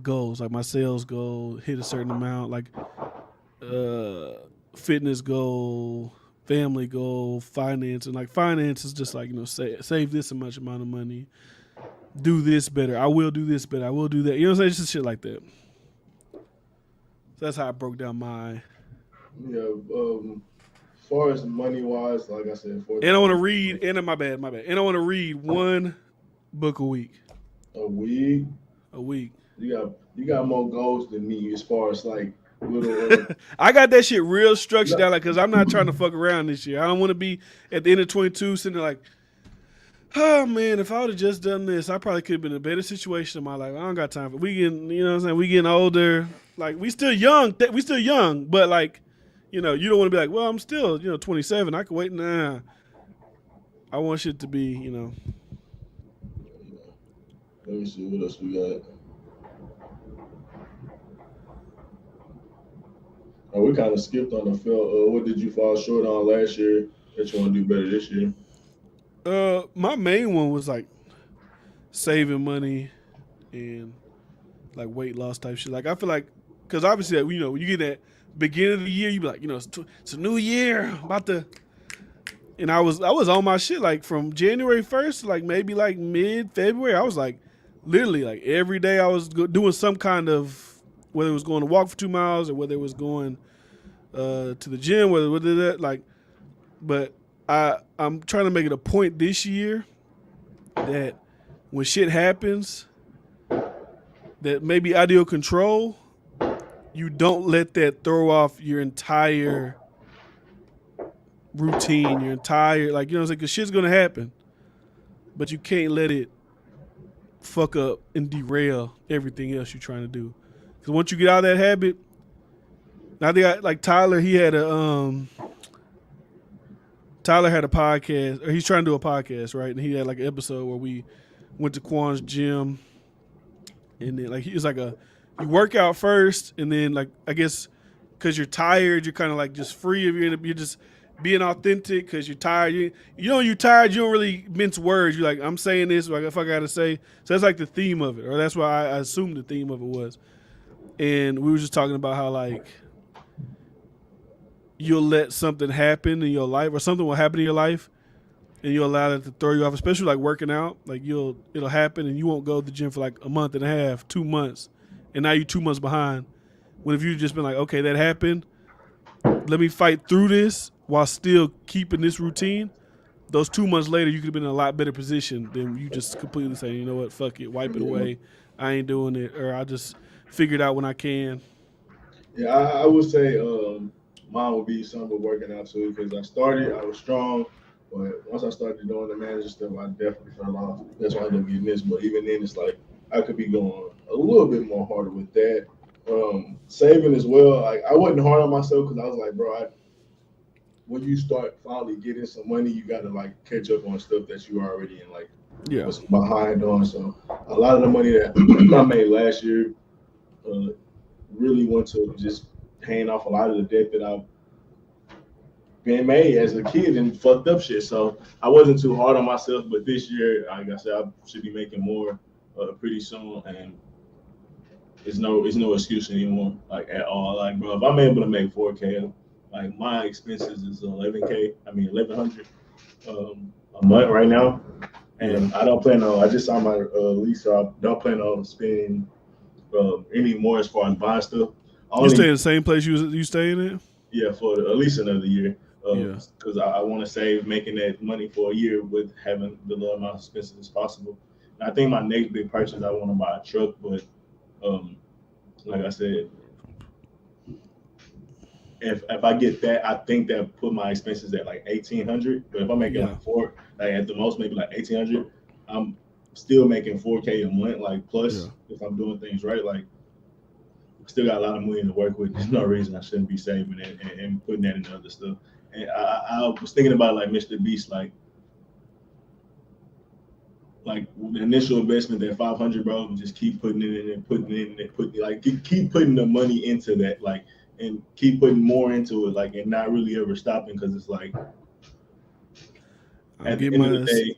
goals, like my sales goal, hit a certain amount, like fitness goal, family goal, finance, and like finance is just like, you know, save this much amount of money, do this better. I will do this better. I will do that. You know what I'm saying? It's just shit like that. So that's how I broke down my. Yeah. As far as money wise, like I said, and I want to read. And my bad. And I want to read one book a week. A week. A week. You got more goals than me as far as like little. I got that shit real structured down, like, because I'm not trying to fuck around this year. I don't want to be at the end of 22 sitting there like, oh man, if I would have just done this, I probably could have been in a better situation in my life. I don't got time for it. We getting, you know what I'm saying? We getting older. Like we still young, but like, you know, you don't want to be like, well, I'm still, 27. I can wait. Nah. I want shit to be, Let me see what else we got. Oh, we kind of skipped on the film. What did you fall short on last year that you want to do better this year? My main one was like saving money and like weight loss type shit. Like I feel like, because obviously, when you get that beginning of the year, you be like, it's a new year, I'm about to. And I was on my shit like from January 1st to like maybe like mid-February. I was like literally like every day I was doing some kind of, whether it was going to walk for 2 miles or whether it was going to the gym, whether that like, but I'm trying to make it a point this year that when shit happens that may be out of your control, you don't let that throw off your entire routine, your entire, like, you know what I'm saying? Because shit's going to happen, but you can't let it fuck up and derail everything else you're trying to do. Because once you get out of that habit, I think like Tyler, Tyler had a podcast, or he's trying to do a podcast, right? And he had like an episode where we went to Quan's gym, and then like he was like you work out first, and then like I guess because you're tired, you're kind of like just free of you're just being authentic because you're tired. You're tired. You don't really mince words. You're like, I'm saying this, like if I gotta say. So that's like the theme of it, or that's why I assumed the theme of it was. And we were just talking about how like you'll let something happen in your life, or something will happen in your life, and you'll allow it to throw you off, especially like working out. Like it'll happen and you won't go to the gym for like a month and a half, 2 months, and now you're 2 months behind. When if you've just been like, okay, that happened, let me fight through this while still keeping this routine, those 2 months later you could have been in a lot better position than you just completely saying, you know what, fuck it, wipe it away, I ain't doing it, or I just figure it out when I can. Yeah, I would say mine would be something with working out too, because I was strong, but once I started doing the manager stuff, I definitely fell off. That's why I ended up getting this, but even then it's like I could be going a little bit more harder with that. Saving as well, like I wasn't hard on myself because I was like, bro, when you start finally getting some money, you got to like catch up on stuff that you already in like was behind on. So a lot of the money that I made last year really went to just paying off a lot of the debt that been made as a kid and fucked up shit. So I wasn't too hard on myself. But this year, like I said, I should be making more pretty soon, and it's no excuse anymore, like at all. Like, bro, if I'm able to make 4K, like my expenses is 11K. I mean 1100 a month right now, and I don't plan on. I just signed my lease, so I don't plan on spending any more as far as buying stuff. You stay in the same place you staying in? Yeah, for at least another year. Yeah. Because I want to save making that money for a year with having the low amount of expenses as possible. And I think my next big purchase, I want to buy a truck, but like I said, if I get that, I think that put my expenses at like 1,800. But if I'm making like at the most maybe like 1,800, I'm still making 4K a month, like plus if I'm doing things right, like still got a lot of money to work with. There's no reason I shouldn't be saving it and putting that into other stuff. And I was thinking about like Mr. Beast, like the initial investment, that 500, bro, just keep putting it in and putting it in and like keep putting the money into that, like, and keep putting more into it, like, and not really ever stopping, because it's like at the end of the day.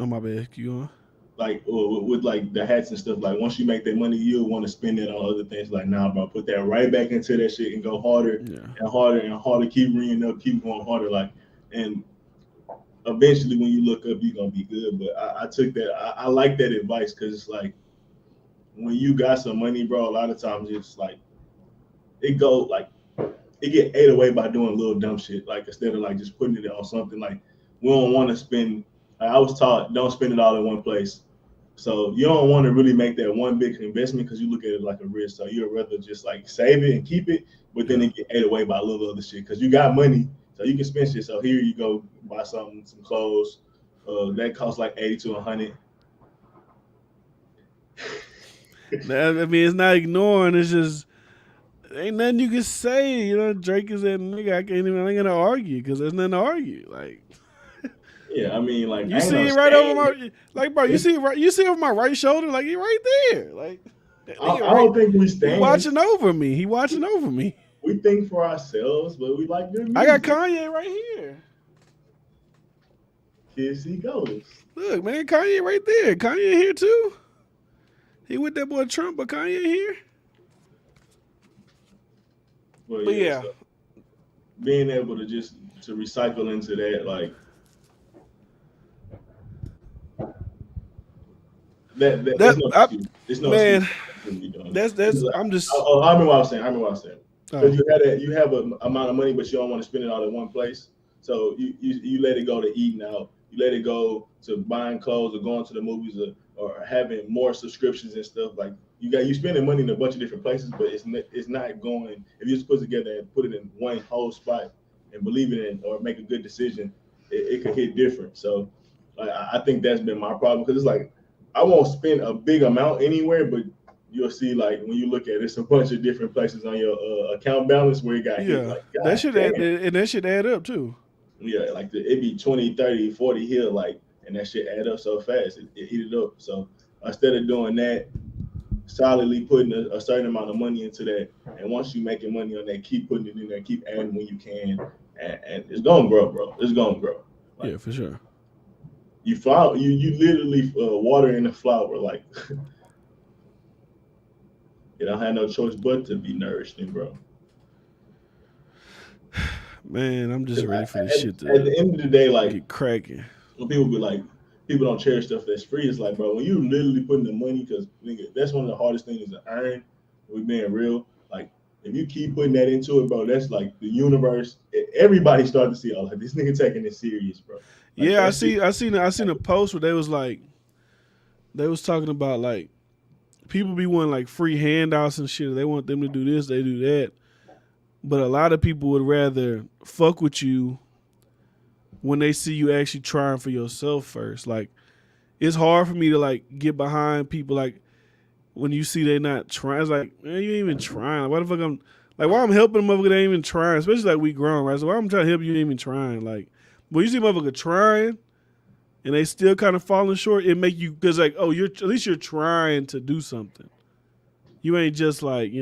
Oh, my bad. Keep going. Like with like the hats and stuff, like once you make that money, you'll want to spend it on other things. Like, nah, bro, put that right back into that shit and go harder and harder and harder. Keep ringing up, keep going harder. Like, and eventually, when you look up, you're gonna be good. But I took that. I like that advice, because it's like when you got some money, bro, a lot of times it's like it get ate away by doing little dumb shit. Like, instead of like just putting it on something, like we don't want to spend. Like, I was taught, don't spend it all in one place. So you don't want to really make that one big investment, because you look at it like a risk. So you'd rather just like save it and keep it, but then it get ate away by a little other shit, because you got money, so you can spend shit. So here you go, buy some clothes. That costs like 80 to 100. I mean, it's not ignoring. It's just ain't nothing you can say. You know, Drake is that nigga. I ain't gonna argue, because there's nothing to argue. Like. Yeah, I mean, like, you see it right over my, like, bro. You see it right. You see it over my right shoulder, like he right there. Like, I don't think we stand. He watching over me. He watching over me. We think for ourselves, but we like good music. I got Kanye right here. Here he goes. Look, man, Kanye right there. Kanye here too. He with that boy Trump, but Kanye here. But yeah. So being able to just to recycle into that, like. That's no man. That's like, I'm just. I remember what I was saying. Because you have an amount of money, but you don't want to spend it all in one place. So you let it go to eating out. You let it go to buying clothes or going to the movies or having more subscriptions and stuff. Like you spending money in a bunch of different places, but it's not going. If you just put it together and put it in one whole spot and believe it in or make a good decision, it could hit different. So like, I think that's been my problem, because it's like, I won't spend a big amount anywhere, but you'll see, like, when you look at it, it's a bunch of different places on your account balance where you got hit. Like, that should add, and that should add up too. Yeah, like it be 20, 30, 40 here, like, and that shit add up so fast, it eat it up. So instead of doing that, solidly putting a certain amount of money into that, and once you making money on that, keep putting it in there, keep adding when you can, and it's gonna grow, bro. It's gonna grow. Like, yeah, for sure. You literally water in the flower, like you don't have no choice but to be nourished, bro. Man, I'm just ready for this shit to at the end of the day, like, get cracking. When people be like, people don't cherish stuff that's free, it's like, bro, when you literally putting the money, because that's one of the hardest things to earn. We're being real. Like, if you keep putting that into it, bro, that's like the universe. Everybody started to see, oh, like, this nigga taking it serious, bro. Like, yeah, I seen a post where they was talking about, like, people be wanting like free handouts and shit. They want them to do this, they do that. But a lot of people would rather fuck with you when they see you actually trying for yourself first. Like, it's hard for me to like get behind people, like, when you see they not trying. It's like, man, you ain't even trying. Why the fuck why I'm helping them motherfucker, they ain't even trying. Especially like we grown, right? So why I'm trying to help you, ain't even trying. Like, when you see motherfucker trying and they still kind of falling short, it make you, because like, oh, at least you're trying to do something. You ain't just like,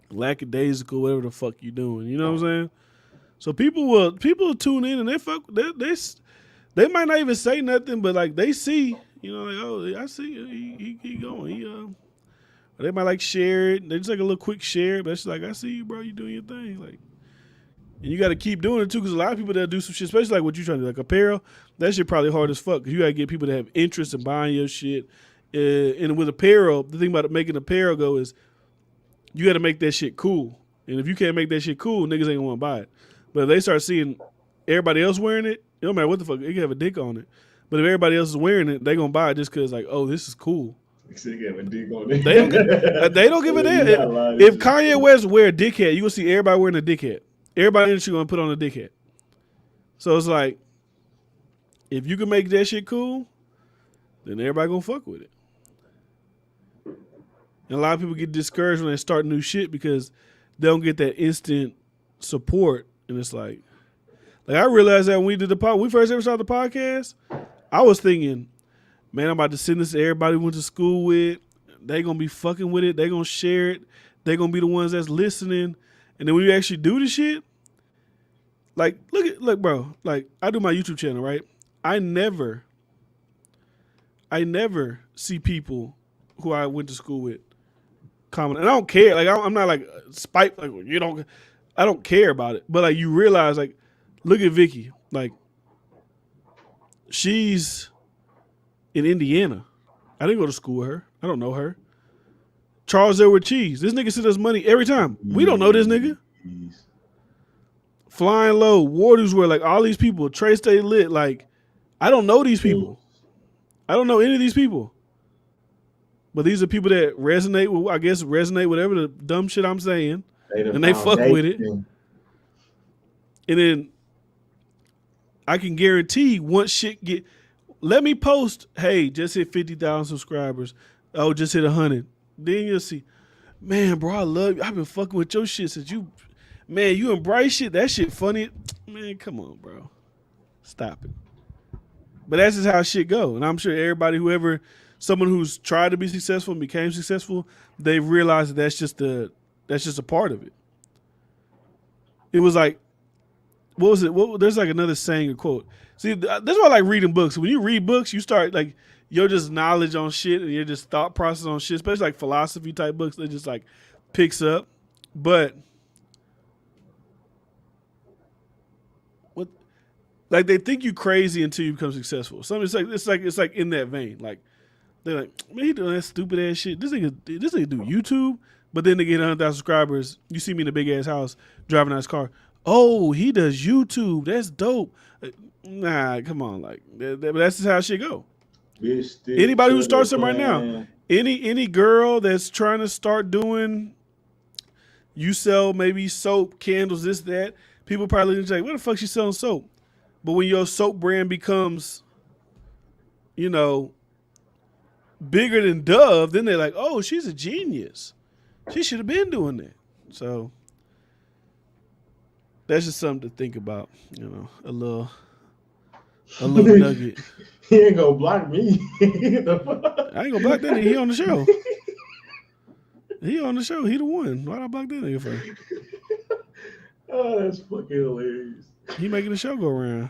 lackadaisical, whatever the fuck you doing. You know what I'm saying? So people will tune in and they might not even say nothing, but like they see, like, oh, I see he going. They might like share it. They just like a little quick share, but it's like, I see you, bro. You doing your thing, like. And you got to keep doing it too, because a lot of people that do some shit, especially like what you trying to do, like apparel, that shit probably hard as fuck. Because you got to get people that have interest in buying your shit. And with apparel, the thing about making apparel go is you got to make that shit cool. And if you can't make that shit cool, niggas ain't gonna want to buy it. But if they start seeing everybody else wearing it, it don't matter what the fuck, it can have a dick on it. But if everybody else is wearing it, they gonna buy it just because like, oh, this is cool. They have a dick on it. They don't give a damn. If Kanye West wear a dick hat, you gonna see everybody wearing a dick hat. Everybody in the industry gonna put on a dick hat. So it's like, if you can make that shit cool, then everybody gonna fuck with it. And a lot of people get discouraged when they start new shit because they don't get that instant support. And it's like I realized that when we did we first ever started the podcast, I was thinking, man, I'm about to send this to everybody we went to school with. They gonna be fucking with it. They gonna share it. They gonna be the ones that's listening. And then when you actually do the shit, like, look, bro, like, I do my YouTube channel, right? I never see people who I went to school with comment. And I don't care. Like, I'm not, like, spite, like, I don't care about it. But, like, you realize, like, look at Vicky. Like, she's in Indiana. I didn't go to school with her. I don't know her. Charles Edward Cheese. This nigga sent us money every time. We don't know this nigga. Flying Low, Waters were like all these people. Trey Stay Lit. Like, I don't know these people. I don't know any of these people. But these are people that resonate with whatever the dumb shit I'm saying. And they fuck with it. And then I can guarantee once shit get, let me post, hey, just hit 50,000 subscribers. Oh, just hit 100. Then you'll see, man, bro, I love you. I've been fucking with your shit since you and Bryce shit. That shit funny. Man, come on, bro. Stop it. But that's just how shit go. And I'm sure everybody, someone who's tried to be successful and became successful, they realize that that's just a part of it. It was like, what was it? There's like another saying or quote. See, that's why I like reading books. When you read books, you start like, your just knowledge on shit and your just thought process on shit, especially like philosophy type books, that just like picks up. But what, like, they think you crazy until you become successful. It's like in that vein. Like, they're like, man, he doing that stupid ass shit. This nigga do YouTube, but then they get 100,000 subscribers. You see me in a big ass house driving a nice car. Oh, he does YouTube. That's dope. Nah, come on, like that's just how shit go. Anybody who starts something right now, any girl that's trying to start doing, you sell maybe soap, candles, this, that, people probably like, what the fuck she selling soap? But when your soap brand becomes, bigger than Dove, then they're like, oh, she's a genius. She should have been doing that. So that's just something to think about, a little nugget. He ain't gonna block me. I ain't gonna block that nigga. He on the show. He on the show. He the one. Why'd I block that nigga for? Oh, that's fucking hilarious. He making the show go around.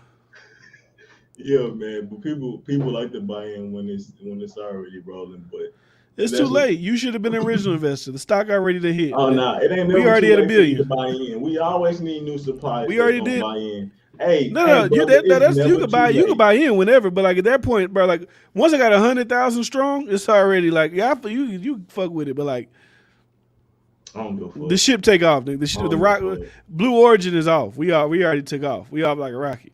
Yeah, man. But people like to buy in when it's already rolling. But it's too late. You should have been an original investor. The stock already to hit. Oh, nah. It ain't. We already at $1 billion. To buy in. We always need new supplies. We already did. Buy in. Hey, no, you can buy in whenever, but like at that point, bro, like once I got 100,000 strong, it's already like, yeah, you fuck with it, but like I don't go for the ship take off. The rock, Blue Origin is off. We already took off. We off like a rocket.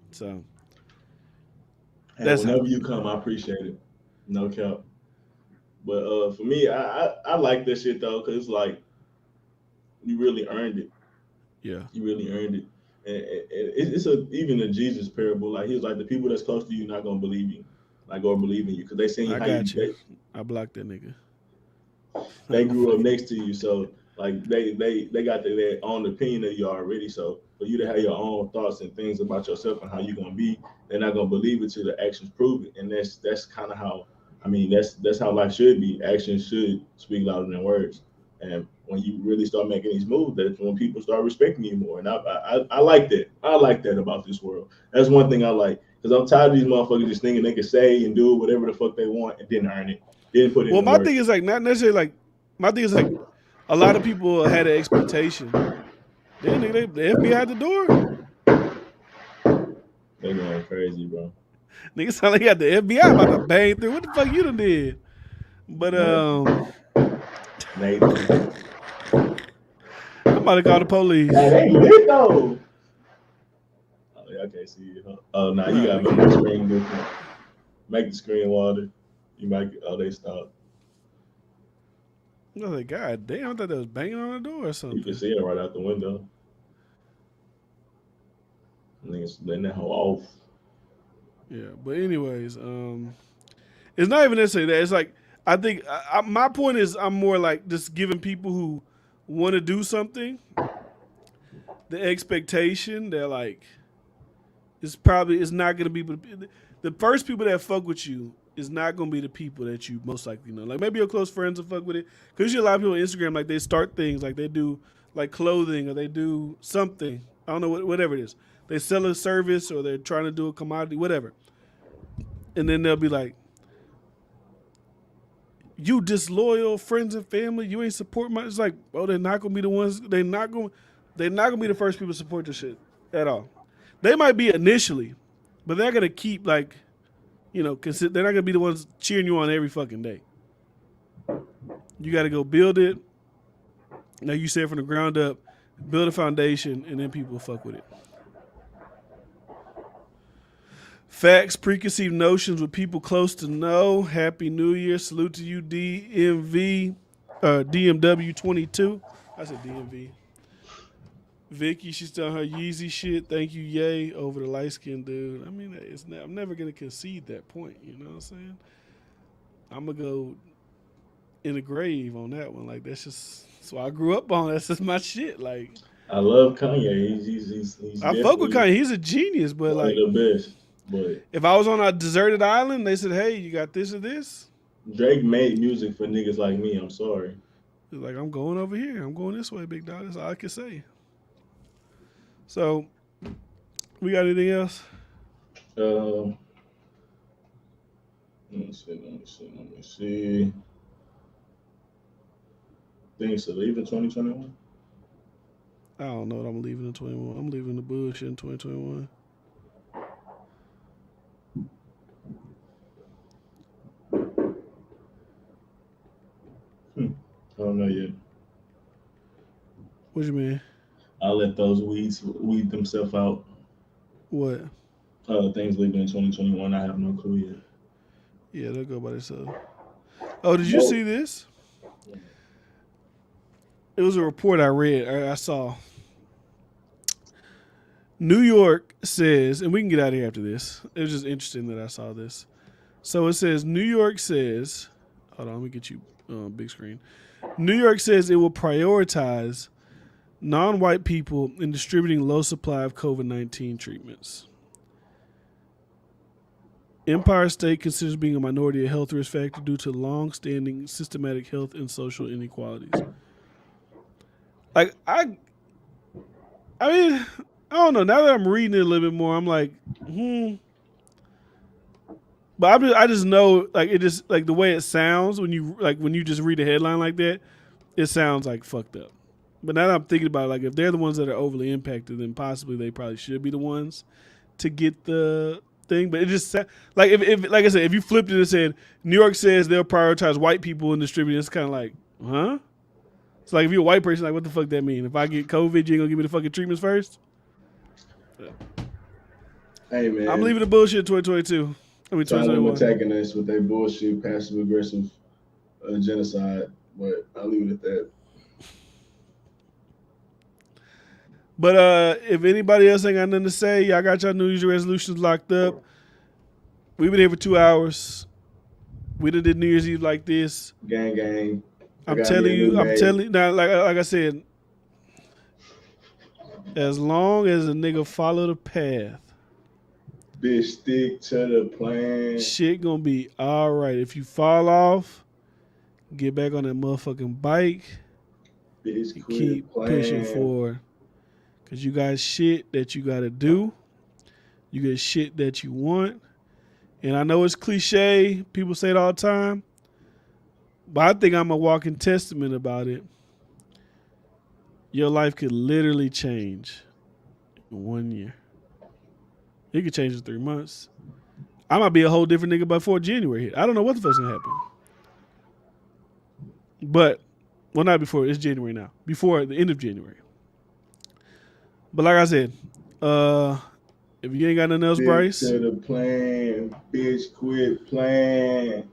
So that's whenever you come, I appreciate it. No cap. But for me, I like this shit though, because it's like you really earned it. Yeah, you really earned it. And it's even a Jesus parable. Like, he was like, the people that's close to you not gonna believe you, like, or believe in you, because they seen how you. I blocked that nigga. They grew up next to you, so like they got their own opinion of you already. So for you to have your own thoughts and things about yourself and how you're gonna be, they're not gonna believe it till the actions prove it. And that's kind of how, I mean, that's how life should be. Actions should speak louder than words. And when you really start making these moves, that's when people start respecting you more. And I like that. I like that about this world. That's one thing I like. Because I'm tired of these motherfuckers just thinking they can say and do whatever the fuck they want and didn't earn it. Didn't put in Well, the my work. thing is like not necessarily like my thing is like a lot of people had an expectation. Then the FBI at the door. They going crazy, bro. Niggas sound like you got the FBI about to bang through. What the fuck you done did? But Nathan. I'm about to call the police. Hey, they lit though. Oh, yeah, I can't see it. Huh? Oh, nah, you gotta make the screen different. Make the screen wider. You might. Oh, they stopped. I was like, God damn, I thought they was banging on the door or something. You can see it right out the window. Niggas letting that hoe off. Yeah, but anyways, it's not even necessarily that. It's like I think my point is I'm more like just giving people who want to do something the expectation that like it's not gonna be the first people that fuck with you is not gonna be the people that you most likely know. Like maybe your close friends will fuck with it because you see a lot of people on Instagram like they start things like they do like clothing or they do something. I don't know whatever it is. They sell a service or they're trying to do a commodity, whatever. And then they'll be like, you disloyal friends and family, you ain't support my. It's like, oh, they're not gonna be the ones. They're not gonna be the first people to support this shit at all. They might be initially, but they're gonna keep like, they're not gonna be the ones cheering you on every fucking day. You got to go build it. Like you said, from the ground up, build a foundation, and then people fuck with it. Facts, preconceived notions with people close to know. Happy New Year. Salute to you, DMW 22. I said DMV. Vicky, she's done her Yeezy shit. Thank you, Yay, over the light-skinned dude. I mean, I'm never going to concede that point. You know what I'm saying? I'm going to go in the grave on that one. Like, that's what I grew up on. That's just my shit. Like, I love Kanye. He's I fuck with Kanye. He's a genius, but one like, of the best. But if I was on a deserted island, they said, hey, you got this or this? Drake made music for niggas like me. I'm sorry. He's like, I'm going over here. I'm going this way, big dog. That's all I can say. So, we got anything else? Let me see. Things to leave in 2021? I don't know what I'm leaving in 21. I'm leaving the bullshit in 2021. I don't know yet. What you mean? I'll let those weeds weed themselves out. What? Things leaving in 2021. I have no clue yet. Yeah, they'll go by themselves. Oh, did you see this? It was a report I read. I saw. New York says, and we can get out of here after this. It was just interesting that I saw this. So it says, New York says, hold on, let me get you big screen. New York says it will prioritize non-white people in distributing low supply of COVID-19 treatments. Empire State considers being a minority a health risk factor due to long-standing systematic health and social inequalities. Like, I mean, I don't know. Now that I'm reading it a little bit more, I'm like, But I just know, like, it just, like, the way it sounds when you just read a headline like that, it sounds like fucked up. But now that I'm thinking about it, like, if they're the ones that are overly impacted, then possibly they probably should be the ones to get the thing. But it just, like, if like I said, if you flipped it and said, New York says they'll prioritize white people in distributing, it's kind of like, huh? It's like, if you're a white person, like, what the fuck that mean? If I get COVID, you ain't gonna give me the fucking treatments first? Hey, man. I'm leaving the bullshit in 2022. I mean, Them attacking us with their bullshit, passive aggressive genocide, but I'll leave it at that. But if anybody else ain't got nothing to say, y'all got y'all New Year's resolutions locked up. We've been here for 2 hours. We done did New Year's Eve like this. Gang. I'm telling you now, like I said, as long as a nigga follow the path, bitch, stick to the plan. Shit gonna be all right. If you fall off, get back on that motherfucking bike Bitch, You quit keep pushing playing. forward. Because you got shit that you got to do. You get shit that you want. And I know it's cliche. People say it all the time. But I think I'm a walking testament about it. Your life could literally change in 1 year. It could change in 3 months. I might be a whole different nigga before January hit. I don't know what the fuck's gonna happen. But, well, not before. It's January now. Before the end of January. But like I said, if you ain't got nothing else, Stick Bryce. to the plan. Bitch, quit playing.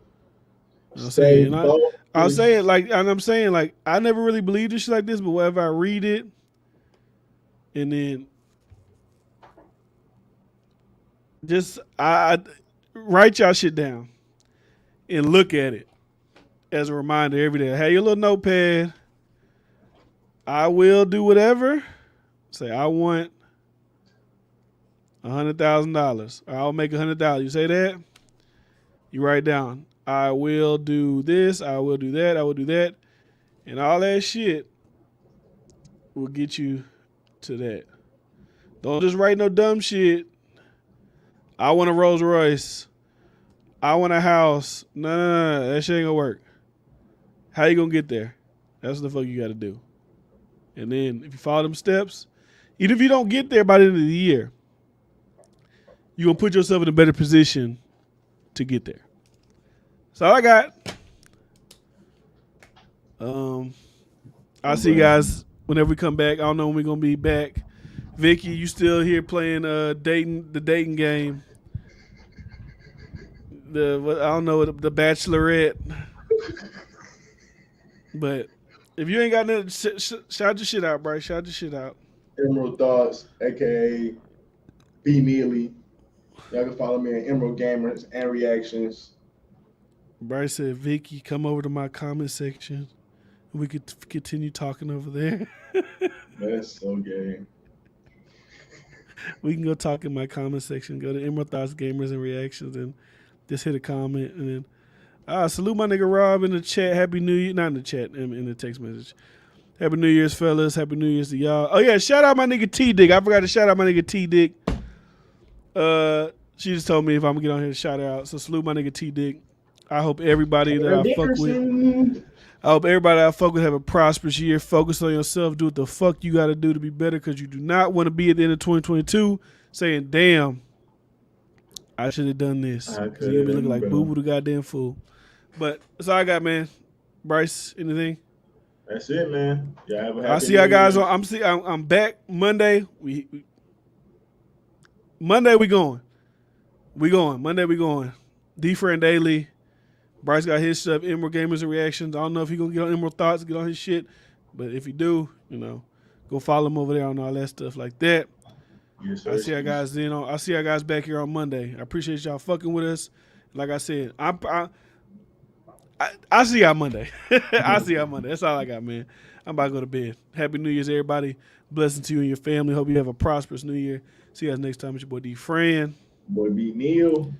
I'm Stay saying, focused. I'll say it like, and I'm saying like, I never really believed this shit like this, but whenever I read it, and then just I write y'all shit down and look at it as a reminder every day. Have your little notepad. I will do whatever. Say I want $100,000. I'll make $100,000. You say that. You write down. I will do this. I will do that. I will do that, and all that shit will get you to that. Don't just write no dumb shit. I want a Rolls Royce. I want a house. No. That shit ain't gonna work. How you gonna get there? That's the fuck you gotta do. And then if you follow them steps, even if you don't get there by the end of the year, you're gonna put yourself in a better position to get there. That's all I got. I'll see you guys whenever we come back. I don't know when we're gonna be back. Vicky, you still here playing the dating game? I don't know, the Bachelorette. But if you ain't got nothing, shout your shit out, Bryce. Shout your shit out. Emerald Thoughts, aka B Neely. Y'all can follow me on Emerald Gamers and Reactions. Bryce said, Vicky, come over to my comment section. We could continue talking over there. That's so gay. We can go talk in my comment section. Go to Emerald Thoughts Gamers and Reactions and just hit a comment. And then salute my nigga Rob in the chat. Happy New Year. Not in the chat, in the text message. Happy New Year's, fellas. Happy New Year's to y'all. Oh, yeah. Shout out my nigga T-Dick. I forgot to shout out my nigga T-Dick. She just told me if I'm going to get on here to shout her out. So salute my nigga T-Dick. I hope everybody that I fuck with. I hope everybody that I fuck with have a prosperous year. Focus on yourself. Do what the fuck you got to do to be better, because you do not want to be at the end of 2022 saying, damn, I should have done this. Because you're going to be looking like boo-boo the goddamn fool. But that's all I got, man. Bryce, anything? That's it, man. Y'all have a happy I'll see y'all guys. year. I'm back Monday. Monday we going. Monday we going. D-Friend Daily. Bryce got his stuff, Emerald Gamers and Reactions. I don't know if he's going to get on Emerald Thoughts, get on his shit. But if he do, go follow him over there on all that stuff like that. Yes, sir. I'll see y'all guys then. I'll see y'all guys back here on Monday. I appreciate y'all fucking with us. Like I said, I see y'all Monday. I see y'all Monday. That's all I got, man. I'm about to go to bed. Happy New Year's, everybody. Blessings to you and your family. Hope you have a prosperous New Year. See you guys next time. It's your boy D. Fran. Boy B Neil.